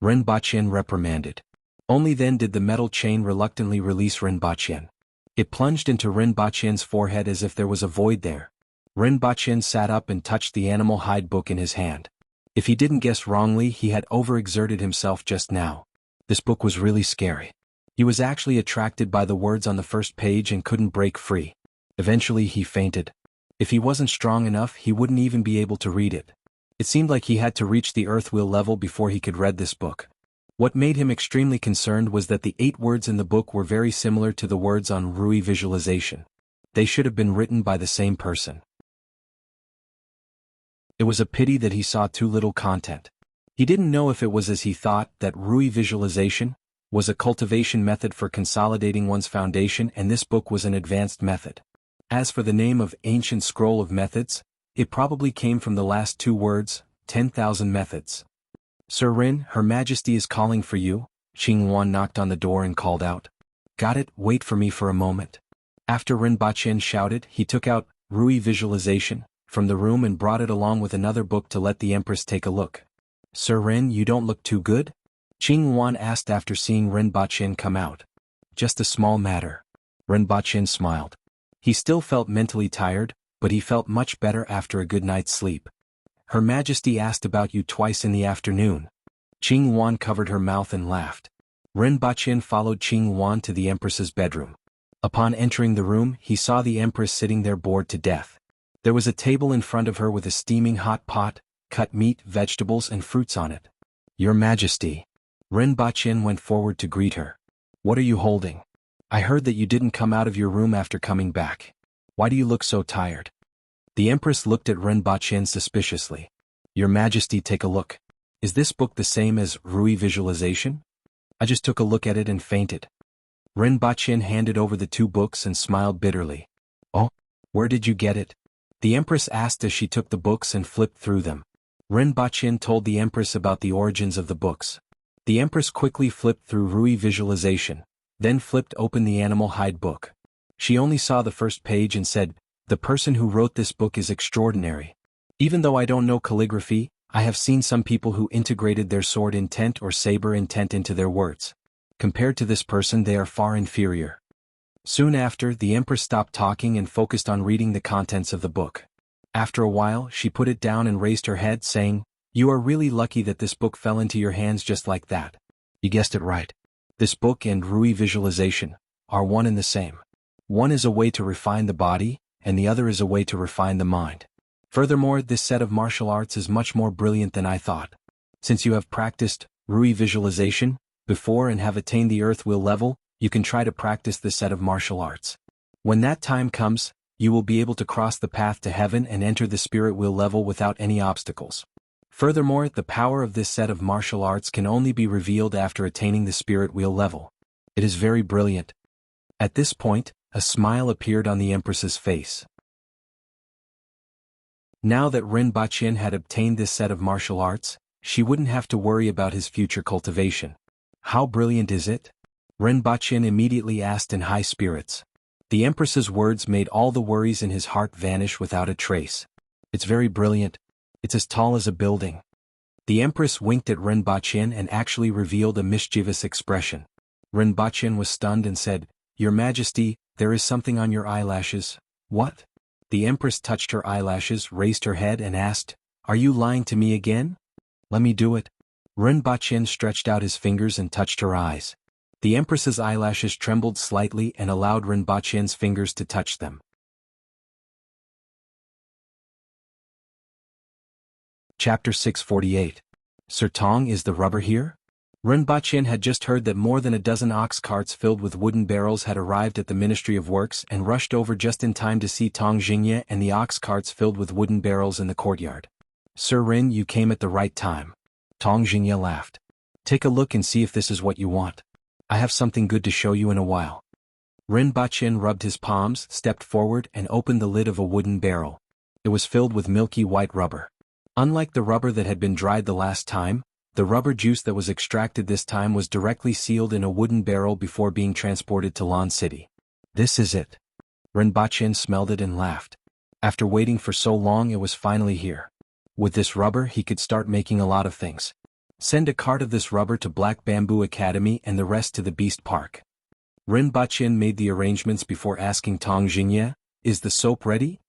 Speaker 1: Rinpoche reprimanded. Only then did the metal chain reluctantly release Rinpoche. It plunged into Rinpoche's forehead as if there was a void there. Rinpoche sat up and touched the animal hide book in his hand. If he didn't guess wrongly, he had overexerted himself just now. This book was really scary. He was actually attracted by the words on the first page and couldn't break free. Eventually he fainted. If he wasn't strong enough, he wouldn't even be able to read it. It seemed like he had to reach the earth wheel level before he could read this book. What made him extremely concerned was that the 8 words in the book were very similar to the words on Rui visualization. They should have been written by the same person. It was a pity that he saw too little content. He didn't know if it was as he thought, that Rui visualization was a cultivation method for consolidating one's foundation and this book was an advanced method. As for the name of Ancient Scroll of Methods, it probably came from the last 2 words, 10,000 methods. Sir Rin, Her Majesty is calling for you. Qing Wan knocked on the door and called out. Got it, wait for me for a moment. After Rinpoche shouted, he took out Rui visualization from the room and brought it along with another book to let the Empress take a look. Sir Rin, you don't look too good? Qing Wan asked after seeing Rinpoche come out. Just a small matter. Rinpoche smiled. He still felt mentally tired, but he felt much better after a good night's sleep. Her Majesty asked about you twice in the afternoon. Qing Wan covered her mouth and laughed. Rinpoche followed Qing Wan to the Empress's bedroom. Upon entering the room, he saw the Empress sitting there bored to death. There was a table in front of her with a steaming hot pot, cut meat, vegetables and fruits on it. Your Majesty. Rinpoche went forward to greet her. What are you holding? I heard that you didn't come out of your room after coming back. Why do you look so tired? The Empress looked at Rinpoche suspiciously. Your Majesty, take a look. Is this book the same as Rui visualization? I just took a look at it and fainted. Rinpoche handed over the 2 books and smiled bitterly. Oh, where did you get it? The Empress asked as she took the books and flipped through them. Rinpoche told the Empress about the origins of the books. The Empress quickly flipped through Rui visualization, then flipped open the animal hide book. She only saw the first page and said, The person who wrote this book is extraordinary. Even though I don't know calligraphy, I have seen some people who integrated their sword intent or saber intent into their words. Compared to this person, they are far inferior. Soon after, the Empress stopped talking and focused on reading the contents of the book. After a while, she put it down and raised her head, saying, "You are really lucky that this book fell into your hands just like that." You guessed it right. This book and Rui visualization are one and the same. One is a way to refine the body, and the other is a way to refine the mind. Furthermore, this set of martial arts is much more brilliant than I thought. Since you have practiced Rui visualization before and have attained the earth will level, you can try to practice this set of martial arts. When that time comes, you will be able to cross the path to heaven and enter the spirit will level without any obstacles. Furthermore, the power of this set of martial arts can only be revealed after attaining the spirit wheel level. It is very brilliant. At this point, a smile appeared on the Empress's face. Now that Rinpoche had obtained this set of martial arts, she wouldn't have to worry about his future cultivation. How brilliant is it? Rinpoche immediately asked in high spirits. The Empress's words made all the worries in his heart vanish without a trace. It's very brilliant. It's as tall as a building. The Empress winked at Rinpoche and actually revealed a mischievous expression. Rinpoche was stunned and said, "Your Majesty, there is something on your eyelashes." "What?" The Empress touched her eyelashes, raised her head and asked, "Are you lying to me again?" "Let me do it." Rinpoche stretched out his fingers and touched her eyes. The Empress's eyelashes trembled slightly and allowed Rinpoche's fingers to touch them. Chapter 648. Sir Tong, is the rubber here? Rinpoche had just heard that more than a dozen ox carts filled with wooden barrels had arrived at the Ministry of Works and rushed over just in time to see Tong Jingye and the ox carts filled with wooden barrels in the courtyard. "Sir Rin, you came at the right time." Tong Jingye laughed. "Take a look and see if this is what you want. I have something good to show you in a while." Rinpoche rubbed his palms, stepped forward and opened the lid of a wooden barrel. It was filled with milky white rubber. Unlike the rubber that had been dried the last time, the rubber juice that was extracted this time was directly sealed in a wooden barrel before being transported to Lan City. "This is it." Rinpoche smelled it and laughed. After waiting for so long, it was finally here. With this rubber, he could start making a lot of things. Send a cart of this rubber to Black Bamboo Academy and the rest to the Beast Park. Rinpoche made the arrangements before asking Tong Jingye, "Is the soap ready?"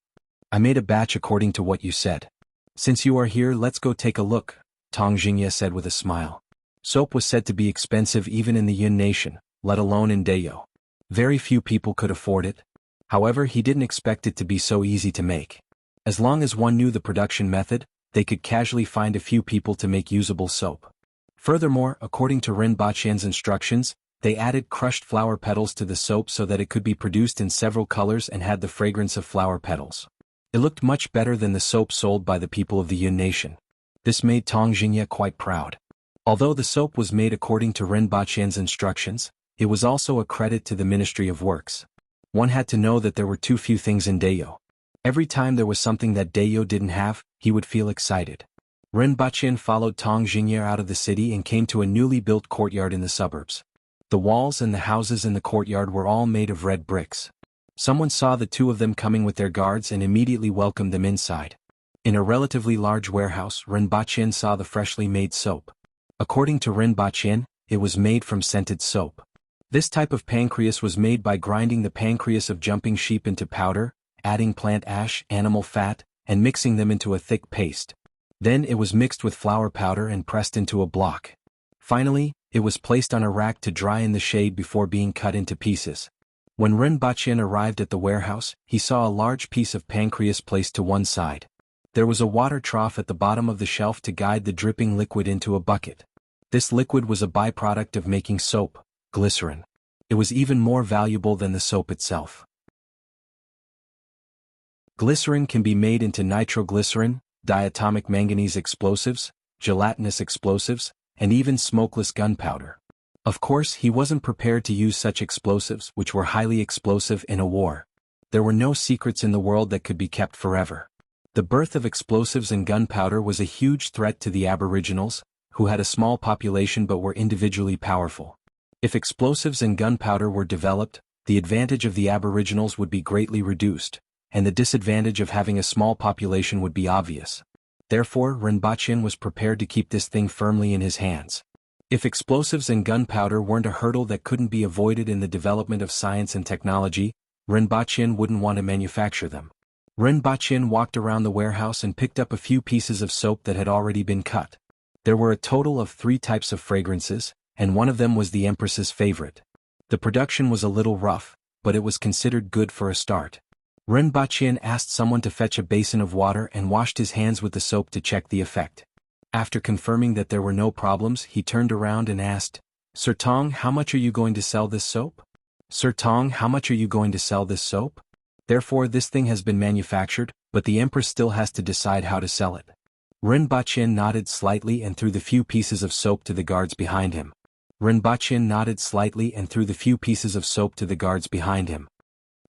Speaker 1: "I made a batch according to what you said." "Since you are here, let's go take a look," Tong Jingye said with a smile. Soap was said to be expensive even in the Yun Nation, let alone in Dayo. Very few people could afford it. However, he didn't expect it to be so easy to make. As long as one knew the production method, they could casually find a few people to make usable soap. Furthermore, according to Rinpoche's instructions, they added crushed flower petals to the soap so that it could be produced in several colors and had the fragrance of flower petals. It looked much better than the soap sold by the people of the Yun Nation. This made Tong Jingye quite proud. Although the soap was made according to Rinpoche's instructions, it was also a credit to the Ministry of Works. One had to know that there were too few things in Dayo. Every time there was something that Dayo didn't have, he would feel excited. Rinpoche followed Tong Jingye out of the city and came to a newly built courtyard in the suburbs. The walls and the houses in the courtyard were all made of red bricks. Someone saw the two of them coming with their guards and immediately welcomed them inside. In a relatively large warehouse, Rinpoche saw the freshly made soap. According to Rinpoche, it was made from scented soap. This type of pancreas was made by grinding the pancreas of jumping sheep into powder, adding plant ash, animal fat, and mixing them into a thick paste. Then it was mixed with flour powder and pressed into a block. Finally, it was placed on a rack to dry in the shade before being cut into pieces. When Rinpoche arrived at the warehouse, he saw a large piece of pancreas placed to one side. There was a water trough at the bottom of the shelf to guide the dripping liquid into a bucket. This liquid was a byproduct of making soap, glycerin. It was even more valuable than the soap itself. Glycerin can be made into nitroglycerin, diatomic manganese explosives, gelatinous explosives, and even smokeless gunpowder. Of course, he wasn't prepared to use such explosives, which were highly explosive in a war. There were no secrets in the world that could be kept forever. The birth of explosives and gunpowder was a huge threat to the Aboriginals, who had a small population but were individually powerful. If explosives and gunpowder were developed, the advantage of the Aboriginals would be greatly reduced, and the disadvantage of having a small population would be obvious. Therefore, Rinpoche was prepared to keep this thing firmly in his hands. If explosives and gunpowder weren't a hurdle that couldn't be avoided in the development of science and technology, Rinpoche wouldn't want to manufacture them. Rinpoche walked around the warehouse and picked up a few pieces of soap that had already been cut. There were a total of 3 types of fragrances, and one of them was the Empress's favorite. The production was a little rough, but it was considered good for a start. Rinpoche asked someone to fetch a basin of water and washed his hands with the soap to check the effect. After confirming that there were no problems, he turned around and asked, "Sir Tong, how much are you going to sell this soap? Sir Tong, how much are you going to sell this soap?" Therefore, this thing has been manufactured, but the Empress still has to decide how to sell it. Rinpoche nodded slightly and threw the few pieces of soap to the guards behind him. Rinpoche nodded slightly and threw the few pieces of soap to the guards behind him.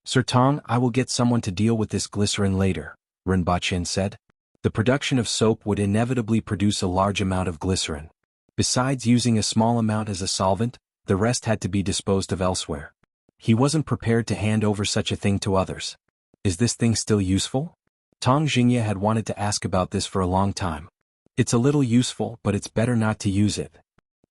Speaker 1: "Sir Tong, I will get someone to deal with this glycerin later," Rinpoche said. The production of soap would inevitably produce a large amount of glycerin. Besides using a small amount as a solvent, the rest had to be disposed of elsewhere. He wasn't prepared to hand over such a thing to others. Is this thing still useful? Tong Jingye had wanted to ask about this for a long time. It's a little useful, but it's better not to use it.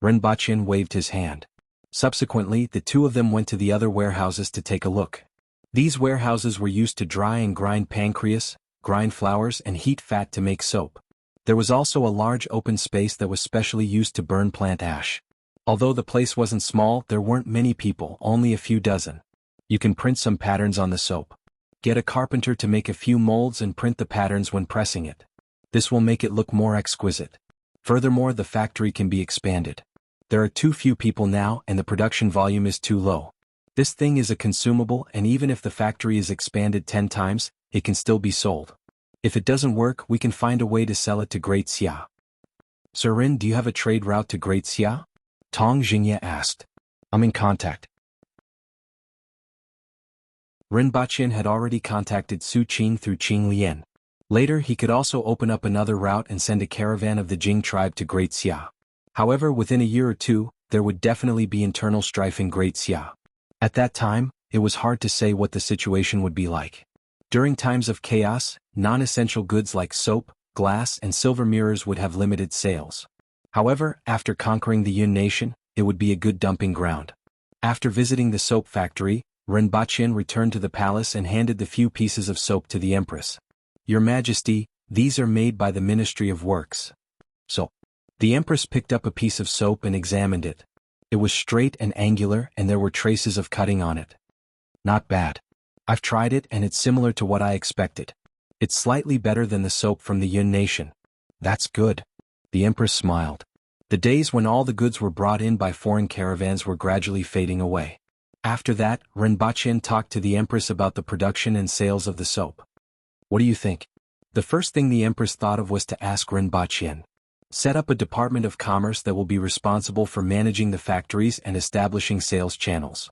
Speaker 1: Rinpoche waved his hand. Subsequently, the two of them went to the other warehouses to take a look. These warehouses were used to dry and grind pancreas, grind flours and heat fat to make soap. There was also a large open space that was specially used to burn plant ash. Although the place wasn't small, there weren't many people, only a few dozen. You can print some patterns on the soap. Get a carpenter to make a few molds and print the patterns when pressing it. This will make it look more exquisite. Furthermore, the factory can be expanded. There are too few people now and the production volume is too low. This thing is a consumable, and even if the factory is expanded 10 times, it can still be sold. If it doesn't work, we can find a way to sell it to Great Xia. Sir Rin, do you have a trade route to Great Xia? Tong Jingye asked. I'm in contact. Rinpoche had already contacted Su Qing through Qing Lian. Later, he could also open up another route and send a caravan of the Jing tribe to Great Xia. However, within a year or two, there would definitely be internal strife in Great Xia. At that time, it was hard to say what the situation would be like. During times of chaos, non-essential goods like soap, glass and silver mirrors would have limited sales. However, after conquering the Yun nation, it would be a good dumping ground. After visiting the soap factory, Rinpoche returned to the palace and handed the few pieces of soap to the Empress. "Your Majesty, these are made by the Ministry of Works." So, the Empress picked up a piece of soap and examined it. It was straight and angular and there were traces of cutting on it. Not bad. I've tried it and it's similar to what I expected. It's slightly better than the soap from the Yun nation. That's good. The Empress smiled. The days when all the goods were brought in by foreign caravans were gradually fading away. After that, Rinpoche talked to the Empress about the production and sales of the soap. What do you think? The first thing the Empress thought of was to ask Rinpoche. Set up a department of commerce that will be responsible for managing the factories and establishing sales channels.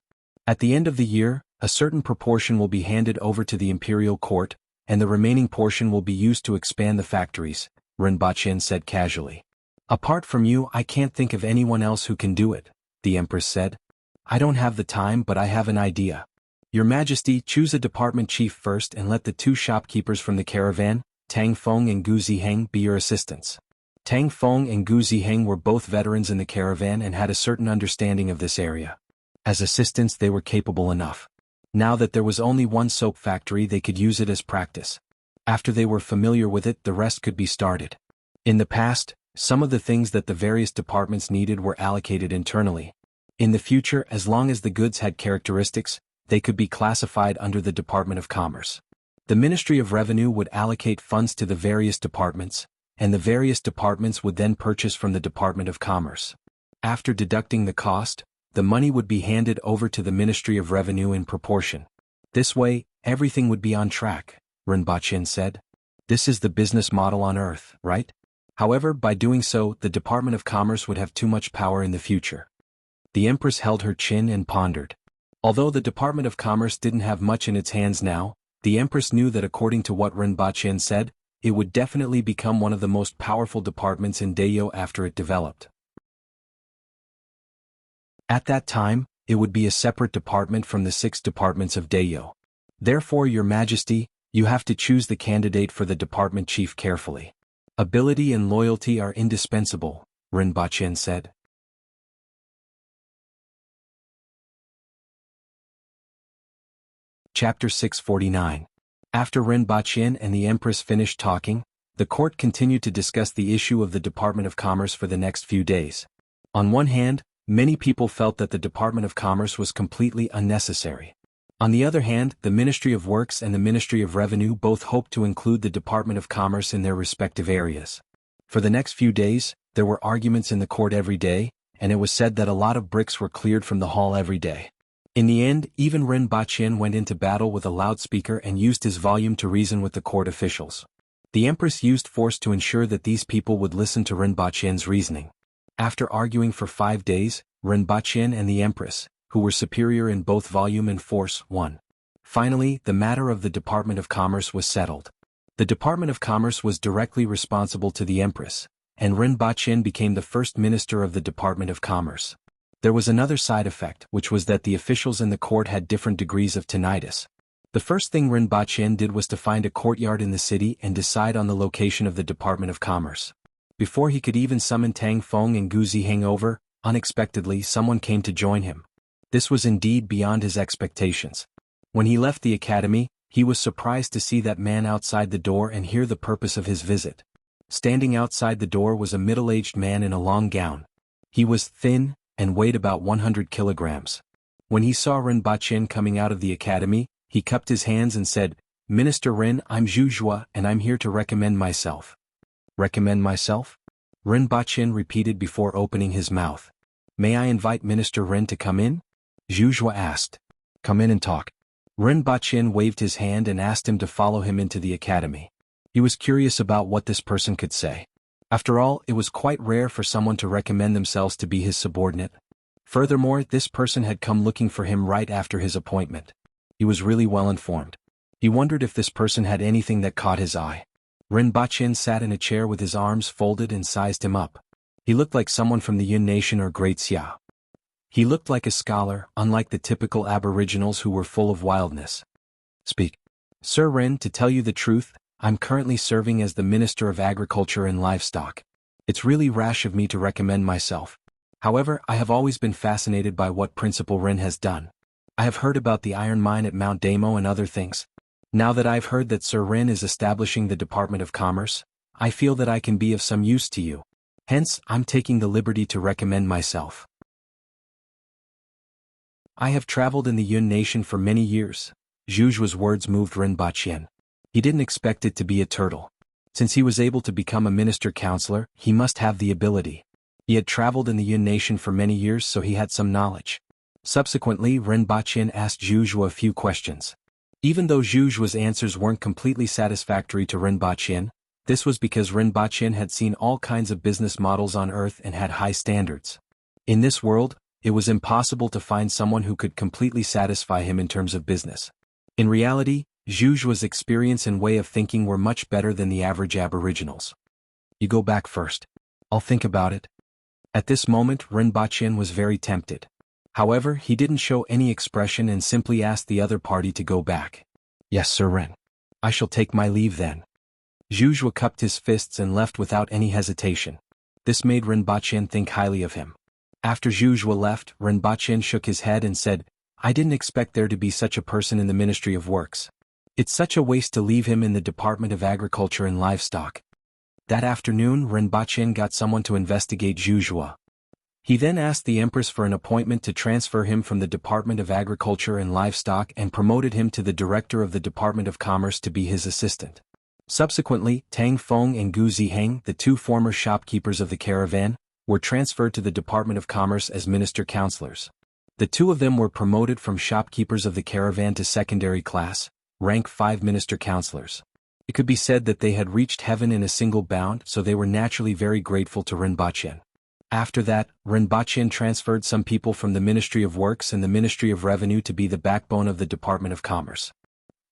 Speaker 1: At the end of the year, a certain proportion will be handed over to the imperial court, and the remaining portion will be used to expand the factories, Rinpoche said casually. Apart from you, I can't think of anyone else who can do it, the Empress said. I don't have the time, but I have an idea. Your Majesty, choose a department chief first and let the 2 shopkeepers from the caravan, Tang Feng and Gu Ziheng, be your assistants. Tang Feng and Gu Ziheng were both veterans in the caravan and had a certain understanding of this area. As assistants, they were capable enough. Now that there was only one soap factory, they could use it as practice. After they were familiar with it, the rest could be started. In the past, some of the things that the various departments needed were allocated internally. In the future, as long as the goods had characteristics, they could be classified under the Department of Commerce. The Ministry of Revenue would allocate funds to the various departments, and the various departments would then purchase from the Department of Commerce. After deducting the cost, the money would be handed over to the Ministry of Revenue in proportion. This way, everything would be on track, Rinpoche said. This is the business model on Earth, right? However, by doing so, the Department of Commerce would have too much power in the future. The Empress held her chin and pondered. Although the Department of Commerce didn't have much in its hands now, the Empress knew that according to what Rinpoche said, it would definitely become one of the most powerful departments in Dayo after it developed. At that time, it would be a separate department from the 6 departments of Dayo. Therefore, Your Majesty, you have to choose the candidate for the department chief carefully. Ability and loyalty are indispensable, Rinpoche said. Chapter 649. After Rinpoche and the Empress finished talking, the court continued to discuss the issue of the Department of Commerce for the next few days. On one hand, many people felt that the Department of Commerce was completely unnecessary. On the other hand, the Ministry of Works and the Ministry of Revenue both hoped to include the Department of Commerce in their respective areas. For the next few days, there were arguments in the court every day, and it was said that a lot of bricks were cleared from the hall every day. In the end, even Rinpoche went into battle with a loudspeaker and used his volume to reason with the court officials. The Empress used force to ensure that these people would listen to Rinpoche's reasoning. After arguing for 5 days, Rinpoche and the Empress, who were superior in both volume and force, won. Finally, the matter of the Department of Commerce was settled. The Department of Commerce was directly responsible to the Empress, and Rinpoche became the first minister of the Department of Commerce. There was another side effect, which was that the officials in the court had different degrees of tinnitus. The first thing Rinpoche did was to find a courtyard in the city and decide on the location of the Department of Commerce. Before he could even summon Tang Feng and Gu Ziheng over, unexpectedly someone came to join him. This was indeed beyond his expectations. When he left the academy, he was surprised to see that man outside the door and hear the purpose of his visit. Standing outside the door was a middle-aged man in a long gown. He was thin, and weighed about 100 kilograms. When he saw Rinpoche coming out of the academy, he cupped his hands and said, "Minister Rin, I'm Zhuzhua and I'm here to recommend myself." "Recommend myself?" Rinpoche repeated before opening his mouth. "May I invite Minister Rin to come in?" Zhuzhua asked. "Come in and talk." Rinpoche waved his hand and asked him to follow him into the academy. He was curious about what this person could say. After all, it was quite rare for someone to recommend themselves to be his subordinate. Furthermore, this person had come looking for him right after his appointment. He was really well informed. He wondered if this person had anything that caught his eye. Rinpoche sat in a chair with his arms folded and sized him up. He looked like someone from the Yun Nation or Great Xia. He looked like a scholar, unlike the typical aboriginals who were full of wildness. "Speak." "Sir Rin, to tell you the truth, I'm currently serving as the Minister of Agriculture and Livestock. It's really rash of me to recommend myself. However, I have always been fascinated by what Principal Rin has done. I have heard about the iron mine at Mount Damo and other things. Now that I've heard that Sir Rin is establishing the Department of Commerce, I feel that I can be of some use to you. Hence, I'm taking the liberty to recommend myself. I have traveled in the Yun Nation for many years." Zhuzhua's words moved Rinpoche. He didn't expect it to be a turtle. Since he was able to become a minister counselor, he must have the ability. He had traveled in the Yun Nation for many years, so he had some knowledge. Subsequently, Rinpoche asked Zhuzhua a few questions. Even though Zhuzhua's answers weren't completely satisfactory to Rinpoche, this was because Rinpoche had seen all kinds of business models on Earth and had high standards. In this world, it was impossible to find someone who could completely satisfy him in terms of business. In reality, Zhuzhua's experience and way of thinking were much better than the average aboriginals. "You go back first. I'll think about it." At this moment, Rinpoche was very tempted. However, he didn't show any expression and simply asked the other party to go back. "Yes, Sir Rin. I shall take my leave then." Zhuzhua cupped his fists and left without any hesitation. This made Rinpoche think highly of him. After Zhuzhua left, Rinpoche shook his head and said, "I didn't expect there to be such a person in the Ministry of Works. It's such a waste to leave him in the Department of Agriculture and Livestock." That afternoon, Rinpoche got someone to investigate Zhuzhua. He then asked the Empress for an appointment to transfer him from the Department of Agriculture and Livestock and promoted him to the Director of the Department of Commerce to be his assistant. Subsequently, Tang Feng and Gu Ziheng, the two former shopkeepers of the caravan, were transferred to the Department of Commerce as minister counselors. The two of them were promoted from shopkeepers of the caravan to secondary class, rank 5 minister counselors. It could be said that they had reached heaven in a single bound, so they were naturally very grateful to Rinpoche. After that, Rinpoche transferred some people from the Ministry of Works and the Ministry of Revenue to be the backbone of the Department of Commerce.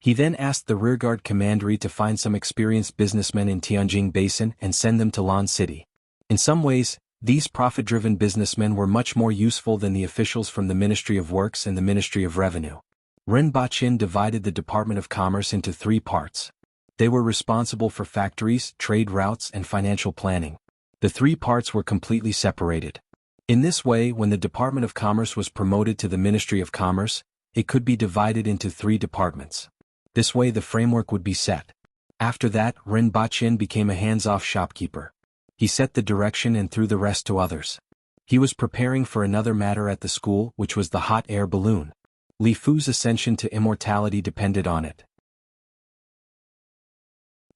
Speaker 1: He then asked the rearguard commandery to find some experienced businessmen in Tianjin Basin and send them to Lan City. In some ways, these profit-driven businessmen were much more useful than the officials from the Ministry of Works and the Ministry of Revenue. Rinpoche divided the Department of Commerce into 3 parts. They were responsible for factories, trade routes, and financial planning. The three parts were completely separated. In this way, when the Department of Commerce was promoted to the Ministry of Commerce, it could be divided into three departments. This way the framework would be set. After that, Ren Baqin became a hands-off shopkeeper. He set the direction and threw the rest to others. He was preparing for another matter at the school, which was the hot air balloon. Li Fu's ascension to immortality depended on it.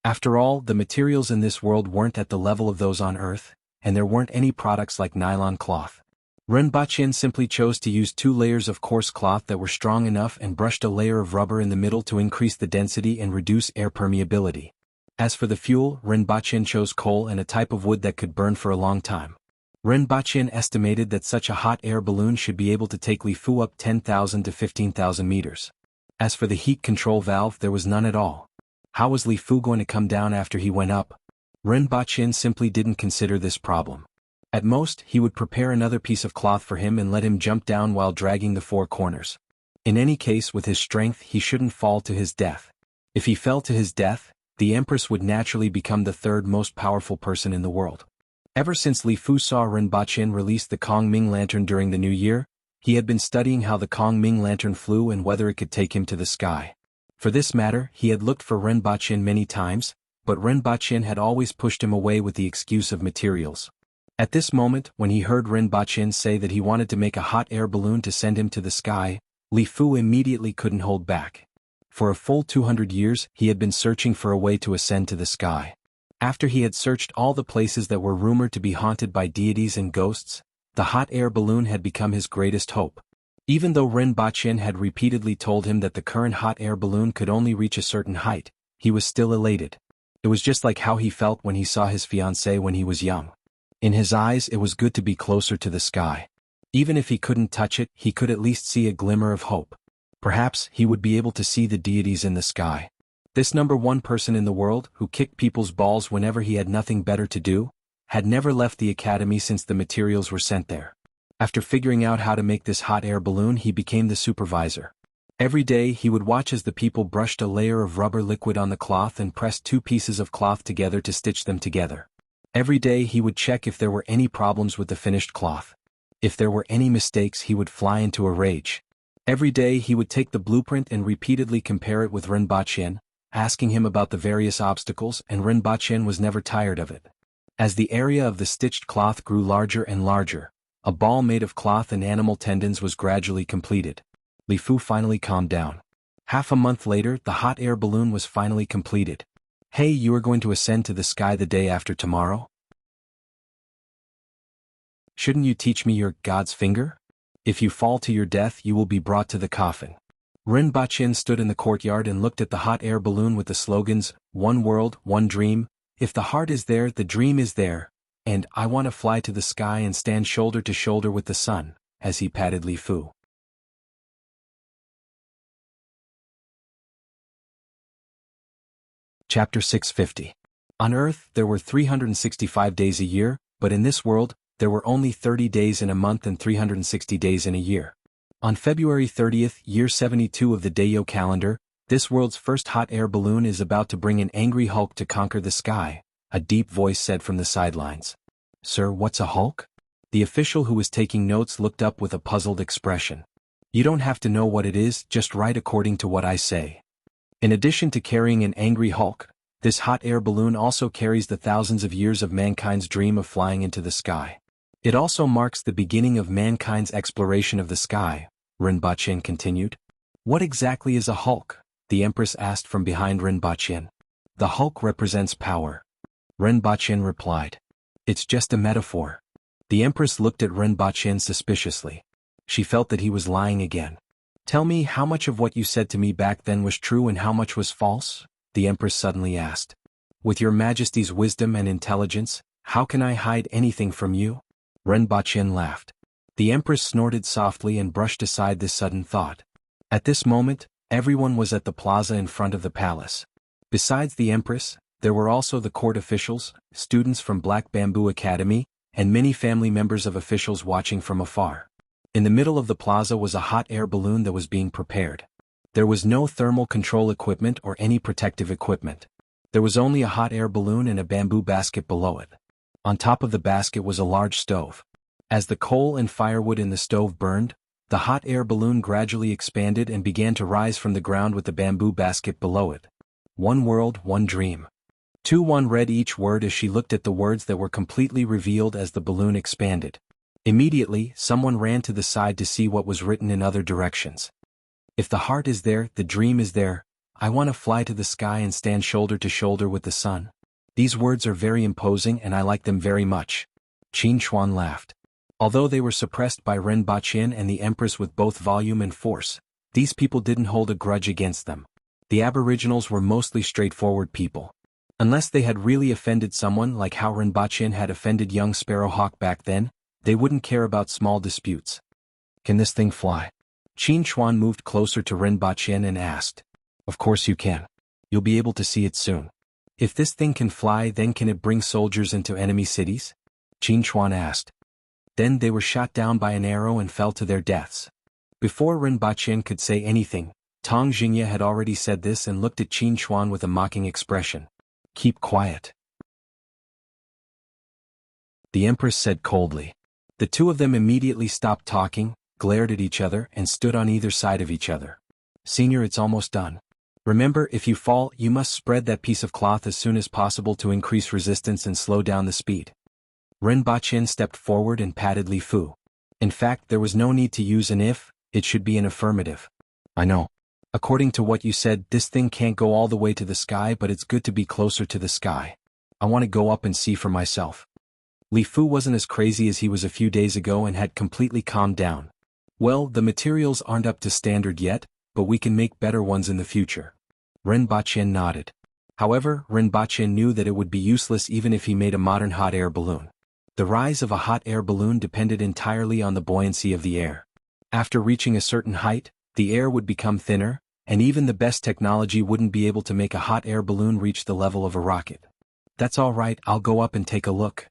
Speaker 1: After all, the materials in this world weren't at the level of those on Earth, and there weren't any products like nylon cloth. Ren Baqin simply chose to use 2 layers of coarse cloth that were strong enough and brushed a layer of rubber in the middle to increase the density and reduce air permeability. As for the fuel, Ren Baqin chose coal and a type of wood that could burn for a long time. Ren Baqin estimated that such a hot air balloon should be able to take Li Fu up 10,000 to 15,000 meters. As for the heat control valve, there was none at all. How was Li Fu going to come down after he went up? Ren Baqin simply didn't consider this problem. At most, he would prepare another piece of cloth for him and let him jump down while dragging the 4 corners. In any case, with his strength, he shouldn't fall to his death. If he fell to his death, the Empress would naturally become the 3rd most powerful person in the world. Ever since Li Fu saw Ren Baqin release the Kong Ming lantern during the New Year, he had been studying how the Kong Ming lantern flew and whether it could take him to the sky. For this matter, he had looked for Ren Baqin many times, but Ren Baqin had always pushed him away with the excuse of materials. At this moment, when he heard Ren Baqin say that he wanted to make a hot air balloon to send him to the sky, Li Fu immediately couldn't hold back. For a full 200 years, he had been searching for a way to ascend to the sky. After he had searched all the places that were rumored to be haunted by deities and ghosts, the hot air balloon had become his greatest hope. Even though Ren Baqin had repeatedly told him that the current hot air balloon could only reach a certain height, he was still elated. It was just like how he felt when he saw his fiancée when he was young. In his eyes, it was good to be closer to the sky. Even if he couldn't touch it, he could at least see a glimmer of hope. Perhaps he would be able to see the deities in the sky. This number 1 person in the world, who kicked people's balls whenever he had nothing better to do, had never left the academy since the materials were sent there. After figuring out how to make this hot air balloon, he became the supervisor. Every day he would watch as the people brushed a layer of rubber liquid on the cloth and pressed 2 pieces of cloth together to stitch them together. Every day he would check if there were any problems with the finished cloth. If there were any mistakes, he would fly into a rage. Every day he would take the blueprint and repeatedly compare it with Ren Baqin, asking him about the various obstacles, and Ren Baqin was never tired of it. As the area of the stitched cloth grew larger and larger, a ball made of cloth and animal tendons was gradually completed. Li Fu finally calmed down. Half a month later, the hot air balloon was finally completed. Hey, you are going to ascend to the sky the day after tomorrow? Shouldn't you teach me your God's finger? If you fall to your death, you will be brought to the coffin. Ren Baqin stood in the courtyard and looked at the hot air balloon with the slogans, "One world, one dream, if the heart is there, the dream is there," and "I want to fly to the sky and stand shoulder to shoulder with the sun," as he patted Li Fu. Chapter 650. On Earth, there were 365 days a year, but in this world, there were only 30 days in a month and 360 days in a year. On February 30th, year 72 of the Dayo calendar, this world's first hot air balloon is about to bring an angry Hulk to conquer the sky, a deep voice said from the sidelines. Sir, what's a Hulk? The official who was taking notes looked up with a puzzled expression. You don't have to know what it is, just write according to what I say. In addition to carrying an angry Hulk, this hot air balloon also carries the thousands of years of mankind's dream of flying into the sky. It also marks the beginning of mankind's exploration of the sky, Ren Baqin continued. What exactly is a Hulk? The Empress asked from behind Ren Baqin. The Hulk represents power. Ren Baqin replied. It's just a metaphor. The Empress looked at Ren Baqin suspiciously. She felt that he was lying again. Tell me how much of what you said to me back then was true and how much was false? The Empress suddenly asked. With your Majesty's wisdom and intelligence, how can I hide anything from you? Ren Baqin laughed. The Empress snorted softly and brushed aside this sudden thought. At this moment, everyone was at the plaza in front of the palace. Besides the Empress, there were also the court officials, students from Black Bamboo Academy, and many family members of officials watching from afar. In the middle of the plaza was a hot air balloon that was being prepared. There was no thermal control equipment or any protective equipment. There was only a hot air balloon and a bamboo basket below it. On top of the basket was a large stove. As the coal and firewood in the stove burned, the hot air balloon gradually expanded and began to rise from the ground with the bamboo basket below it. One world, one dream. 2-1 read each word as she looked at the words that were completely revealed as the balloon expanded. Immediately, someone ran to the side to see what was written in other directions. If the heart is there, the dream is there. I want to fly to the sky and stand shoulder to shoulder with the sun. These words are very imposing and I like them very much. Qin Chuan laughed. Although they were suppressed by Ren Baqin and the Empress with both volume and force, these people didn't hold a grudge against them. The Aboriginals were mostly straightforward people. Unless they had really offended someone like how Ren Baqin had offended young Sparrowhawk back then, they wouldn't care about small disputes. Can this thing fly? Qin Chuan moved closer to Ren Baqin and asked. Of course you can. You'll be able to see it soon. If this thing can fly, then can it bring soldiers into enemy cities? Qin Chuan asked. Then they were shot down by an arrow and fell to their deaths. Before Ren Baqin could say anything, Tong Jingye had already said this and looked at Qin Chuan with a mocking expression. Keep quiet. The Empress said coldly. The two of them immediately stopped talking, glared at each other and stood on either side of each other. Senior, it's almost done. Remember, if you fall, you must spread that piece of cloth as soon as possible to increase resistance and slow down the speed. Ren Baqin stepped forward and patted Li Fu. In fact, there was no need to use an if, it should be an affirmative. I know. According to what you said, this thing can't go all the way to the sky, but it's good to be closer to the sky. I want to go up and see for myself. Li Fu wasn't as crazy as he was a few days ago and had completely calmed down. Well, the materials aren't up to standard yet, but we can make better ones in the future. Ren Baqin nodded. However, Ren Baqin knew that it would be useless even if he made a modern hot air balloon. The rise of a hot air balloon depended entirely on the buoyancy of the air. After reaching a certain height, the air would become thinner, and even the best technology wouldn't be able to make a hot air balloon reach the level of a rocket. That's all right, I'll go up and take a look.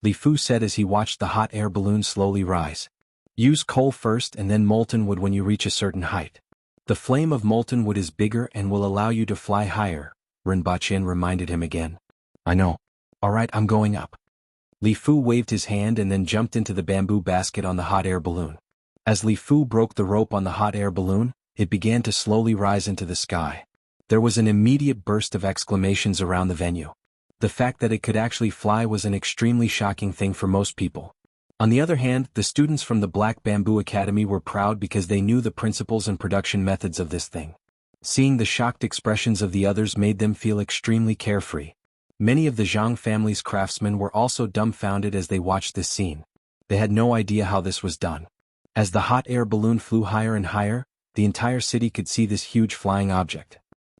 Speaker 1: Li Fu said as he watched the hot air balloon slowly rise. Use coal first and then molten wood when you reach a certain height. The flame of molten wood is bigger and will allow you to fly higher, Ren Baqin reminded him again. I know. All right, I'm going up. Li Fu waved his hand and then jumped into the bamboo basket on the hot air balloon. As Li Fu broke the rope on the hot air balloon, it began to slowly rise into the sky. There was an immediate burst of exclamations around the venue. The fact that it could actually fly was an extremely shocking thing for most people. On the other hand, the students from the Black Bamboo Academy were proud because they knew the principles and production methods of this thing. Seeing the shocked expressions of the others made them feel extremely carefree. Many of the Zhang family's craftsmen were also dumbfounded as they watched this scene. They had no idea how this was done. As the hot air balloon flew higher and higher, the entire city could see this huge flying object.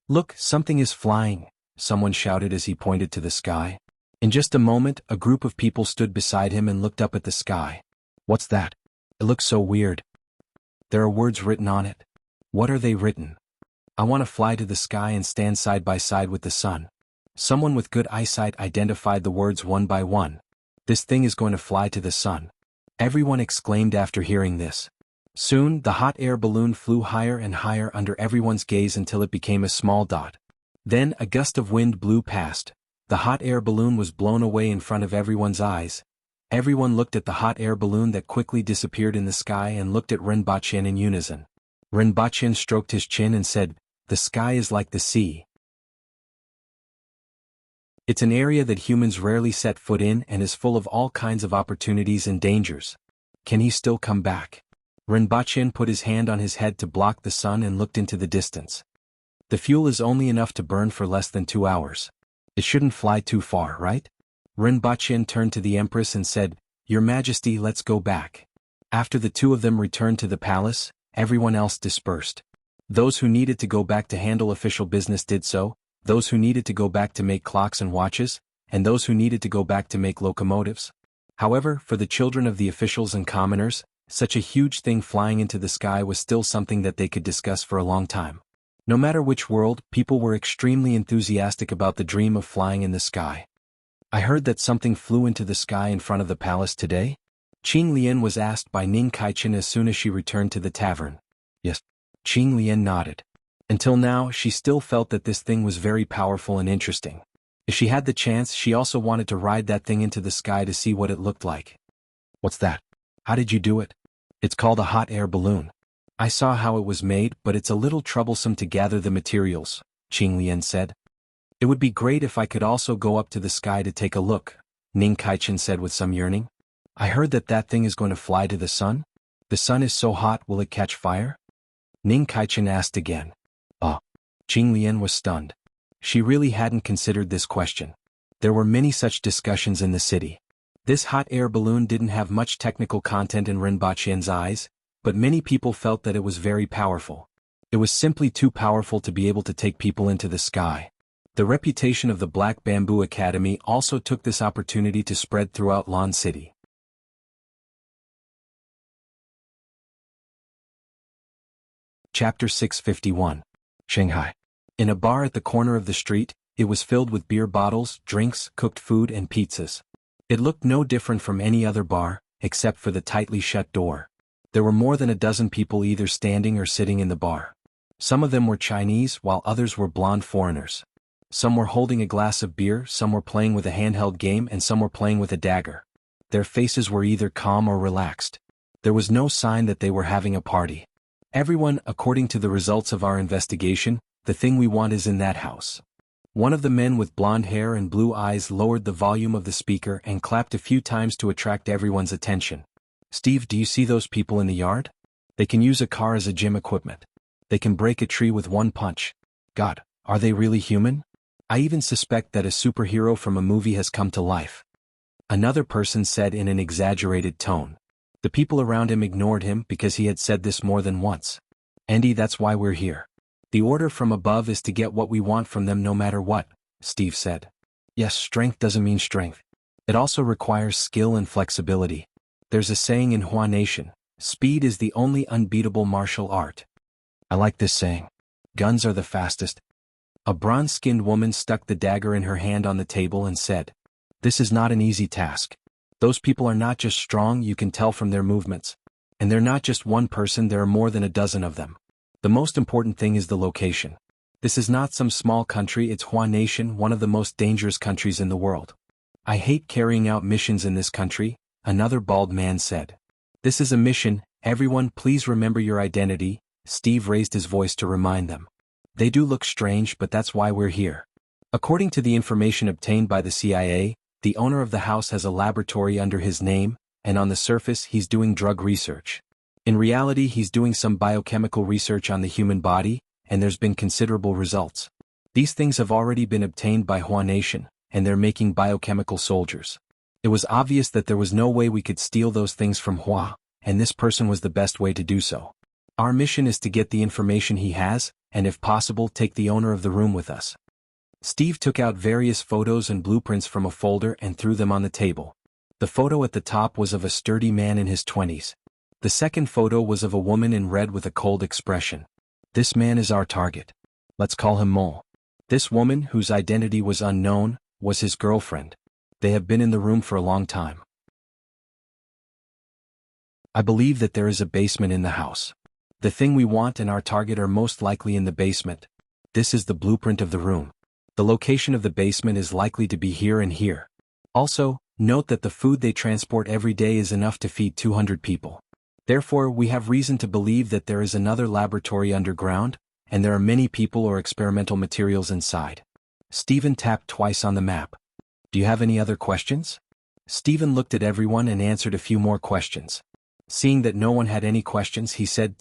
Speaker 1: Look, something is flying, someone shouted as he pointed to the sky. In just a moment, a group of people stood beside him and looked up at the sky. What's that? It looks so weird. There are words written on it. What are they written? I want to fly to the sky and stand side by side with the sun. Someone with good eyesight identified the words one by one. This thing is going to fly to the sun. Everyone exclaimed after hearing this. Soon, the hot air balloon flew higher and higher under everyone's gaze until it became a small dot. Then, a gust of wind blew past. The hot air balloon was blown away in front of everyone's eyes. Everyone looked at the hot air balloon that quickly disappeared in the sky and looked at Ren Baqin in unison. Ren Baqin stroked his chin and said, "The sky is like the sea. It's an area that humans rarely set foot in and is full of all kinds of opportunities and dangers. Can he still come back?" Ren Baqin put his hand on his head to block the sun and looked into the distance. The fuel is only enough to burn for less than 2 hours. It shouldn't fly too far, right? Ren Baqin turned to the Empress and said, "Your Majesty, let's go back." After the two of them returned to the palace, everyone else dispersed. Those who needed to go back to handle official business did so, those who needed to go back to make clocks and watches, and those who needed to go back to make locomotives. However, for the children of the officials and commoners, such a huge thing flying into the sky was still something that they could discuss for a long time. No matter which world, people were extremely enthusiastic about the dream of flying in the sky. I heard that something flew into the sky in front of the palace today? Qing Lian was asked by Ning Kaichen as soon as she returned to the tavern. Yes. Qing Lian nodded. Until now, she still felt that this thing was very powerful and interesting. If she had the chance, she also wanted to ride that thing into the sky to see what it looked like. What's that? How did you do it? It's called a hot air balloon. I saw how it was made, but it's a little troublesome to gather the materials, Qing Lian said. It would be great if I could also go up to the sky to take a look, Ning Kaichen said with some yearning. I heard that that thing is going to fly to the sun? The sun is so hot, will it catch fire? Ning Kaichen asked again. Qing Lian was stunned. She really hadn't considered this question. There were many such discussions in the city. This hot air balloon didn't have much technical content in Rinpoche's eyes, but many people felt that it was very powerful. It was simply too powerful to be able to take people into the sky. The reputation of the Black Bamboo Academy also took this opportunity to spread throughout Lan City. Chapter 651. Shanghai. In a bar at the corner of the street, it was filled with beer bottles, drinks, cooked food and pizzas. It looked no different from any other bar, except for the tightly shut door. There were more than a dozen people either standing or sitting in the bar. Some of them were Chinese, while others were blonde foreigners. Some were holding a glass of beer, some were playing with a handheld game, and some were playing with a dagger. Their faces were either calm or relaxed. There was no sign that they were having a party. Everyone, according to the results of our investigation, the thing we want is in that house. One of the men with blonde hair and blue eyes lowered the volume of the speaker and clapped a few times to attract everyone's attention. Steve, do you see those people in the yard? They can use a car as a gym equipment. They can break a tree with one punch. God, are they really human? I even suspect that a superhero from a movie has come to life. Another person said in an exaggerated tone. The people around him ignored him because he had said this more than once. Andy, that's why we're here. The order from above is to get what we want from them no matter what, Steve said. Yes, strength doesn't mean strength. It also requires skill and flexibility. There's a saying in Hua Nation, speed is the only unbeatable martial art. I like this saying. Guns are the fastest. A bronze-skinned woman stuck the dagger in her hand on the table and said, this is not an easy task. Those people are not just strong, you can tell from their movements. And they're not just one person, there are more than a dozen of them. The most important thing is the location. This is not some small country, it's Hua Nation, one of the most dangerous countries in the world. I hate carrying out missions in this country, another bald man said. This is a mission, everyone please remember your identity, Steve raised his voice to remind them. They do look strange, but that's why we're here. According to the information obtained by the CIA, the owner of the house has a laboratory under his name, and on the surface he's doing drug research. In reality, he's doing some biochemical research on the human body, and there's been considerable results. These things have already been obtained by Hua Nation, and they're making biochemical soldiers. It was obvious that there was no way we could steal those things from Hua, and this person was the best way to do so. Our mission is to get the information he has, and if possible take the owner of the room with us. Steve took out various photos and blueprints from a folder and threw them on the table. The photo at the top was of a sturdy man in his 20s. The second photo was of a woman in red with a cold expression. This man is our target. Let's call him Mole. This woman, whose identity was unknown, was his girlfriend. They have been in the room for a long time. I believe that there is a basement in the house. The thing we want and our target are most likely in the basement. This is the blueprint of the room. The location of the basement is likely to be here and here. Also, note that the food they transport every day is enough to feed 200 people. Therefore, we have reason to believe that there is another laboratory underground, and there are many people or experimental materials inside. Stephen tapped twice on the map. Do you have any other questions? Stephen looked at everyone and answered a few more questions. Seeing that no one had any questions, he said,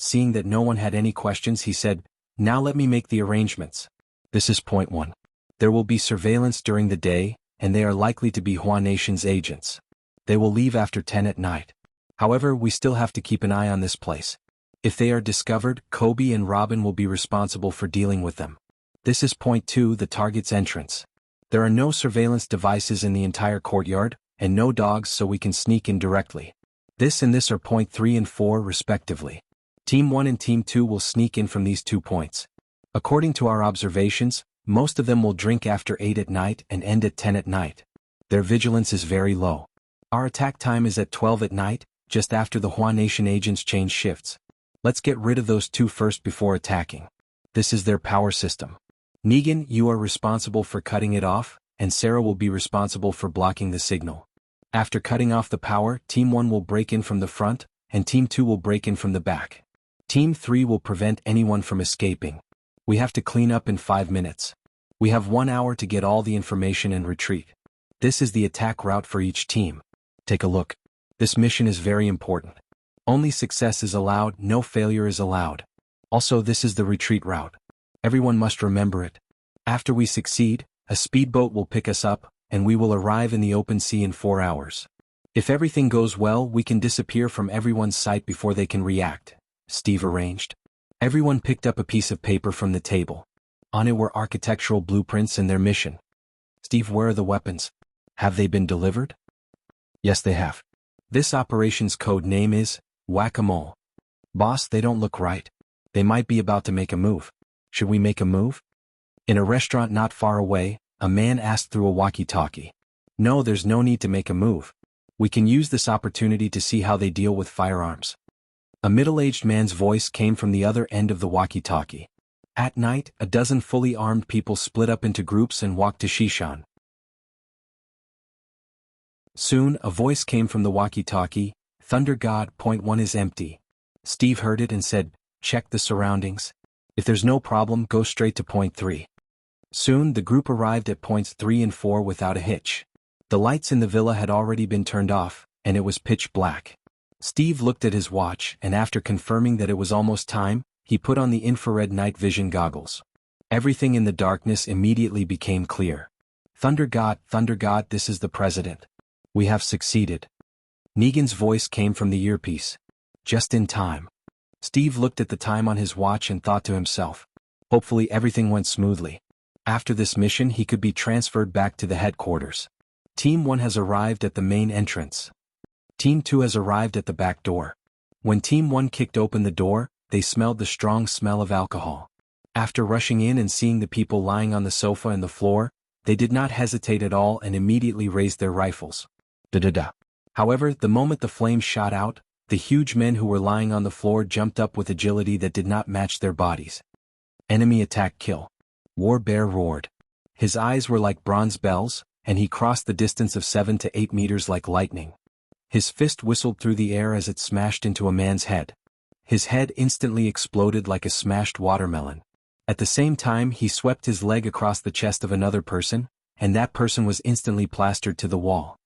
Speaker 1: now let me make the arrangements. This is point 1. There will be surveillance during the day, and they are likely to be Hua Nation's agents. They will leave after 10 at night. However, we still have to keep an eye on this place. If they are discovered, Kobe and Robin will be responsible for dealing with them. This is point 2, the target's entrance. There are no surveillance devices in the entire courtyard, and no dogs, so we can sneak in directly. This and this are point 3 and 4 respectively. Team 1 and Team 2 will sneak in from these 2 points. According to our observations, most of them will drink after 8 at night and end at 10 at night. Their vigilance is very low. Our attack time is at 12 at night, just after the Hua Nation agents change shifts. Let's get rid of those 2 first before attacking. This is their power system. Negan, you are responsible for cutting it off, and Sarah will be responsible for blocking the signal. After cutting off the power, Team 1 will break in from the front, and Team 2 will break in from the back. Team 3 will prevent anyone from escaping. We have to clean up in 5 minutes. We have 1 hour to get all the information and retreat. This is the attack route for each team. Take a look. This mission is very important. Only success is allowed, no failure is allowed. Also, this is the retreat route. Everyone must remember it. After we succeed, a speedboat will pick us up, and we will arrive in the open sea in 4 hours. If everything goes well, we can disappear from everyone's sight before they can react, Steve arranged. Everyone picked up a piece of paper from the table. On it were architectural blueprints and their mission. Steve, where are the weapons? Have they been delivered? Yes, they have. This operation's code name is Whack-A-Mole. Boss, they don't look right. They might be about to make a move. Should we make a move? In a restaurant not far away, a man asked through a walkie-talkie. No, there's no need to make a move. We can use this opportunity to see how they deal with firearms. A middle-aged man's voice came from the other end of the walkie-talkie. At night, a dozen fully armed people split up into groups and walked to Shishan. Soon, a voice came from the walkie-talkie, Thunder God, point 1 is empty. Steve heard it and said, check the surroundings. If there's no problem, go straight to point 3. Soon, the group arrived at points 3 and 4 without a hitch. The lights in the villa had already been turned off, and it was pitch black. Steve looked at his watch, and after confirming that it was almost time, he put on the infrared night vision goggles. Everything in the darkness immediately became clear. Thunder God, this is the president. We have succeeded. Negan's voice came from the earpiece. Just in time. Steve looked at the time on his watch and thought to himself, hopefully everything went smoothly. After this mission, he could be transferred back to the headquarters. Team 1 has arrived at the main entrance. Team 2 has arrived at the back door. When Team 1 kicked open the door, they smelled the strong smell of alcohol. After rushing in and seeing the people lying on the sofa and the floor, they did not hesitate at all and immediately raised their rifles. Da-da-da. However, the moment the flames shot out, the huge men who were lying on the floor jumped up with agility that did not match their bodies. Enemy attack kill. War Bear roared. His eyes were like bronze bells, and he crossed the distance of 7 to 8 meters like lightning. His fist whistled through the air as it smashed into a man's head. His head instantly exploded like a smashed watermelon. At the same time, he swept his leg across the chest of another person, and that person was instantly plastered to the wall.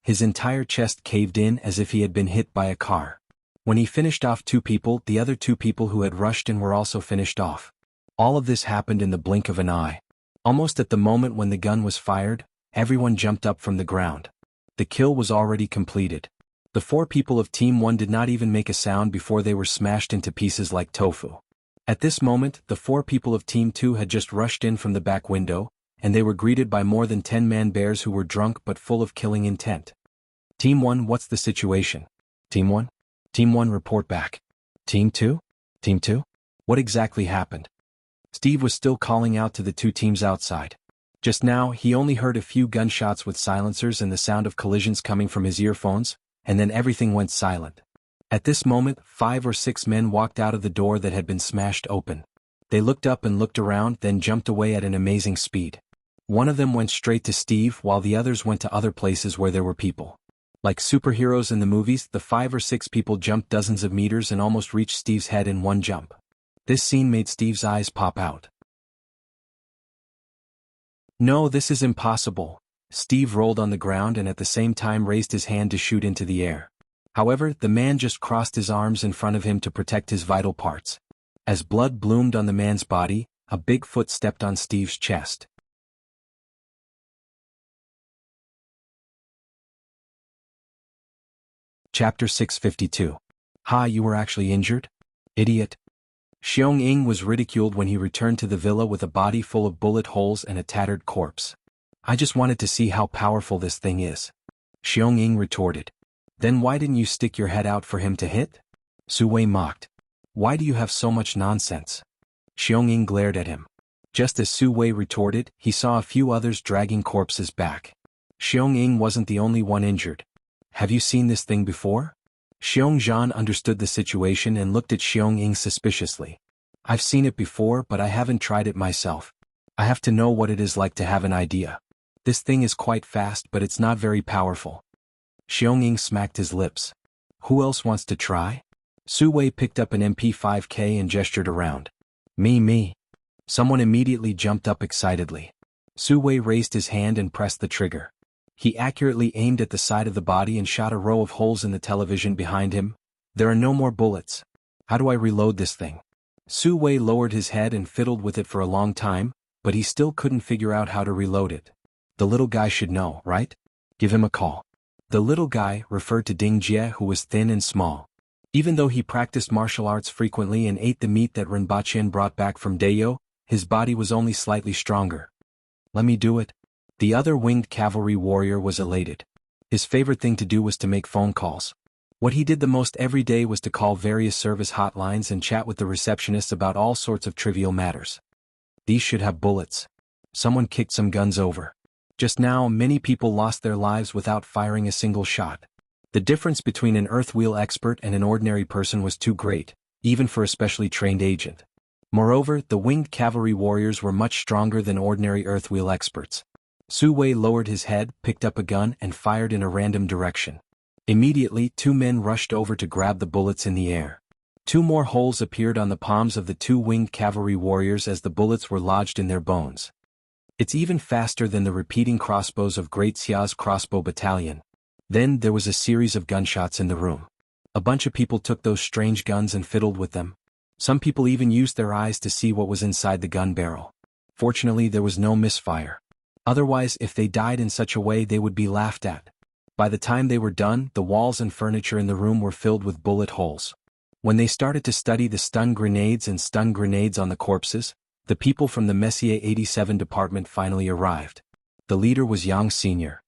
Speaker 1: His entire chest caved in as if he had been hit by a car. When he finished off 2 people, the other 2 people who had rushed in were also finished off. All of this happened in the blink of an eye. Almost at the moment when the gun was fired, everyone jumped up from the ground. The kill was already completed. The 4 people of Team 1 did not even make a sound before they were smashed into pieces like tofu. At this moment, the 4 people of Team 2 had just rushed in from the back window, and they were greeted by more than 10 man-bears who were drunk but full of killing intent. Team 1, what's the situation? Team 1? Team 1, report back. Team 2? Team 2? What exactly happened? Steve was still calling out to the 2 teams outside. Just now, he only heard a few gunshots with silencers and the sound of collisions coming from his earphones, and then everything went silent. At this moment, 5 or 6 men walked out of the door that had been smashed open. They looked up and looked around, then jumped away at an amazing speed. One of them went straight to Steve while the others went to other places where there were people. Like superheroes in the movies, the 5 or 6 people jumped dozens of meters and almost reached Steve's head in one jump. This scene made Steve's eyes pop out. No, this is impossible. Steve rolled on the ground and at the same time raised his hand to shoot into the air. However, the man just crossed his arms in front of him to protect his vital parts. As blood bloomed on the man's body, a big foot stepped on Steve's chest. Chapter 652. Ha, you were actually injured? Idiot. Xiong Ying was ridiculed when he returned to the villa with a body full of bullet holes and a tattered corpse. I just wanted to see how powerful this thing is. Xiong Ying retorted. Then why didn't you stick your head out for him to hit? Su Wei mocked. Why do you have so much nonsense? Xiong Ying glared at him. Just as Su Wei retorted, he saw a few others dragging corpses back. Xiong Ying wasn't the only one injured. Have you seen this thing before? Xiong Zhan understood the situation and looked at Xiong Ying suspiciously. I've seen it before but I haven't tried it myself. I have to know what it is like to have an idea. This thing is quite fast but it's not very powerful. Xionging smacked his lips. Who else wants to try? Su Wei picked up an MP5K and gestured around. Me. Someone immediately jumped up excitedly. Su Wei raised his hand and pressed the trigger. He accurately aimed at the side of the body and shot a row of holes in the television behind him. There are no more bullets. How do I reload this thing? Su Wei lowered his head and fiddled with it for a long time, but he still couldn't figure out how to reload it. The little guy should know, right? Give him a call. The little guy referred to Ding Jie, who was thin and small. Even though he practiced martial arts frequently and ate the meat that Rinpoche brought back from Dayo, his body was only slightly stronger. Let me do it. The other winged cavalry warrior was elated. His favorite thing to do was to make phone calls. What he did the most every day was to call various service hotlines and chat with the receptionists about all sorts of trivial matters. These should have bullets. Someone kicked some guns over. Just now, many people lost their lives without firing a single shot. The difference between an earthwheel expert and an ordinary person was too great, even for a specially trained agent. Moreover, the winged cavalry warriors were much stronger than ordinary earthwheel experts. Su Wei lowered his head, picked up a gun and fired in a random direction. Immediately, 2 men rushed over to grab the bullets in the air. 2 more holes appeared on the palms of the 2 winged cavalry warriors as the bullets were lodged in their bones. It's even faster than the repeating crossbows of Great Xia's crossbow battalion. Then there was a series of gunshots in the room. A bunch of people took those strange guns and fiddled with them. Some people even used their eyes to see what was inside the gun barrel. Fortunately, there was no misfire. Otherwise, if they died in such a way, they would be laughed at. By the time they were done, the walls and furniture in the room were filled with bullet holes. When they started to study the stun grenades and stun grenades on the corpses, the people from the Messier 87 department finally arrived. The leader was Yang Sr.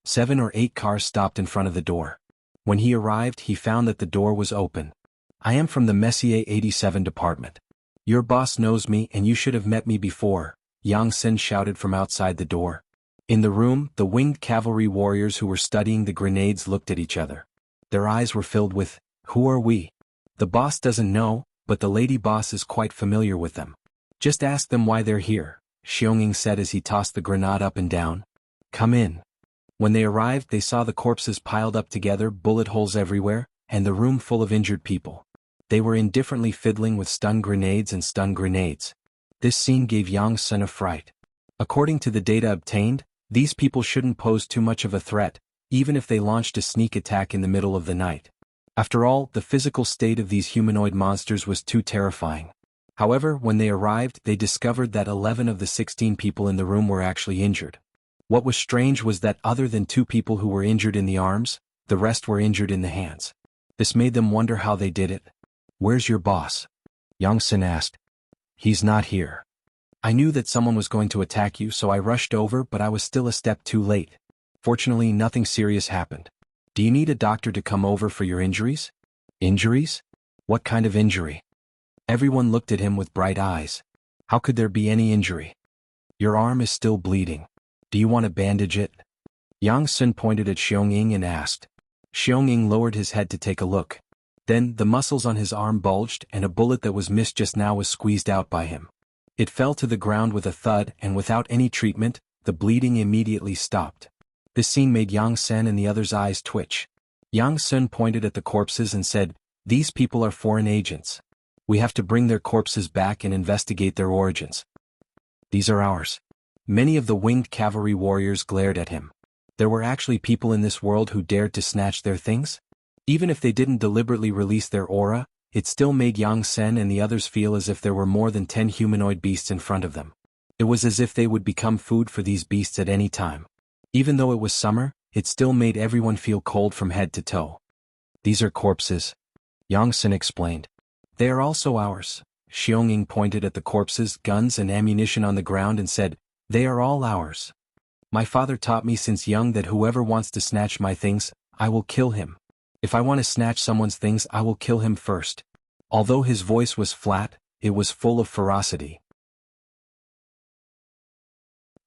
Speaker 1: 7 or 8 cars stopped in front of the door. When he arrived, he found that the door was open. I am from the Messier 87 department. Your boss knows me and you should have met me before, Yang Sen shouted from outside the door. In the room, the winged cavalry warriors who were studying the grenades looked at each other. Their eyes were filled with, who are we? The boss doesn't know, but the lady boss is quite familiar with them. Just ask them why they're here, Xionging said as he tossed the grenade up and down. Come in. When they arrived, they saw the corpses piled up together, bullet holes everywhere, and the room full of injured people. They were indifferently fiddling with stun grenades and stun grenades. This scene gave Yang Sen a fright. According to the data obtained, these people shouldn't pose too much of a threat, even if they launched a sneak attack in the middle of the night. After all, the physical state of these humanoid monsters was too terrifying. However, when they arrived, they discovered that 11 of the 16 people in the room were actually injured. What was strange was that other than 2 people who were injured in the arms, the rest were injured in the hands. This made them wonder how they did it. Where's your boss? Yang Sen asked. He's not here. I knew that someone was going to attack you, so I rushed over, but I was still a step too late. Fortunately, nothing serious happened. Do you need a doctor to come over for your injuries? Injuries? What kind of injury? Everyone looked at him with bright eyes. How could there be any injury? Your arm is still bleeding. Do you want to bandage it? Yang Sen pointed at Xionging and asked. Xionging lowered his head to take a look. Then, the muscles on his arm bulged and a bullet that was missed just now was squeezed out by him. It fell to the ground with a thud and without any treatment, the bleeding immediately stopped. This scene made Yang Sen and the others' eyes twitch. Yang Sen pointed at the corpses and said, these people are foreign agents. We have to bring their corpses back and investigate their origins. These are ours. Many of the winged cavalry warriors glared at him. There were actually people in this world who dared to snatch their things? Even if they didn't deliberately release their aura, it still made Yang Sen and the others feel as if there were more than 10 humanoid beasts in front of them. It was as if they would become food for these beasts at any time. Even though it was summer, it still made everyone feel cold from head to toe. These are corpses. Yang Sen explained. They are also ours. Xionging pointed at the corpses, guns and ammunition on the ground and said, they are all ours. My father taught me since young that whoever wants to snatch my things, I will kill him. If I want to snatch someone's things, I will kill him first. Although his voice was flat, it was full of ferocity.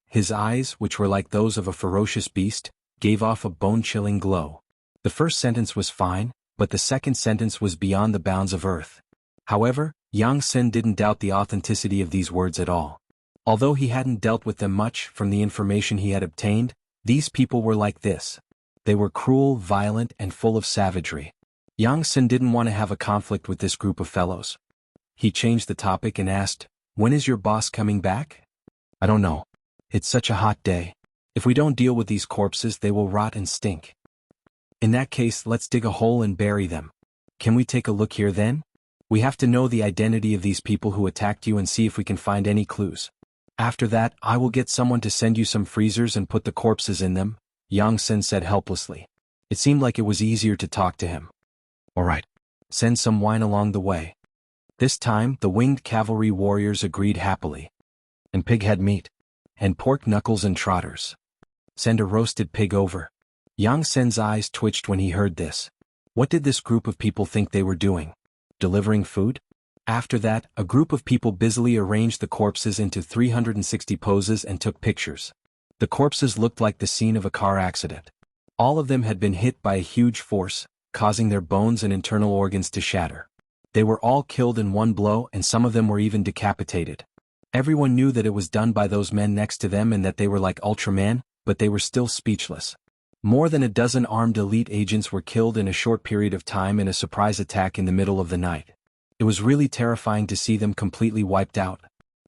Speaker 1: His eyes, which were like those of a ferocious beast, gave off a bone-chilling glow. The first sentence was fine, but the second sentence was beyond the bounds of earth. However, Yang Sen didn't doubt the authenticity of these words at all. Although he hadn't dealt with them much from the information he had obtained, these people were like this. They were cruel, violent, and full of savagery. Yang Sen didn't want to have a conflict with this group of fellows. He changed the topic and asked, "When is your boss coming back?" "I don't know. It's such a hot day. If we don't deal with these corpses, they will rot and stink. In that case, let's dig a hole and bury them. Can we take a look here then? We have to know the identity of these people who attacked you and see if we can find any clues. After that, I will get someone to send you some freezers and put the corpses in them," Yang Sen said helplessly. It seemed like it was easier to talk to him. "All right. Send some wine along the way." This time, the winged cavalry warriors agreed happily. "And pighead meat. And pork knuckles and trotters. Send a roasted pig over." Yang Sen's eyes twitched when he heard this. What did this group of people think they were doing? Delivering food? After that, a group of people busily arranged the corpses into 360 poses and took pictures. The corpses looked like the scene of a car accident. All of them had been hit by a huge force, causing their bones and internal organs to shatter. They were all killed in one blow, and some of them were even decapitated. Everyone knew that it was done by those men next to them and that they were like Ultraman, but they were still speechless. More than a dozen armed elite agents were killed in a short period of time in a surprise attack in the middle of the night. It was really terrifying to see them completely wiped out.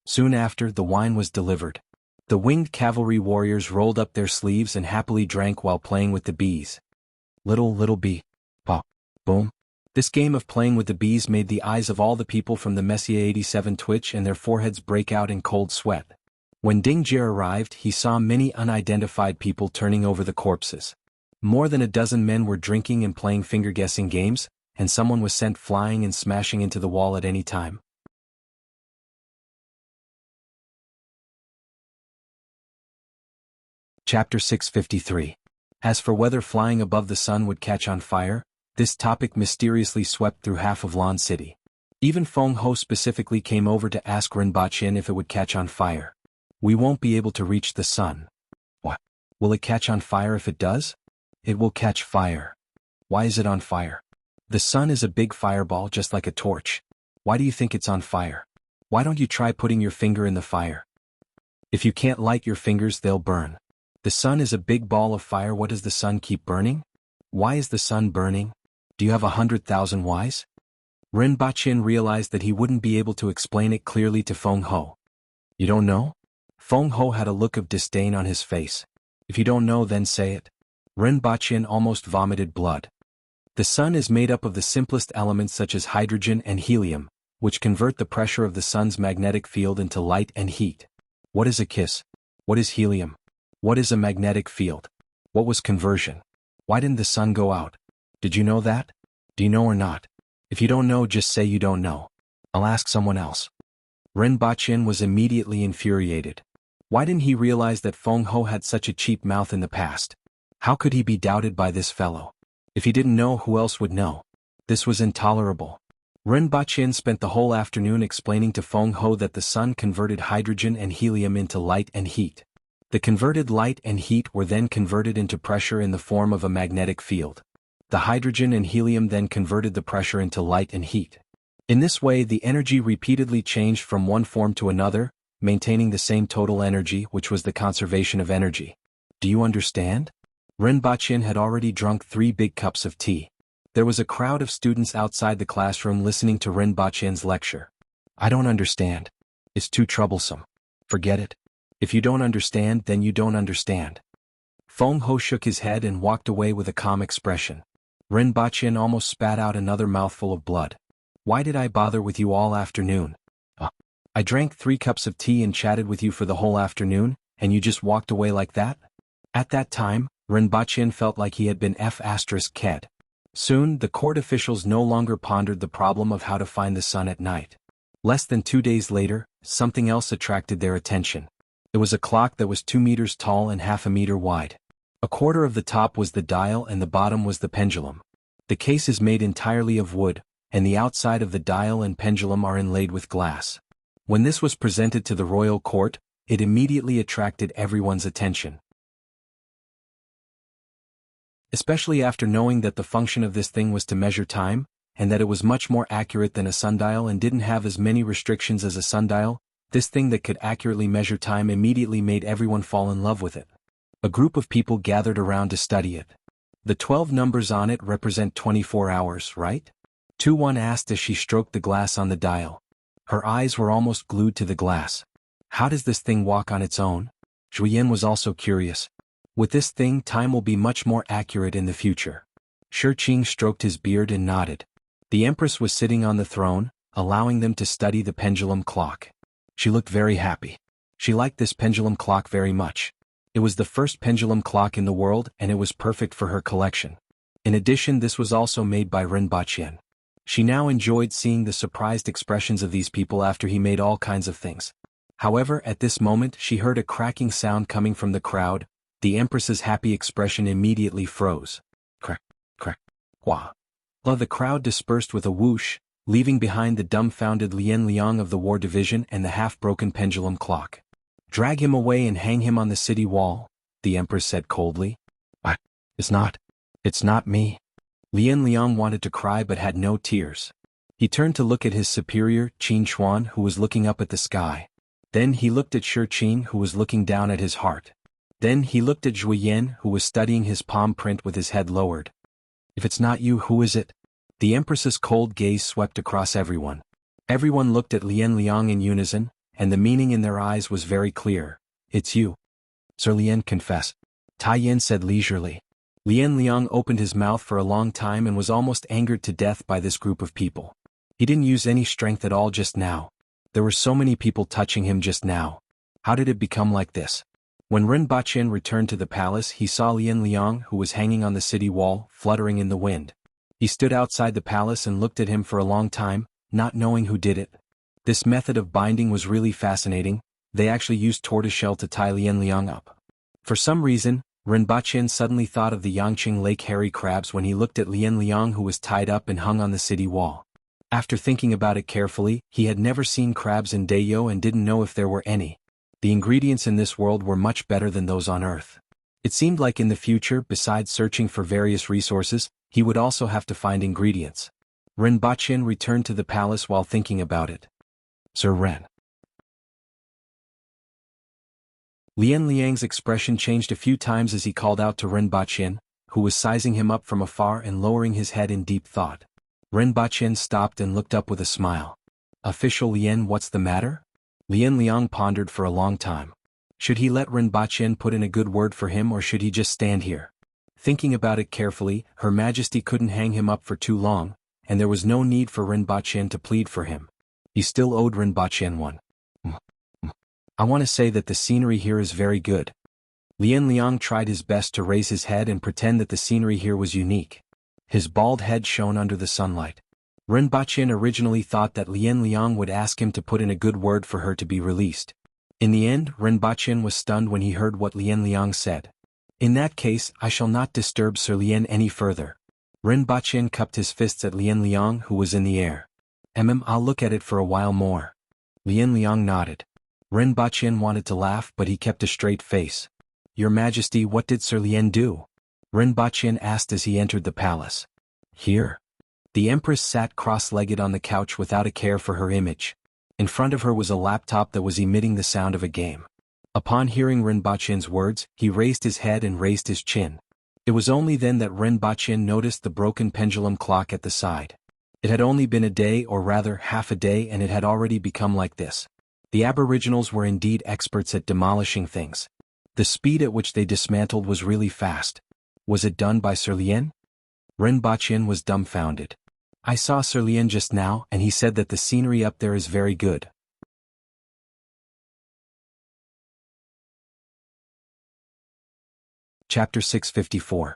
Speaker 1: Soon after, the wine was delivered. The winged cavalry warriors rolled up their sleeves and happily drank while playing with the bees. Little bee. Pop. Boom. This game of playing with the bees made the eyes of all the people from the Messier 87 twitch and their foreheads break out in cold sweat. When Ding Jie arrived, he saw many unidentified people turning over the corpses. More than a dozen men were drinking and playing finger-guessing games, and someone was sent flying and smashing into the wall at any time. Chapter 653. As for whether flying above the sun would catch on fire, this topic mysteriously swept through half of Lan City. Even Feng Ho specifically came over to ask Rinpoche if it would catch on fire. "We won't be able to reach the sun." "What? Will it catch on fire if it does?" "It will catch fire." "Why is it on fire?" "The sun is a big fireball just like a torch. Why do you think it's on fire? Why don't you try putting your finger in the fire? If you can't light your fingers, they'll burn. The sun is a big ball of fire. What does the sun keep burning? Why is the sun burning? Do you have 100,000 whys?" Rinpoche realized that he wouldn't be able to explain it clearly to Feng Ho. "You don't know?" Feng Ho had a look of disdain on his face. "If you don't know, then say it." Rinpoche almost vomited blood. The sun is made up of the simplest elements such as hydrogen and helium, which convert the pressure of the sun's magnetic field into light and heat. What is a kiss? What is helium? What is a magnetic field? What was conversion? Why didn't the sun go out? Did you know that? Do you know or not? If you don't know, just say you don't know. I'll ask someone else. Rinpoche was immediately infuriated. Why didn't he realize that Feng Ho had such a cheap mouth in the past? How could he be doubted by this fellow? If he didn't know, who else would know? This was intolerable. Rinpoche spent the whole afternoon explaining to Feng Ho that the sun converted hydrogen and helium into light and heat. The converted light and heat were then converted into pressure in the form of a magnetic field. The hydrogen and helium then converted the pressure into light and heat. In this way, the energy repeatedly changed from one form to another, maintaining the same total energy, which was the conservation of energy. Do you understand? Rinpoche had already drunk 3 big cups of tea. There was a crowd of students outside the classroom listening to Rinpoche's lecture. "I don't understand. It's too troublesome. Forget it. If you don't understand, then you don't understand." Feng Ho shook his head and walked away with a calm expression. Rinpoche almost spat out another mouthful of blood. "Why did I bother with you all afternoon? I drank 3 cups of tea and chatted with you for the whole afternoon, and you just walked away like that?" At that time, Rinpoche felt like he had been F***ed. Soon, the court officials no longer pondered the problem of how to find the sun at night. Less than 2 days later, something else attracted their attention. It was a clock that was 2 meters tall and half a meter wide. A quarter of the top was the dial and the bottom was the pendulum. The case is made entirely of wood, and the outside of the dial and pendulum are inlaid with glass. When this was presented to the royal court, it immediately attracted everyone's attention. especially after knowing that the function of this thing was to measure time, and that it was much more accurate than a sundial and didn't have as many restrictions as a sundial. This thing that could accurately measure time immediately made everyone fall in love with it. A group of people gathered around to study it. The 12 numbers on it represent 24 hours, right? 2-1 asked as she stroked the glass on the dial. Her eyes were almost glued to the glass. How does this thing walk on its own? Zhuyin was also curious. With this thing, time will be much more accurate in the future. Shi Qing stroked his beard and nodded. The Empress was sitting on the throne, allowing them to study the pendulum clock. She looked very happy. She liked this pendulum clock very much. It was the first pendulum clock in the world and it was perfect for her collection. In addition, this was also made by Rinpoche. She now enjoyed seeing the surprised expressions of these people after he made all kinds of things. However, at this moment she heard a cracking sound coming from the crowd. The Empress's happy expression immediately froze. Crack, crack, wah. The crowd dispersed with a whoosh, leaving behind the dumbfounded Lien Liang of the War Division and the half-broken pendulum clock. Drag him away and hang him on the city wall, the Empress said coldly. It's not me. Lien Liang wanted to cry but had no tears. He turned to look at his superior, Qin Xuan, who was looking up at the sky. Then he looked at Shi Qing, who was looking down at his heart. Then he looked at Zhuyin, who was studying his palm print with his head lowered. If it's not you, who is it? The Empress's cold gaze swept across everyone. Everyone looked at Lien Liang in unison, and the meaning in their eyes was very clear. It's you. Sir Lien, confess. Tai Yin said leisurely. Lien Liang opened his mouth for a long time and was almost angered to death by this group of people. He didn't use any strength at all just now. There were so many people touching him just now. How did it become like this? When Rinpoche returned to the palace, he saw Lien Liang, who was hanging on the city wall, fluttering in the wind. He stood outside the palace and looked at him for a long time, not knowing who did it. This method of binding was really fascinating. They actually used tortoiseshell to tie Lien Liang up. For some reason, Rinpoche suddenly thought of the Yangqing Lake hairy crabs when he looked at Lien Liang, who was tied up and hung on the city wall. After thinking about it carefully, he had never seen crabs in Dayo and didn't know if there were any. The ingredients in this world were much better than those on Earth. It seemed like in the future, besides searching for various resources, he would also have to find ingredients. Rinpoche returned to the palace while thinking about it. Sir Ren. Lien Liang's expression changed a few times as he called out to Rinpoche, who was sizing him up from afar and lowering his head in deep thought. Rinpoche stopped and looked up with a smile. Official Lien, what's the matter? Lien Liang pondered for a long time. Should he let Rinpoche put in a good word for him or should he just stand here? Thinking about it carefully, Her Majesty couldn't hang him up for too long, and there was no need for Rinpoche to plead for him. He still owed Rinpoche one. I want to say that the scenery here is very good. Lien Liang tried his best to raise his head and pretend that the scenery here was unique. His bald head shone under the sunlight. Rinpoche originally thought that Lien Liang would ask him to put in a good word for her to be released. In the end, Rinpoche was stunned when he heard what Lien Liang said. In that case, I shall not disturb Sir Lien any further. Rinpoche cupped his fists at Lien Liang, who was in the air. I'll look at it for a while more. Lien Liang nodded. Rinpoche wanted to laugh but he kept a straight face. Your Majesty, what did Sir Lien do? Rinpoche asked as he entered the palace. Here. The Empress sat cross-legged on the couch without a care for her image. In front of her was a laptop that was emitting the sound of a game. Upon hearing Rinpoche's words, he raised his head and raised his chin. It was only then that Rinpoche noticed the broken pendulum clock at the side. It had only been a day, or rather half a day, and it had already become like this. The Aboriginals were indeed experts at demolishing things. The speed at which they dismantled was really fast. Was it done by Sir Lien? Rinpoche was dumbfounded. I saw Sir Lien just now and he said that the scenery up there is very good. Chapter 654.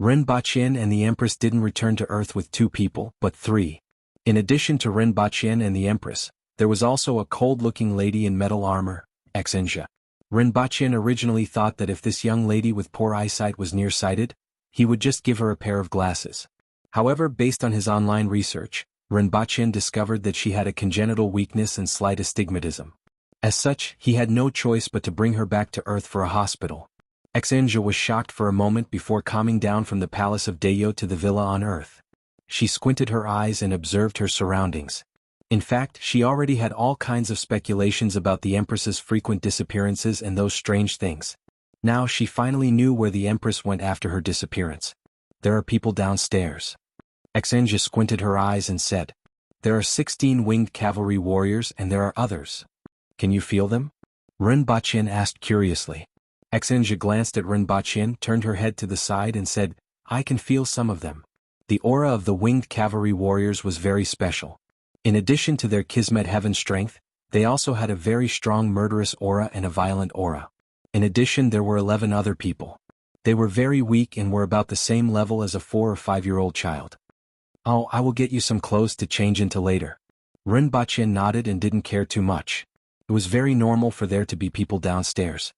Speaker 1: Rinpoche and the Empress didn't return to Earth with 2 people, but 3. In addition to Rinpoche and the Empress, there was also a cold-looking lady in metal armor, Xinjia. Rinpoche originally thought that if this young lady with poor eyesight was nearsighted, he would just give her a pair of glasses. However, based on his online research, Rinpoche discovered that she had a congenital weakness and slight astigmatism. As such, he had no choice but to bring her back to Earth for a hospital. Xinjia was shocked for a moment before calming down from the palace of Deyo to the villa on earth. She squinted her eyes and observed her surroundings. In fact, she already had all kinds of speculations about the Empress's frequent disappearances and those strange things. Now she finally knew where the Empress went after her disappearance. There are people downstairs. Xinjia squinted her eyes and said, "There are 16 winged cavalry warriors and there are others. Can you feel them?" Rinpoche asked curiously. Xinjia glanced at Rinpoche, turned her head to the side and said, "I can feel some of them." The aura of the winged cavalry warriors was very special. In addition to their Kismet heaven strength, they also had a very strong murderous aura and a violent aura. In addition, there were 11 other people. They were very weak and were about the same level as a 4 or 5-year-old child. "Oh, I will get you some clothes to change into later." Rinpoche nodded and didn't care too much. It was very normal for there to be people downstairs.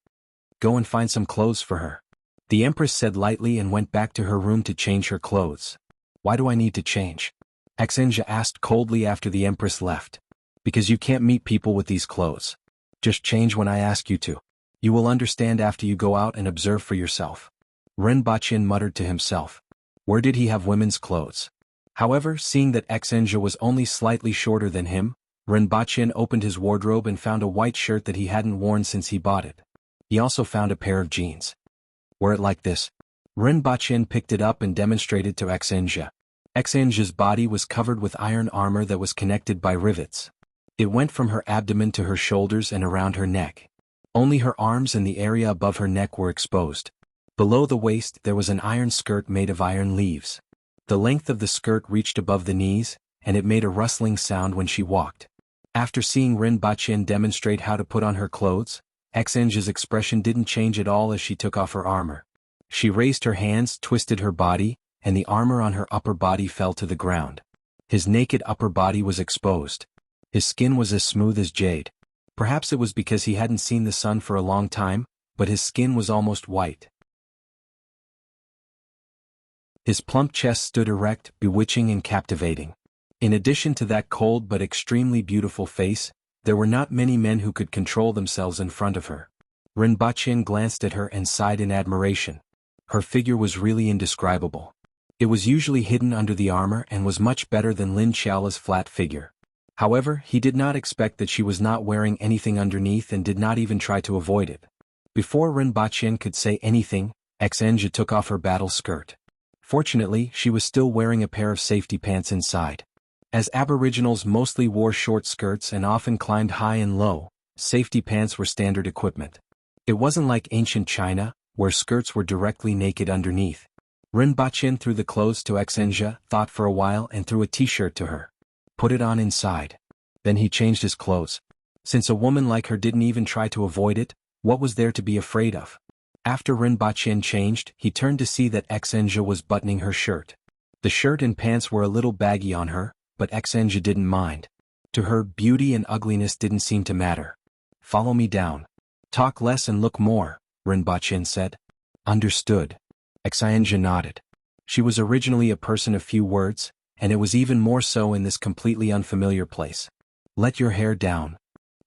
Speaker 1: "Go and find some clothes for her," the Empress said lightly and went back to her room to change her clothes. "Why do I need to change?" Xinjia asked coldly after the Empress left. "Because you can't meet people with these clothes. Just change when I ask you to. You will understand after you go out and observe for yourself." Rinpoche muttered to himself. Where did he have women's clothes? However, seeing that Xinjia was only slightly shorter than him, Rinpoche opened his wardrobe and found a white shirt that he hadn't worn since he bought it. He also found a pair of jeans. "Wear it like this." Rinpoche picked it up and demonstrated to Xinjia. Xinjia's body was covered with iron armor that was connected by rivets. It went from her abdomen to her shoulders and around her neck. Only her arms and the area above her neck were exposed. Below the waist there was an iron skirt made of iron leaves. The length of the skirt reached above the knees, and it made a rustling sound when she walked. After seeing Rinpoche demonstrate how to put on her clothes, Xinjia's expression didn't change at all as she took off her armor. She raised her hands, twisted her body, and the armor on her upper body fell to the ground. His naked upper body was exposed. His skin was as smooth as jade. Perhaps it was because he hadn't seen the sun for a long time, but his skin was almost white. His plump chest stood erect, bewitching and captivating. In addition to that cold but extremely beautiful face, there were not many men who could control themselves in front of her. Rinpoche glanced at her and sighed in admiration. Her figure was really indescribable. It was usually hidden under the armor and was much better than Lin Xiaola's flat figure. However, he did not expect that she was not wearing anything underneath and did not even try to avoid it. Before Rinpoche could say anything, Xinjia took off her battle skirt. Fortunately, she was still wearing a pair of safety pants inside. As Aboriginals mostly wore short skirts and often climbed high and low, safety pants were standard equipment. It wasn't like ancient China, where skirts were directly naked underneath. Rinpoche threw the clothes to Xinjia, thought for a while and threw a t-shirt to her. "Put it on inside." Then he changed his clothes. Since a woman like her didn't even try to avoid it, what was there to be afraid of? After Rinpoche changed, he turned to see that Xinjia was buttoning her shirt. The shirt and pants were a little baggy on her, but Xinjia didn't mind. To her, beauty and ugliness didn't seem to matter. "Follow me down. Talk less and look more," Rinpoche said. "Understood." Xinjia nodded. She was originally a person of few words, and it was even more so in this completely unfamiliar place. "Let your hair down."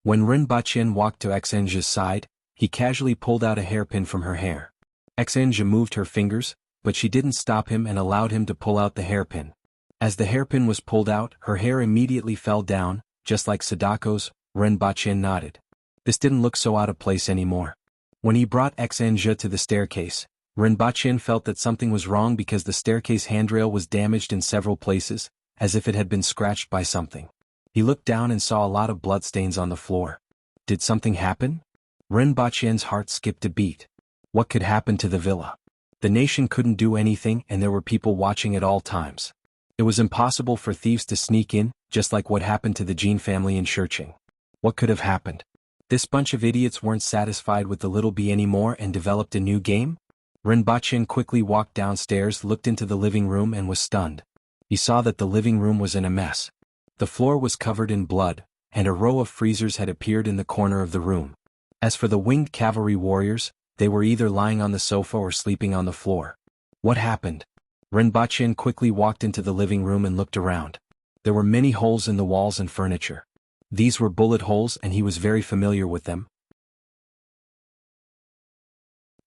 Speaker 1: When Rinpoche walked to Xinjia's side, he casually pulled out a hairpin from her hair. Xinjia moved her fingers, but she didn't stop him and allowed him to pull out the hairpin. As the hairpin was pulled out, her hair immediately fell down, just like Sadako's. Rinpoche nodded. This didn't look so out of place anymore. When he brought Xinjia to the staircase, Rinpoche felt that something was wrong because the staircase handrail was damaged in several places, as if it had been scratched by something. He looked down and saw a lot of bloodstains on the floor. Did something happen? Rinpoche's heart skipped a beat. What could happen to the villa? The nation couldn't do anything and there were people watching at all times. It was impossible for thieves to sneak in, just like what happened to the Jean family in Shurching. What could have happened? This bunch of idiots weren't satisfied with the little bee anymore and developed a new game? Rinpoche quickly walked downstairs, looked into the living room and was stunned. He saw that the living room was in a mess. The floor was covered in blood, and a row of freezers had appeared in the corner of the room. As for the winged cavalry warriors, they were either lying on the sofa or sleeping on the floor. What happened? Rinpoche quickly walked into the living room and looked around. There were many holes in the walls and furniture. These were bullet holes and he was very familiar with them.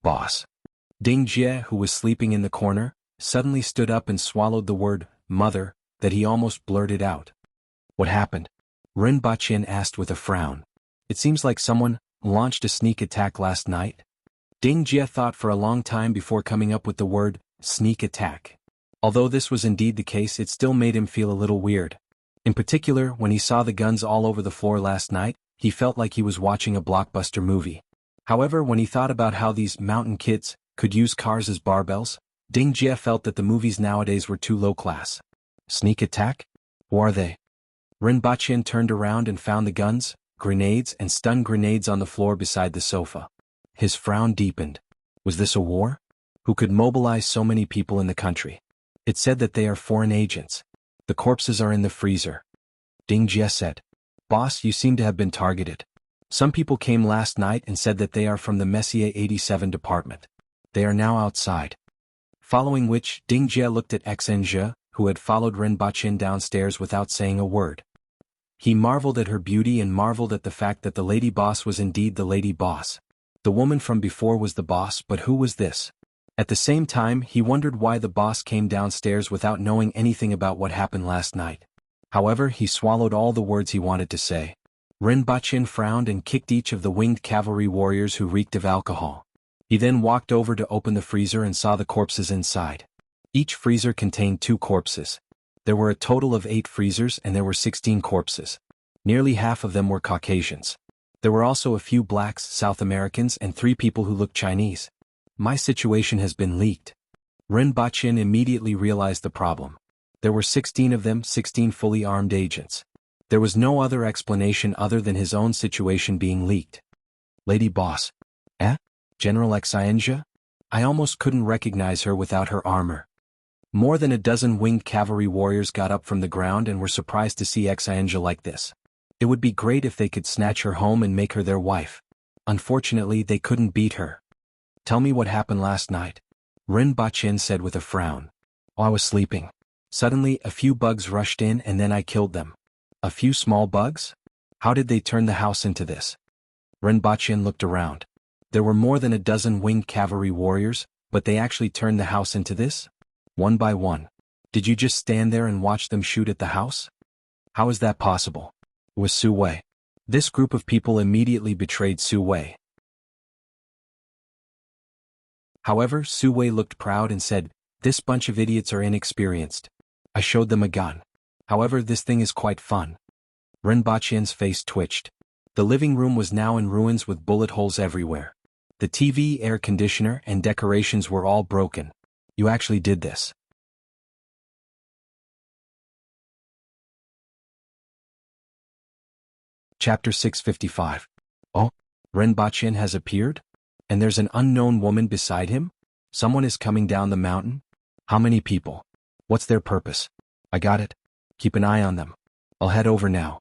Speaker 1: Boss. Ding Jie, who was sleeping in the corner, suddenly stood up and swallowed the word, mother, that he almost blurted out. What happened? Ren Baqin asked with a frown. It seems like someone launched a sneak attack last night. Ding Jie thought for a long time before coming up with the word, sneak attack. Although this was indeed the case, it still made him feel a little weird. In particular, when he saw the guns all over the floor last night, he felt like he was watching a blockbuster movie. However, when he thought about how these mountain kids could use cars as barbells, Ding Jie felt that the movies nowadays were too low class. Sneak attack? Who are they? Ren Baqin turned around and found the guns, grenades and stun grenades on the floor beside the sofa. His frown deepened. Was this a war? Who could mobilize so many people in the country? It said that they are foreign agents. The corpses are in the freezer. Ding Jie said. Boss, you seem to have been targeted. Some people came last night and said that they are from the Messier 87 department. They are now outside. Following which, Ding Jie looked at Xinjie, who had followed Ren Baqin downstairs without saying a word. He marveled at her beauty and marveled at the fact that the lady boss was indeed the lady boss. The woman from before was the boss, but who was this? At the same time, he wondered why the boss came downstairs without knowing anything about what happened last night. However, he swallowed all the words he wanted to say. Ren Baqin frowned and kicked each of the winged cavalry warriors who reeked of alcohol. He then walked over to open the freezer and saw the corpses inside. Each freezer contained 2 corpses. There were a total of 8 freezers and there were 16 corpses. Nearly half of them were Caucasians. There were also a few blacks, South Americans, and 3 people who looked Chinese. My situation has been leaked. Ren Baqin immediately realized the problem. There were 16 of them, 16 fully armed agents. There was no other explanation other than his own situation being leaked. Lady boss. General Xinjie? I almost couldn't recognize her without her armor. More than a dozen winged cavalry warriors got up from the ground and were surprised to see Xinjie like this. It would be great if they could snatch her home and make her their wife. Unfortunately, they couldn't beat her. Tell me what happened last night. Ren Baqin said with a frown. I was sleeping. Suddenly, a few bugs rushed in and then I killed them. A few small bugs? How did they turn the house into this? Ren Baqin looked around. There were more than a dozen winged cavalry warriors, but they actually turned the house into this? One by one. Did you just stand there and watch them shoot at the house? How is that possible? It was Su Wei. This group of people immediately betrayed Su Wei. However, Su Wei looked proud and said, this bunch of idiots are inexperienced. I showed them a gun. However, this thing is quite fun. Ren Baqin's face twitched. The living room was now in ruins with bullet holes everywhere. The TV, air conditioner, and decorations were all broken. You actually did this. Chapter 655. Oh, Ren Baqin has appeared? And there's an unknown woman beside him? Someone is coming down the mountain? How many people? What's their purpose? I got it. Keep an eye on them. I'll head over now.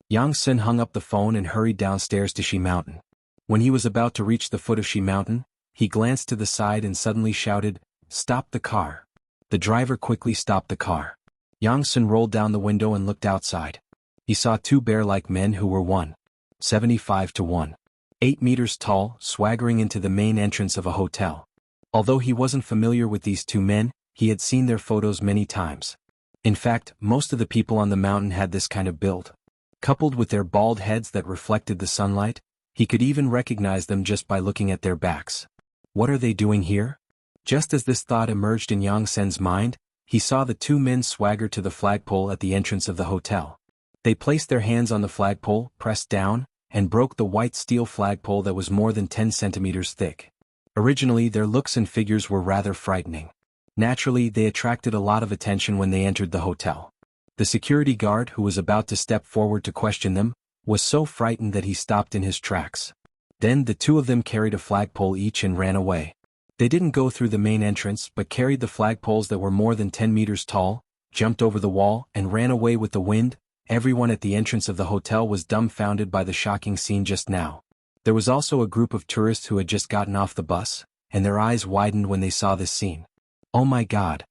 Speaker 1: Yang Xin hung up the phone and hurried downstairs to Shi Mountain. When he was about to reach the foot of Shi Mountain, he glanced to the side and suddenly shouted, "Stop the car." The driver quickly stopped the car. Yang Xin rolled down the window and looked outside. He saw 2 bear-like men who were 1.75 to 1.8 meters tall, swaggering into the main entrance of a hotel. Although he wasn't familiar with these 2 men, he had seen their photos many times. In fact, most of the people on the mountain had this kind of build. Coupled with their bald heads that reflected the sunlight, he could even recognize them just by looking at their backs. What are they doing here? Just as this thought emerged in Yang Sen's mind, he saw the 2 men swagger to the flagpole at the entrance of the hotel. They placed their hands on the flagpole, pressed down, and broke the white steel flagpole that was more than 10 centimeters thick. Originally, their looks and figures were rather frightening. Naturally, they attracted a lot of attention when they entered the hotel. The security guard, who was about to step forward to question them, was so frightened that he stopped in his tracks. Then the 2 of them carried a flagpole each and ran away. They didn't go through the main entrance but carried the flagpoles that were more than 10 meters tall, jumped over the wall, and ran away with the wind. Everyone at the entrance of the hotel was dumbfounded by the shocking scene just now. There was also a group of tourists who had just gotten off the bus, and their eyes widened when they saw this scene. Oh my God!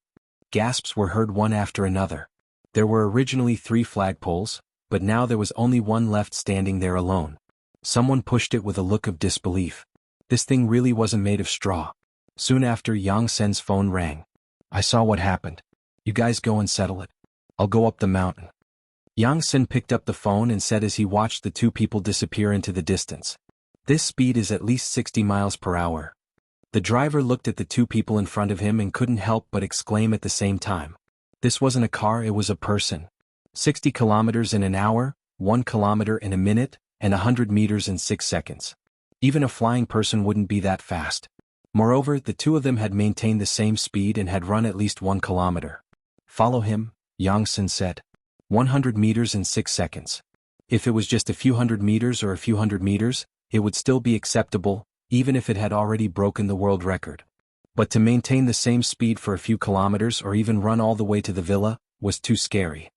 Speaker 1: Gasps were heard one after another. There were originally 3 flagpoles, but now there was only one left standing there alone. Someone pushed it with a look of disbelief. This thing really wasn't made of straw. Soon after, Yang Sen's phone rang. I saw what happened. You guys go and settle it. I'll go up the mountain. Yang Sen picked up the phone and said as he watched the two people disappear into the distance. This speed is at least 60 miles per hour. The driver looked at the two people in front of him and couldn't help but exclaim at the same time. This wasn't a car, it was a person. 60 kilometers in an hour, 1 kilometer in a minute, and 100 meters in 6 seconds. Even a flying person wouldn't be that fast. Moreover, the two of them had maintained the same speed and had run at least 1 kilometer. Follow him, Yang Sen said. 100 meters in 6 seconds. If it was just a few hundred meters or a few hundred meters, it would still be acceptable, even if it had already broken the world record. But to maintain the same speed for a few kilometers or even run all the way to the villa, was too scary.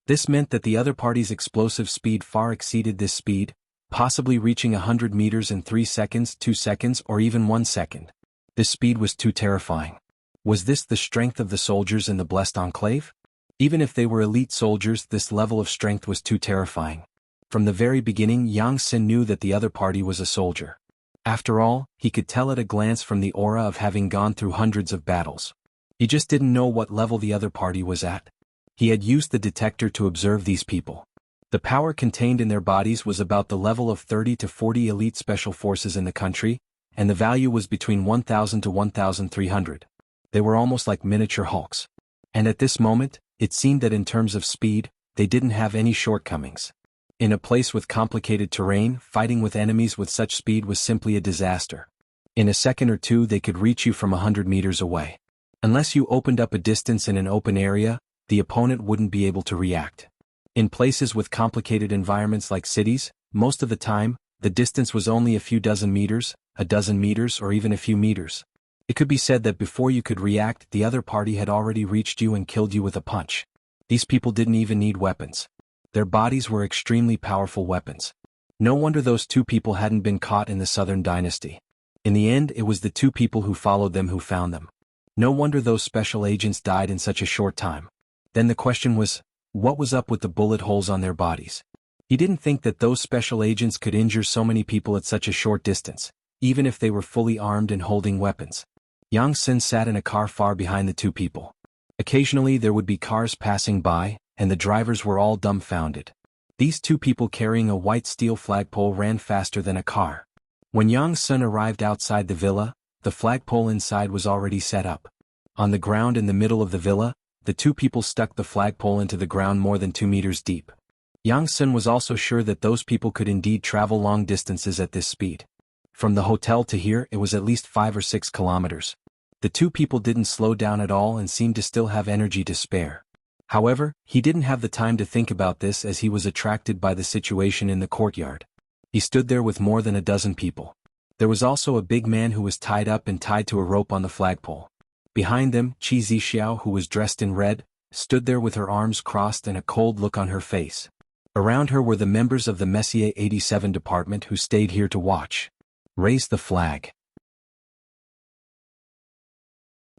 Speaker 1: This meant that the other party's explosive speed far exceeded this speed, possibly reaching 100 meters in 3 seconds, 2 seconds, or even 1 second. This speed was too terrifying. Was this the strength of the soldiers in the Blessed Enclave? Even if they were elite soldiers, this level of strength was too terrifying. From the very beginning, Yang Sen knew that the other party was a soldier. After all, he could tell at a glance from the aura of having gone through hundreds of battles. He just didn't know what level the other party was at. He had used the detector to observe these people. The power contained in their bodies was about the level of 30 to 40 elite special forces in the country, and the value was between 1,000 to 1,300. They were almost like miniature Hulks. And at this moment, it seemed that in terms of speed, they didn't have any shortcomings. In a place with complicated terrain, fighting with enemies with such speed was simply a disaster. In a second or two they could reach you from 100 meters away. Unless you opened up a distance in an open area, the opponent wouldn't be able to react. In places with complicated environments like cities, most of the time, the distance was only a few dozen meters, a dozen meters, or even a few meters. It could be said that before you could react, the other party had already reached you and killed you with a punch. These people didn't even need weapons. Their bodies were extremely powerful weapons. No wonder those two people hadn't been caught in the Southern Dynasty. In the end, it was the two people who followed them who found them. No wonder those special agents died in such a short time. Then the question was, what was up with the bullet holes on their bodies? He didn't think that those special agents could injure so many people at such a short distance, even if they were fully armed and holding weapons. Yang Sen sat in a car far behind the two people. Occasionally there would be cars passing by, and the drivers were all dumbfounded. These two people carrying a white steel flagpole ran faster than a car. When Yang Sen arrived outside the villa, the flagpole inside was already set up. On the ground in the middle of the villa, the two people stuck the flagpole into the ground more than 2 meters deep. Yang Sen was also sure that those people could indeed travel long distances at this speed. From the hotel to here, it was at least 5 or 6 kilometers. The two people didn't slow down at all and seemed to still have energy to spare. However, he didn't have the time to think about this as he was attracted by the situation in the courtyard. He stood there with more than a dozen people. There was also a big man who was tied up and tied to a rope on the flagpole. Behind them, Qi Zixiao, who was dressed in red, stood there with her arms crossed and a cold look on her face. Around her were the members of the Messier 87 department who stayed here to watch. Raise the flag,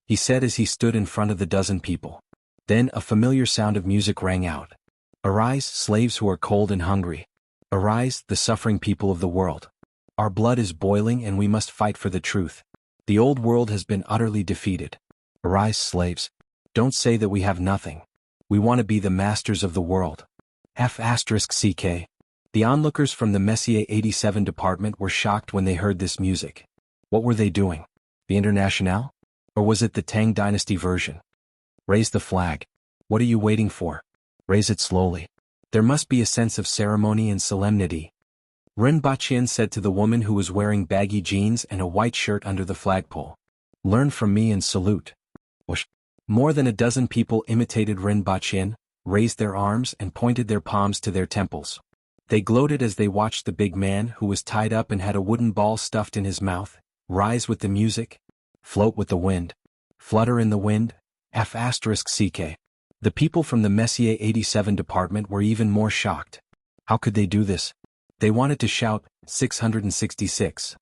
Speaker 1: he said as he stood in front of the dozen people. Then a familiar sound of music rang out. Arise, slaves who are cold and hungry. Arise, the suffering people of the world. Our blood is boiling and we must fight for the truth. The old world has been utterly defeated. Arise, slaves. Don't say that we have nothing. We want to be the masters of the world. F***ck. The onlookers from the Messier 87 department were shocked when they heard this music. What were they doing? The Internationale? Or was it the Tang Dynasty version? Raise the flag. What are you waiting for? Raise it slowly. There must be a sense of ceremony and solemnity. Ren Baqian said to the woman who was wearing baggy jeans and a white shirt under the flagpole. Learn from me and salute. Whoosh. More than a dozen people imitated Ren Baqian, raised their arms and pointed their palms to their temples. They gloated as they watched the big man who was tied up and had a wooden ball stuffed in his mouth, rise with the music, float with the wind, flutter in the wind, F***ck. The people from the Messier 87 department were even more shocked. How could they do this? They wanted to shout, 666.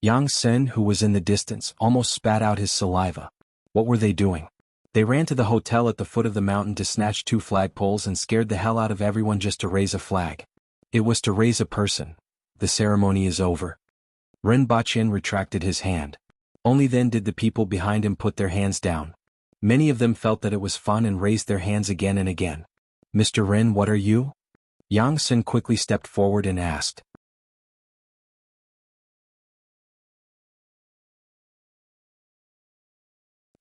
Speaker 1: Yang Sen, who was in the distance, almost spat out his saliva. What were they doing? They ran to the hotel at the foot of the mountain to snatch 2 flagpoles and scared the hell out of everyone just to raise a flag. It was to raise a person. the ceremony is over. Ren Baqin retracted his hand. Only then did the people behind him put their hands down. Many of them felt that it was fun and raised their hands again and again. Mr. Ren, what are you? Yang Sen quickly stepped forward and asked.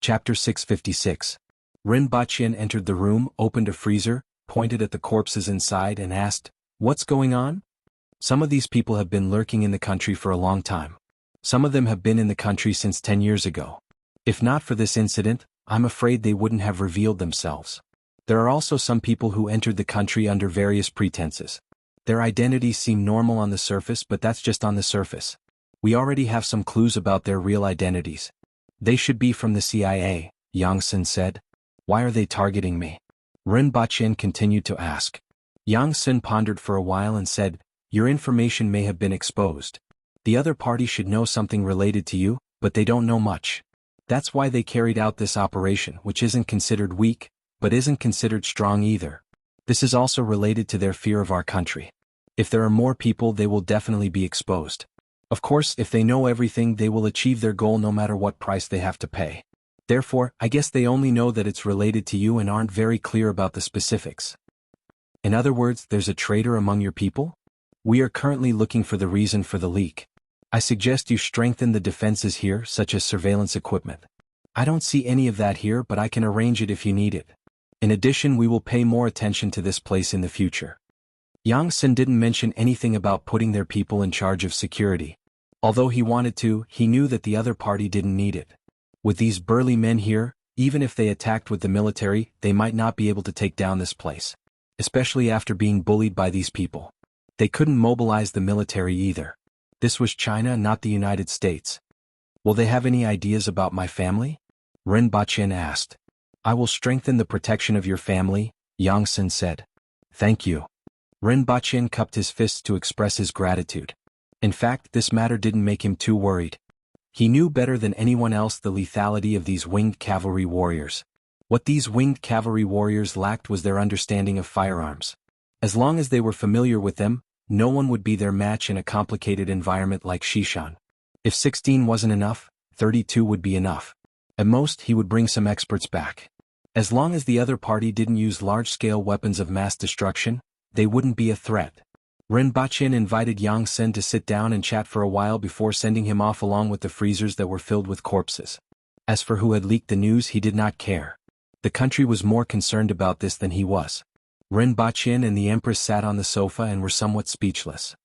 Speaker 1: Chapter 656. Ren Baqin entered the room, opened a freezer, pointed at the corpses inside and asked, "What's going on?" Some of these people have been lurking in the country for a long time. Some of them have been in the country since 10 years ago. If not for this incident, I'm afraid they wouldn't have revealed themselves. There are also some people who entered the country under various pretenses. Their identities seem normal on the surface, but that's just on the surface. We already have some clues about their real identities. They should be from the CIA, Yang Sen said. Why are they targeting me? Ren Baqin continued to ask. Yang Sen pondered for a while and said, your information may have been exposed. The other party should know something related to you, but they don't know much. That's why they carried out this operation, which isn't considered weak, but isn't considered strong either. This is also related to their fear of our country. If there are more people, they will definitely be exposed. Of course, if they know everything, they will achieve their goal no matter what price they have to pay. Therefore, I guess they only know that it's related to you and aren't very clear about the specifics. In other words, there's a traitor among your people? We are currently looking for the reason for the leak. I suggest you strengthen the defenses here, such as surveillance equipment. I don't see any of that here, but I can arrange it if you need it. In addition, we will pay more attention to this place in the future. Yang Sen didn't mention anything about putting their people in charge of security. Although he wanted to, he knew that the other party didn't need it. With these burly men here, even if they attacked with the military, they might not be able to take down this place. Especially after being bullied by these people. They couldn't mobilize the military either. This was China, not the United States. Will they have any ideas about my family? Ren Baqin asked. I will strengthen the protection of your family, Yang Sen said. Thank you. Ren Baqin cupped his fists to express his gratitude. In fact, this matter didn't make him too worried. He knew better than anyone else the lethality of these winged cavalry warriors. What these winged cavalry warriors lacked was their understanding of firearms. As long as they were familiar with them, no one would be their match in a complicated environment like Xishan. If 16 wasn't enough, 32 would be enough. At most, he would bring some experts back. As long as the other party didn't use large-scale weapons of mass destruction, they wouldn't be a threat. Ren Baqin invited Yang Sen to sit down and chat for a while before sending him off along with the freezers that were filled with corpses. As for who had leaked the news, he did not care. The country was more concerned about this than he was. Ren Baqin and the Empress sat on the sofa and were somewhat speechless.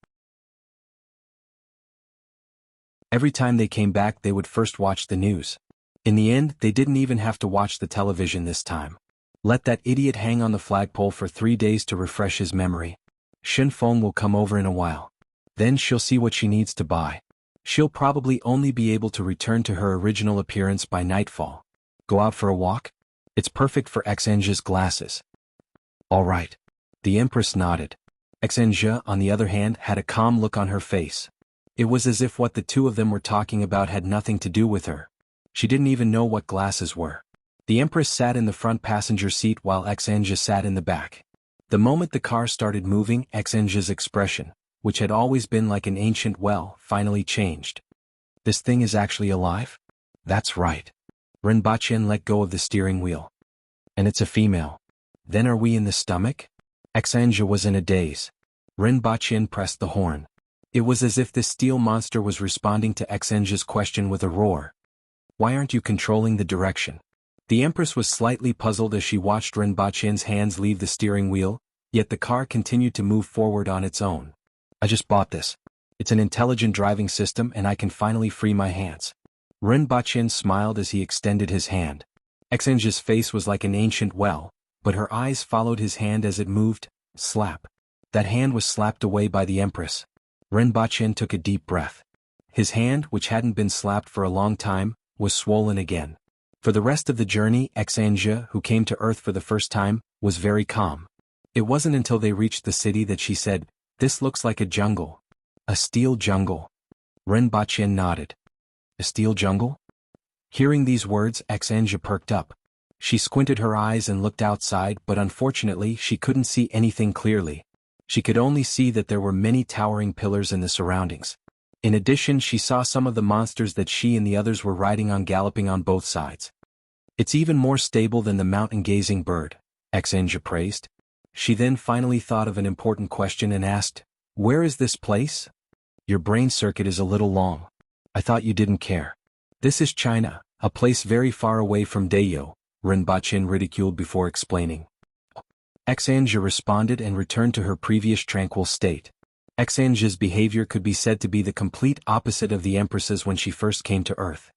Speaker 1: Every time they came back, they would first watch the news. In the end, they didn't even have to watch the television this time. Let that idiot hang on the flagpole for 3 days to refresh his memory. Shen Feng will come over in a while. Then she'll see what she needs to buy. She'll probably only be able to return to her original appearance by nightfall. Go out for a walk? It's perfect for Xenja's glasses. All right. The Empress nodded. Xenja, on the other hand, had a calm look on her face. It was as if what the two of them were talking about had nothing to do with her. She didn't even know what glasses were. The Empress sat in the front passenger seat while Xenja sat in the back. The moment the car started moving, Xenja's expression, which had always been like an ancient well, finally changed. This thing is actually alive? That's right. Ren Baqin let go of the steering wheel. And it's a female. Then are we in the stomach? Xenja was in a daze. Ren Baqin pressed the horn. It was as if this steel monster was responding to Xenja's question with a roar. Why aren't you controlling the direction? The Empress was slightly puzzled as she watched Ren Baqin's hands leave the steering wheel, yet the car continued to move forward on its own. I just bought this. It's an intelligent driving system and I can finally free my hands. Ren Baqin smiled as he extended his hand. Xenja's face was like an ancient well, but her eyes followed his hand as it moved. Slap. That hand was slapped away by the Empress. Ren Baqin took a deep breath. His hand, which hadn't been slapped for a long time, was swollen again. For the rest of the journey, Xenja, who came to Earth for the first time, was very calm. It wasn't until they reached the city that she said, "This looks like a jungle." A steel jungle. Ren Baqin nodded. A steel jungle? Hearing these words, Xenja perked up. She squinted her eyes and looked outside, but unfortunately she couldn't see anything clearly. She could only see that there were many towering pillars in the surroundings. In addition, she saw some of the monsters that she and the others were riding on galloping on both sides. It's even more stable than the mountain-gazing bird, Xinjia praised. She then finally thought of an important question and asked, "Where is this place? Your brain circuit is a little long. I thought you didn't care." "This is China, a place very far away from Dayo," Rinpoche ridiculed before explaining. Xinjia responded and returned to her previous tranquil state. Xinjia's behavior could be said to be the complete opposite of the Empress's when she first came to Earth.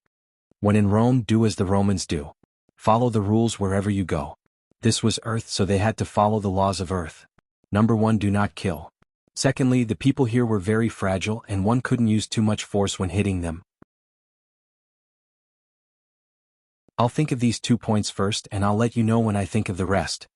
Speaker 1: When in Rome, do as the Romans do. Follow the rules wherever you go. This was Earth, so they had to follow the laws of Earth. Number 1, do not kill. Secondly, the people here were very fragile and one couldn't use too much force when hitting them. I'll think of these 2 points first and I'll let you know when I think of the rest.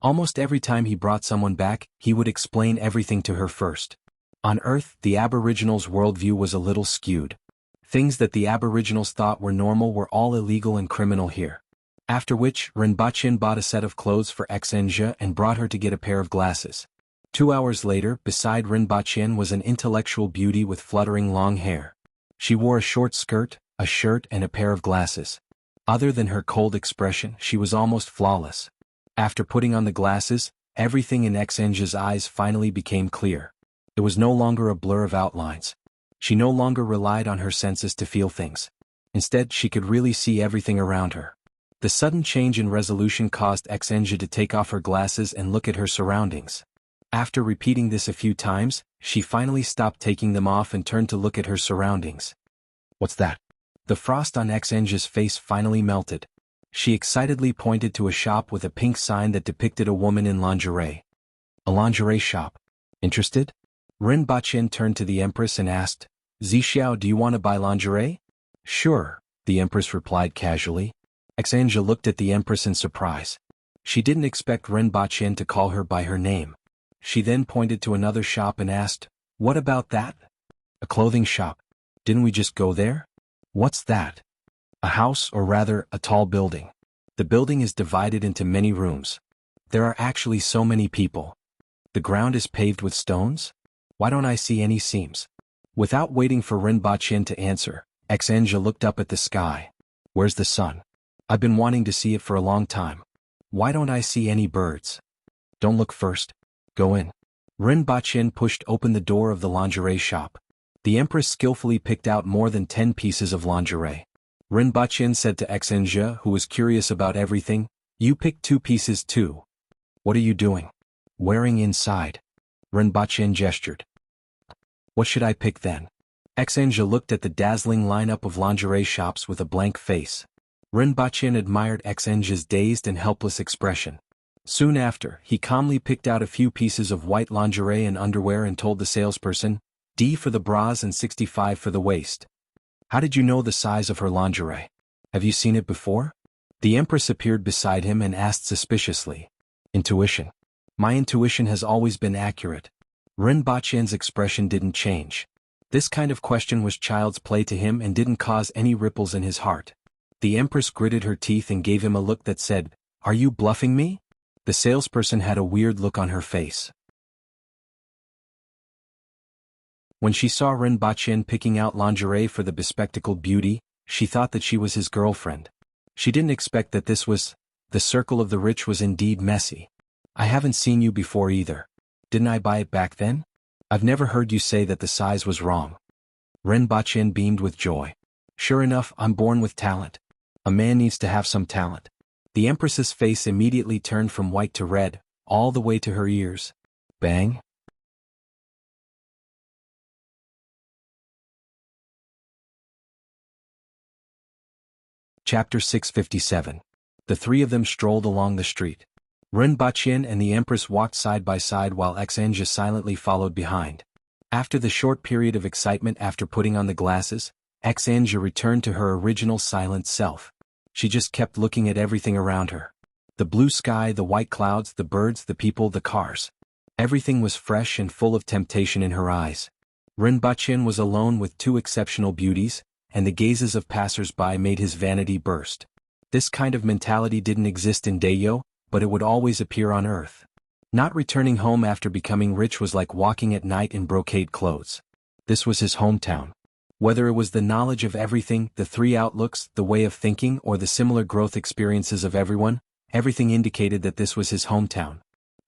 Speaker 1: Almost every time he brought someone back, he would explain everything to her first. On Earth, the Aboriginals' worldview was a little skewed. Things that the Aboriginals thought were normal were all illegal and criminal here. After which, Rinpoche bought a set of clothes for Xinjia and brought her to get a pair of glasses. 2 hours later, beside Rinpoche was an intellectual beauty with fluttering long hair. She wore a short skirt, a shirt and a pair of glasses. Other than her cold expression, she was almost flawless. After putting on the glasses, everything in Xinjia's eyes finally became clear. It was no longer a blur of outlines. She no longer relied on her senses to feel things. Instead, she could really see everything around her. The sudden change in resolution caused Xinjia to take off her glasses and look at her surroundings. After repeating this a few times, she finally stopped taking them off and turned to look at her surroundings. "What's that?" The frost on Xinjia's face finally melted. She excitedly pointed to a shop with a pink sign that depicted a woman in lingerie. "A lingerie shop. Interested?" Rinpoche turned to the Empress and asked, "Zixiao, do you want to buy lingerie?" "Sure," the Empress replied casually. Xinjia looked at the Empress in surprise. She didn't expect Rinpoche to call her by her name. She then pointed to another shop and asked, "What about that?" "A clothing shop. Didn't we just go there?" "What's that?" "A house, or rather, a tall building. The building is divided into many rooms. There are actually so many people. The ground is paved with stones? Why don't I see any seams?" Without waiting for Rinpoche to answer, Xinjia looked up at the sky. "Where's the sun? I've been wanting to see it for a long time. Why don't I see any birds?" "Don't look first. Go in." Rinpoche pushed open the door of the lingerie shop. The Empress skillfully picked out more than 10 pieces of lingerie. Rinpoche said to Xinjia, who was curious about everything, "You picked 2 pieces too. What are you doing?" "Wearing inside." Rinpoche gestured. "What should I pick then?" Xinjia looked at the dazzling lineup of lingerie shops with a blank face. Rinpoche admired Xinjia's dazed and helpless expression. Soon after, he calmly picked out a few pieces of white lingerie and underwear and told the salesperson, "D for the bras and 65 for the waist." "How did you know the size of her lingerie? Have you seen it before?" The Empress appeared beside him and asked suspiciously. "Intuition. My intuition has always been accurate." Rinpoche's expression didn't change. This kind of question was child's play to him and didn't cause any ripples in his heart. The Empress gritted her teeth and gave him a look that said, "Are you bluffing me?" The salesperson had a weird look on her face. When she saw Rinpoche picking out lingerie for the bespectacled beauty, she thought that she was his girlfriend. She didn't expect that this was, the circle of the rich was indeed messy. "I haven't seen you before either. Didn't I buy it back then? I've never heard you say that the size was wrong." Rinpoche beamed with joy. "Sure enough, I'm born with talent. A man needs to have some talent." The Empress's face immediately turned from white to red, all the way to her ears. Bang! Chapter 657. The 3 of them strolled along the street. Rinpoche and the Empress walked side by side while Xinjia silently followed behind. After the short period of excitement after putting on the glasses, Xinjia returned to her original silent self. She just kept looking at everything around her. The blue sky, the white clouds, the birds, the people, the cars. Everything was fresh and full of temptation in her eyes. Rinpoche was alone with 2 exceptional beauties, and the gazes of passers-by made his vanity burst. This kind of mentality didn't exist in Dayo, but it would always appear on Earth. Not returning home after becoming rich was like walking at night in brocade clothes. This was his hometown. Whether it was the knowledge of everything, the three outlooks, the way of thinking, or the similar growth experiences of everyone, everything indicated that this was his hometown.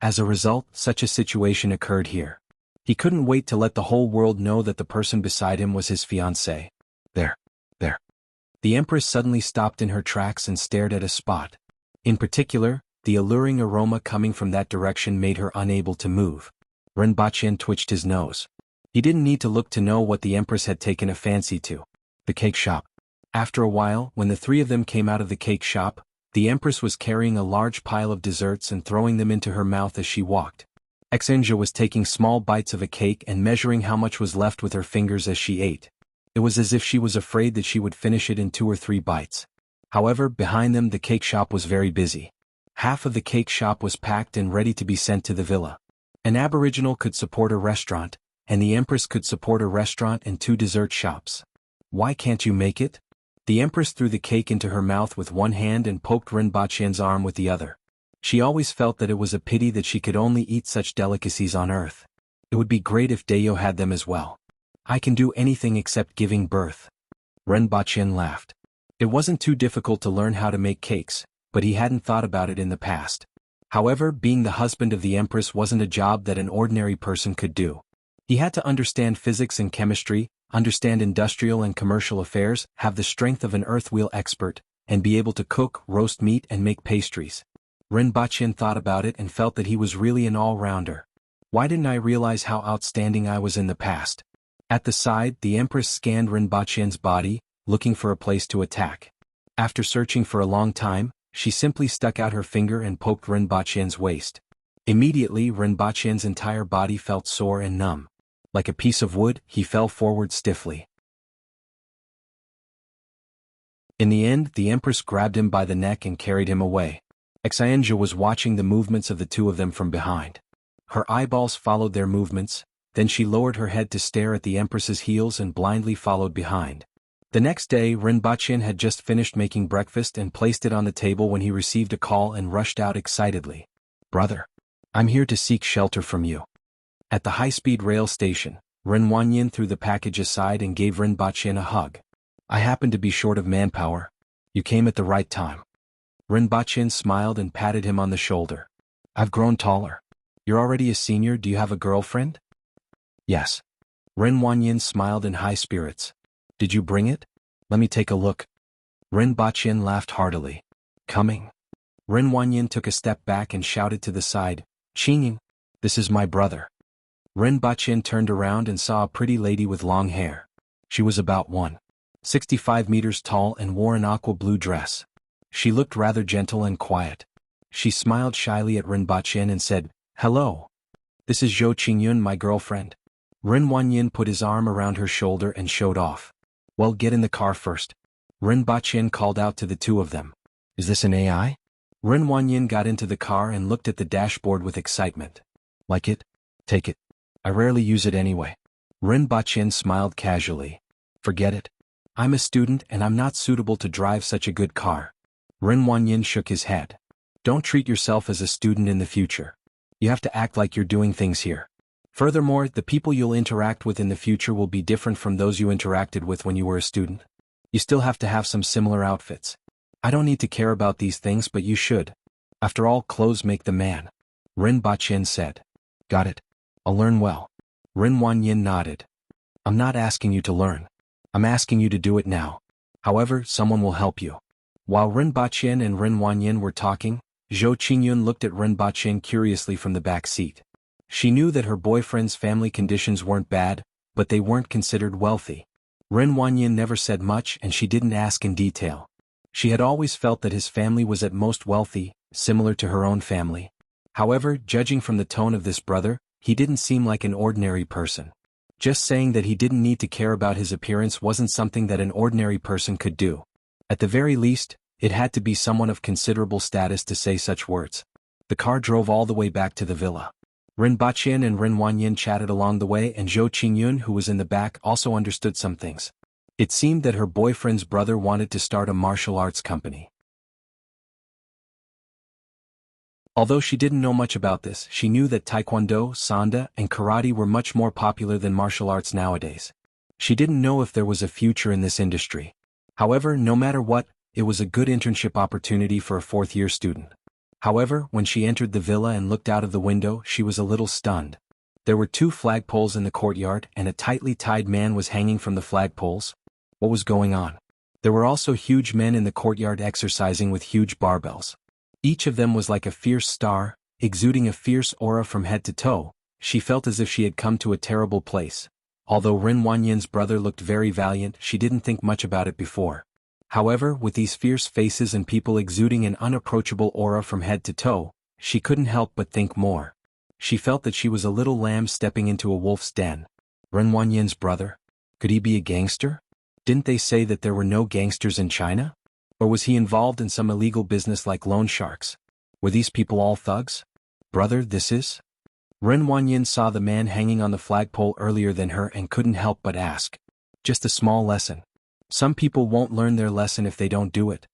Speaker 1: As a result, such a situation occurred here. He couldn't wait to let the whole world know that the person beside him was his fiancée. There. The Empress suddenly stopped in her tracks and stared at a spot. In particular, the alluring aroma coming from that direction made her unable to move. Rinpoche twitched his nose. He didn't need to look to know what the Empress had taken a fancy to. The cake shop. After a while, when the three of them came out of the cake shop, the Empress was carrying a large pile of desserts and throwing them into her mouth as she walked. Xinjia was taking small bites of a cake and measuring how much was left with her fingers as she ate. It was as if she was afraid that she would finish it in 2 or 3 bites. However, behind them the cake shop was very busy. Half of the cake shop was packed and ready to be sent to the villa. An aboriginal could support a restaurant, and the Empress could support a restaurant and 2 dessert shops. Why can't you make it? The Empress threw the cake into her mouth with one hand and poked Rinpoche's arm with the other. She always felt that it was a pity that she could only eat such delicacies on earth. It would be great if Dayo had them as well. I can do anything except giving birth. Rinpoche laughed. It wasn't too difficult to learn how to make cakes, but he hadn't thought about it in the past. However, being the husband of the Empress wasn't a job that an ordinary person could do. He had to understand physics and chemistry, understand industrial and commercial affairs, have the strength of an earthwheel expert, and be able to cook, roast meat and make pastries. Rinpoche thought about it and felt that he was really an all-rounder. Why didn't I realize how outstanding I was in the past? At the side, the Empress scanned Rinpoche's body, looking for a place to attack. After searching for a long time, she simply stuck out her finger and poked Rinpoche's waist. Immediately, Rinpoche's entire body felt sore and numb. Like a piece of wood, he fell forward stiffly. In the end, the Empress grabbed him by the neck and carried him away. Xinjia was watching the movements of the 2 of them from behind. Her eyeballs followed their movements, then she lowered her head to stare at the Empress's heels and blindly followed behind. The next day, Rinpoche had just finished making breakfast and placed it on the table when he received a call and rushed out excitedly. Brother, I'm here to seek shelter from you. At the high-speed rail station, Rinwanyin threw the package aside and gave Rinpoche a hug. I happen to be short of manpower. You came at the right time. Rinpoche smiled and patted him on the shoulder. I've grown taller. You're already a senior, do you have a girlfriend? Yes. Rinwanyin smiled in high spirits. Did you bring it? Let me take a look. Rinpoche laughed heartily. Coming. Rinwanyin took a step back and shouted to the side, Qingyin, this is my brother. Rinpoche turned around and saw a pretty lady with long hair. She was about 1.65 meters tall and wore an aqua blue dress. She looked rather gentle and quiet. She smiled shyly at Rinpoche and said, Hello. This is Zhou Qingyun, my girlfriend. Rinwanyin put his arm around her shoulder and showed off. Well, get in the car first. Rinpoche called out to the 2 of them. Is this an AI? Rinwanyin got into the car and looked at the dashboard with excitement. Like it? Take it. I rarely use it anyway. Rinpoche smiled casually. Forget it. I'm a student and I'm not suitable to drive such a good car. Rinwanyin shook his head. Don't treat yourself as a student in the future. You have to act like you're doing things here. Furthermore, the people you'll interact with in the future will be different from those you interacted with when you were a student. You still have to have some similar outfits. I don't need to care about these things, but you should. After all, clothes make the man. Rinpoche said. Got it. I'll learn well. Rinwanyin nodded. I'm not asking you to learn. I'm asking you to do it now. However, someone will help you. While Rinpoche and Rinwanyin were talking, Zhou Qingyun looked at Rinpoche curiously from the back seat. She knew that her boyfriend's family conditions weren't bad, but they weren't considered wealthy. Rinwanyin never said much and she didn't ask in detail. She had always felt that his family was at most wealthy, similar to her own family. However, judging from the tone of this brother, he didn't seem like an ordinary person. Just saying that he didn't need to care about his appearance wasn't something that an ordinary person could do. At the very least, it had to be someone of considerable status to say such words. The car drove all the way back to the villa. Rinpoche and Rinwanyin chatted along the way and Zhou Qingyun, who was in the back, also understood some things. It seemed that her boyfriend's brother wanted to start a martial arts company. Although she didn't know much about this, she knew that taekwondo, sanda, and karate were much more popular than martial arts nowadays. She didn't know if there was a future in this industry. However, no matter what, it was a good internship opportunity for a fourth-year student. However, when she entered the villa and looked out of the window, she was a little stunned. There were 2 flagpoles in the courtyard, and a tightly tied man was hanging from the flagpoles. What was going on? There were also huge men in the courtyard exercising with huge barbells. Each of them was like a fierce star, exuding a fierce aura from head to toe. She felt as if she had come to a terrible place. Although Ren Wanyan's brother looked very valiant, she didn't think much about it before. However, with these fierce faces and people exuding an unapproachable aura from head to toe, she couldn't help but think more. She felt that she was a little lamb stepping into a wolf's den. Ren Wanyan's brother? Could he be a gangster? Didn't they say that there were no gangsters in China? Or was he involved in some illegal business like loan sharks? Were these people all thugs? Brother, this is? Ren Wanyan saw the man hanging on the flagpole earlier than her and couldn't help but ask. Just a small lesson. Some people won't learn their lesson if they don't do it.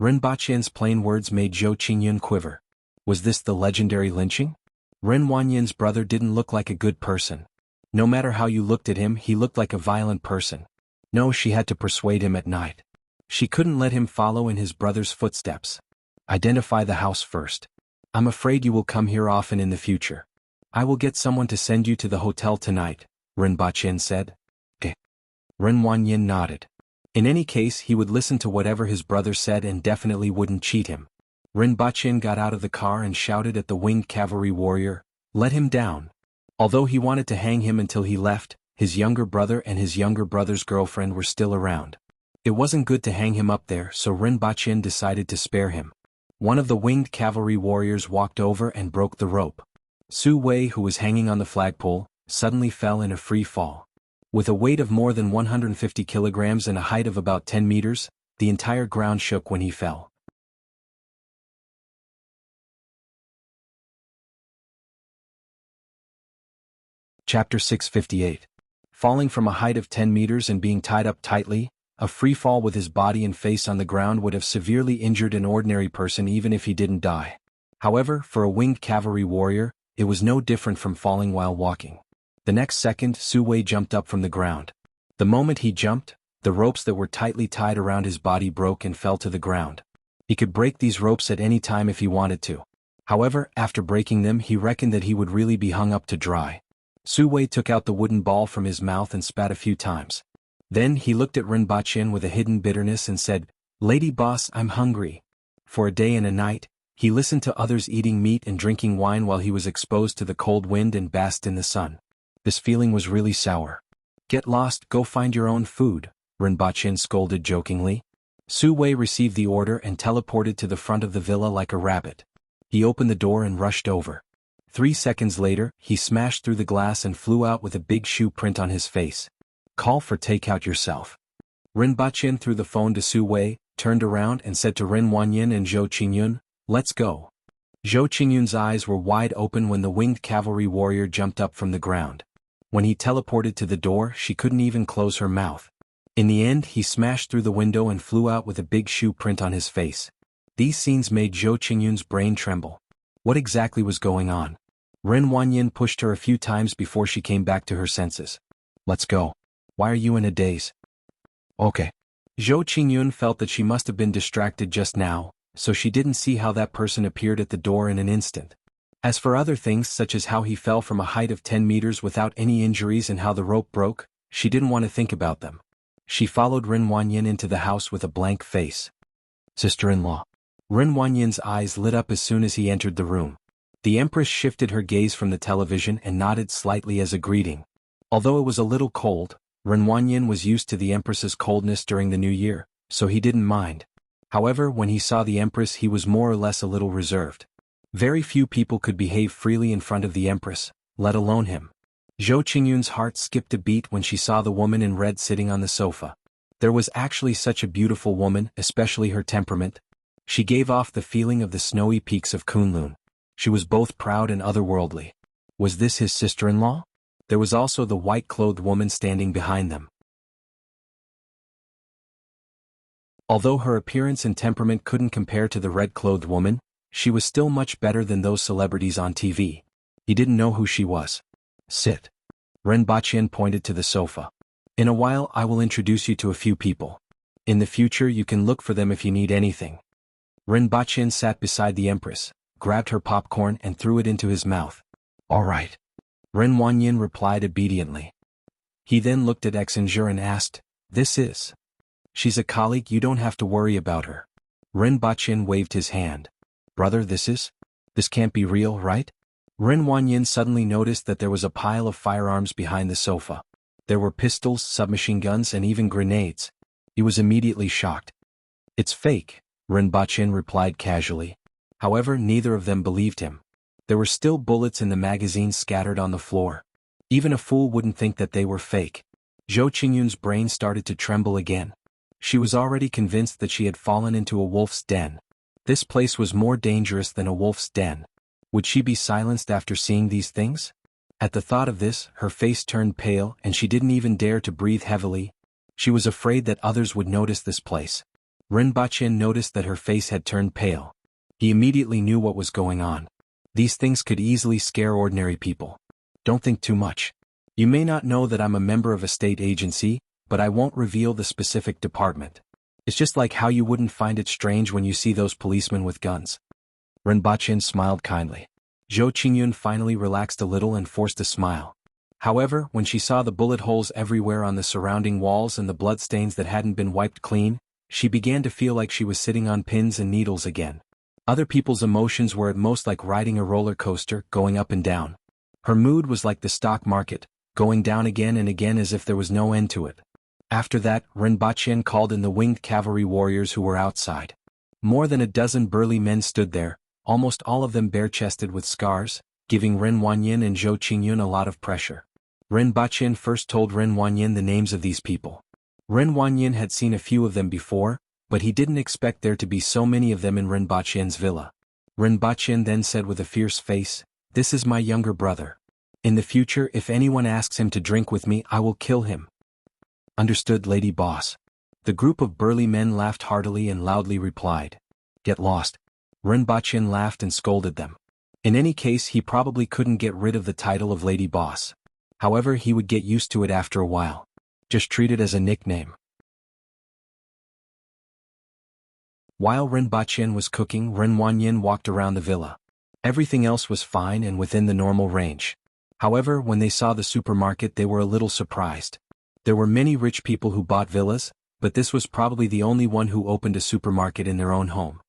Speaker 1: Ren Baqian's plain words made Zhou Qingyun quiver. Was this the legendary lynching? Ren Wanyan's brother didn't look like a good person. No matter how you looked at him, he looked like a violent person. No, she had to persuade him at night. She couldn't let him follow in his brother's footsteps. Identify the house first. I'm afraid you will come here often in the future. I will get someone to send you to the hotel tonight, Ren Baqian said. Okay. Ren Wanyan nodded. In any case, he would listen to whatever his brother said and definitely wouldn't cheat him. Ren Baqian got out of the car and shouted at the winged cavalry warrior, "Let him down." Although he wanted to hang him until he left, his younger brother and his younger brother's girlfriend were still around. It wasn't good to hang him up there, so Ren Baqian decided to spare him. One of the winged cavalry warriors walked over and broke the rope. Su Wei, who was hanging on the flagpole, suddenly fell in a free fall. With a weight of more than 150 kilograms and a height of about 10 meters, the entire ground shook when he fell. Chapter 658. Falling from a height of 10 meters and being tied up tightly, a free fall with his body and face on the ground would have severely injured an ordinary person even if he didn't die. However, for a winged cavalry warrior, it was no different from falling while walking. The next second, Su Wei jumped up from the ground. The moment he jumped, the ropes that were tightly tied around his body broke and fell to the ground. He could break these ropes at any time if he wanted to. However, after breaking them, he reckoned that he would really be hung up to dry. Su Wei took out the wooden ball from his mouth and spat a few times. Then he looked at Ren Baqian with a hidden bitterness and said, "Lady boss, I'm hungry." For a day and a night, he listened to others eating meat and drinking wine while he was exposed to the cold wind and basked in the sun. This feeling was really sour. "Get lost, go find your own food," Ren Baqian scolded jokingly. Su Wei received the order and teleported to the front of the villa like a rabbit. He opened the door and rushed over. 3 seconds later, he smashed through the glass and flew out with a big shoe print on his face. "Call for takeout yourself." Ren Baqian threw the phone to Su Wei, turned around and said to Ren Wanyan and Zhou Qingyun, "Let's go." Zhou Qingyun's eyes were wide open when the winged cavalry warrior jumped up from the ground. When he teleported to the door, she couldn't even close her mouth. In the end, he smashed through the window and flew out with a big shoe print on his face. These scenes made Zhou Qingyun's brain tremble. What exactly was going on? Ren Wanyan pushed her a few times before she came back to her senses. "Let's go. Why are you in a daze?" "Okay." Zhou Qingyun felt that she must have been distracted just now, so she didn't see how that person appeared at the door in an instant. As for other things such as how he fell from a height of 10 meters without any injuries and how the rope broke, she didn't want to think about them. She followed Ren Wanyan into the house with a blank face. "Sister-in-law." Ren Wanyan's eyes lit up as soon as he entered the room. The Empress shifted her gaze from the television and nodded slightly as a greeting. Although it was a little cold, Ren Wanyan was used to the Empress's coldness during the New Year, so he didn't mind. However, when he saw the Empress, he was more or less a little reserved. Very few people could behave freely in front of the Empress, let alone him. Zhou Qingyun's heart skipped a beat when she saw the woman in red sitting on the sofa. There was actually such a beautiful woman, especially her temperament. She gave off the feeling of the snowy peaks of Kunlun. She was both proud and otherworldly. Was this his sister-in-law? There was also the white-clothed woman standing behind them. Although her appearance and temperament couldn't compare to the red-clothed woman, she was still much better than those celebrities on TV. He didn't know who she was. Sit. Ren Baqin pointed to the sofa. In a while I will introduce you to a few people. In the future you can look for them if you need anything. Ren Baqin sat beside the Empress, grabbed her popcorn and threw it into his mouth. All right. Ren Wanyin replied obediently. He then looked at Xinjur and asked, This is? She's a colleague, you don't have to worry about her. Ren Baqin waved his hand. Brother, this can't be real, right? Ren Wanyin suddenly noticed that there was a pile of firearms behind the sofa. There were pistols, submachine guns and even grenades. He was immediately shocked. It's fake, Ren Baqin replied casually. However, neither of them believed him. There were still bullets in the magazines scattered on the floor. Even a fool wouldn't think that they were fake. Zhou Qingyun's brain started to tremble again. She was already convinced that she had fallen into a wolf's den. This place was more dangerous than a wolf's den. Would she be silenced after seeing these things? At the thought of this, her face turned pale and she didn't even dare to breathe heavily. She was afraid that others would notice this place. Ren Baqin noticed that her face had turned pale. He immediately knew what was going on. These things could easily scare ordinary people. Don't think too much. You may not know that I'm a member of a state agency, but I won't reveal the specific department. It's just like how you wouldn't find it strange when you see those policemen with guns. Ren Baqin smiled kindly. Zhou Qingyun finally relaxed a little and forced a smile. However, when she saw the bullet holes everywhere on the surrounding walls and the bloodstains that hadn't been wiped clean, she began to feel like she was sitting on pins and needles again. Other people's emotions were at most like riding a roller coaster, going up and down. Her mood was like the stock market, going down again and again as if there was no end to it. After that, Ren Baqin called in the winged cavalry warriors who were outside. More than a dozen burly men stood there, almost all of them bare-chested with scars, giving Ren Wanyin and Zhou Qingyun a lot of pressure. Ren Baqin first told Ren Wanyin the names of these people. Ren Wanyin had seen a few of them before, but he didn't expect there to be so many of them in Ren Baqin's villa. Ren Baqin then said with a fierce face, This is my younger brother. In the future, if anyone asks him to drink with me, I will kill him. Understood, lady boss. The group of burly men laughed heartily and loudly replied. Get lost. Ren Baqin laughed and scolded them. In any case, he probably couldn't get rid of the title of lady boss. However, he would get used to it after a while. Just treat it as a nickname. While Ren Baqin was cooking, Ren Wanyin walked around the villa. Everything else was fine and within the normal range. However, when they saw the supermarket, they were a little surprised. There were many rich people who bought villas, but this was probably the only one who opened a supermarket in their own home.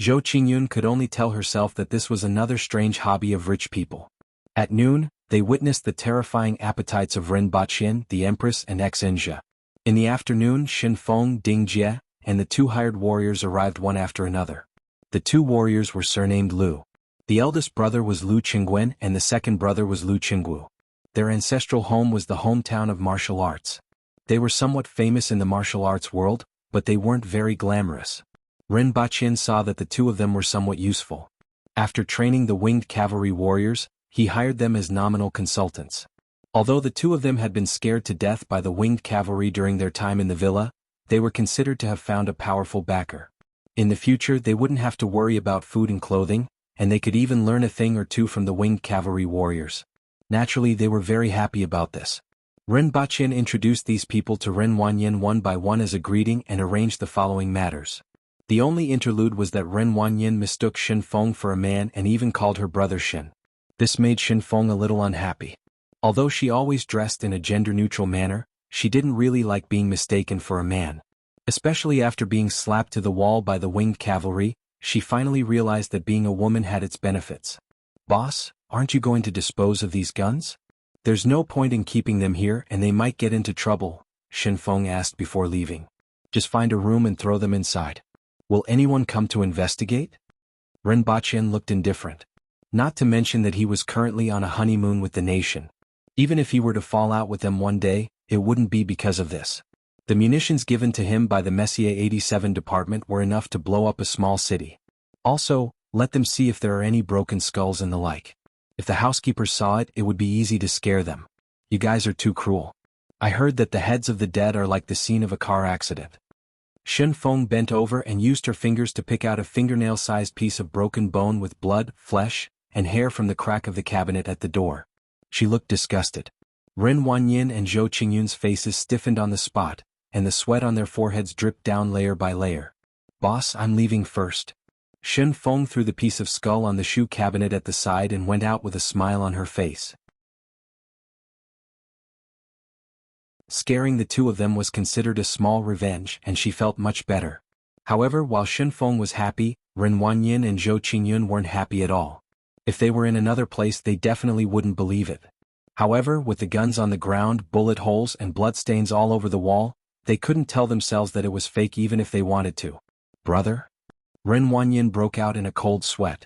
Speaker 1: Zhou Qingyun could only tell herself that this was another strange hobby of rich people. At noon, they witnessed the terrifying appetites of Ren Baqin, the Empress and Xinjia. In the afternoon, Shen Feng, Ding Jie, and the two hired warriors arrived one after another. The two warriors were surnamed Lu. The eldest brother was Lu Qingguan and the second brother was Lu Qinggu. Their ancestral home was the hometown of martial arts. They were somewhat famous in the martial arts world, but they weren't very glamorous. Ren Baqin saw that the two of them were somewhat useful. After training the winged cavalry warriors, he hired them as nominal consultants. Although the two of them had been scared to death by the winged cavalry during their time in the villa, they were considered to have found a powerful backer. In the future, they wouldn't have to worry about food and clothing, and they could even learn a thing or two from the winged cavalry warriors. Naturally, they were very happy about this. Ren Baqin introduced these people to Ren Wanyin one by one as a greeting and arranged the following matters. The only interlude was that Ren Wanyin mistook Shen Feng for a man and even called her brother Shen. This made Shen Feng a little unhappy. Although she always dressed in a gender-neutral manner, she didn't really like being mistaken for a man. Especially after being slapped to the wall by the winged cavalry, she finally realized that being a woman had its benefits. Boss, aren't you going to dispose of these guns? There's no point in keeping them here and they might get into trouble, Shen Feng asked before leaving. Just find a room and throw them inside. Will anyone come to investigate? Ren Baqin looked indifferent. Not to mention that he was currently on a honeymoon with the nation. Even if he were to fall out with them one day, it wouldn't be because of this. The munitions given to him by the Messier 87 department were enough to blow up a small city. Also, let them see if there are any broken skulls and the like. If the housekeepers saw it, it would be easy to scare them. You guys are too cruel. I heard that the heads of the dead are like the scene of a car accident. Shen Feng bent over and used her fingers to pick out a fingernail-sized piece of broken bone with blood, flesh, and hair from the crack of the cabinet at the door. She looked disgusted. Ren Wanyin and Zhou Qingyun's faces stiffened on the spot, and the sweat on their foreheads dripped down layer by layer. "Boss, I'm leaving first." Shen Feng threw the piece of skull on the shoe cabinet at the side and went out with a smile on her face. Scaring the two of them was considered a small revenge, and she felt much better. However, while Shen Feng was happy, Ren Wanyin and Zhou Qingyun weren't happy at all. If they were in another place, they definitely wouldn't believe it. However, with the guns on the ground, bullet holes and bloodstains all over the wall, they couldn't tell themselves that it was fake even if they wanted to. "Brother?" Ren Wanyin broke out in a cold sweat.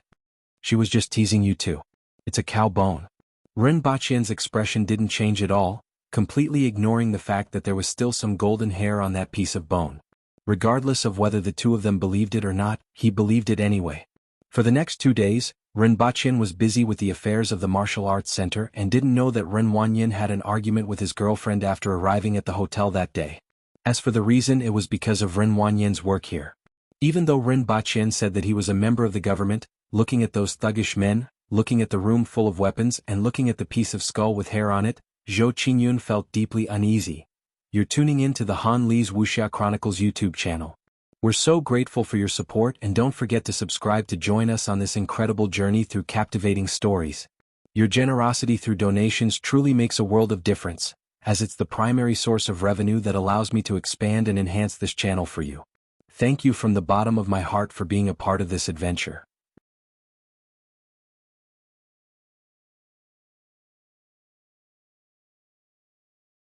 Speaker 1: "She was just teasing you too. It's a cow bone." Ren Baqian's expression didn't change at all, completely ignoring the fact that there was still some golden hair on that piece of bone. Regardless of whether the two of them believed it or not, he believed it anyway. For the next 2 days, Ren Baqian was busy with the affairs of the martial arts center and didn't know that Ren Wanyin had an argument with his girlfriend after arriving at the hotel that day. As for the reason, it was because of Ren Wanyin's work here. Even though Ren Baqian said that he was a member of the government, looking at those thuggish men, looking at the room full of weapons and looking at the piece of skull with hair on it, Zhou Qingyun felt deeply uneasy. You're tuning in to the Han Li's Wuxia Chronicles YouTube channel. We're so grateful for your support, and don't forget to subscribe to join us on this incredible journey through captivating stories. Your generosity through donations truly makes a world of difference, as it's the primary source of revenue that allows me to expand and enhance this channel for you. Thank you from the bottom of my heart for being a part of this adventure.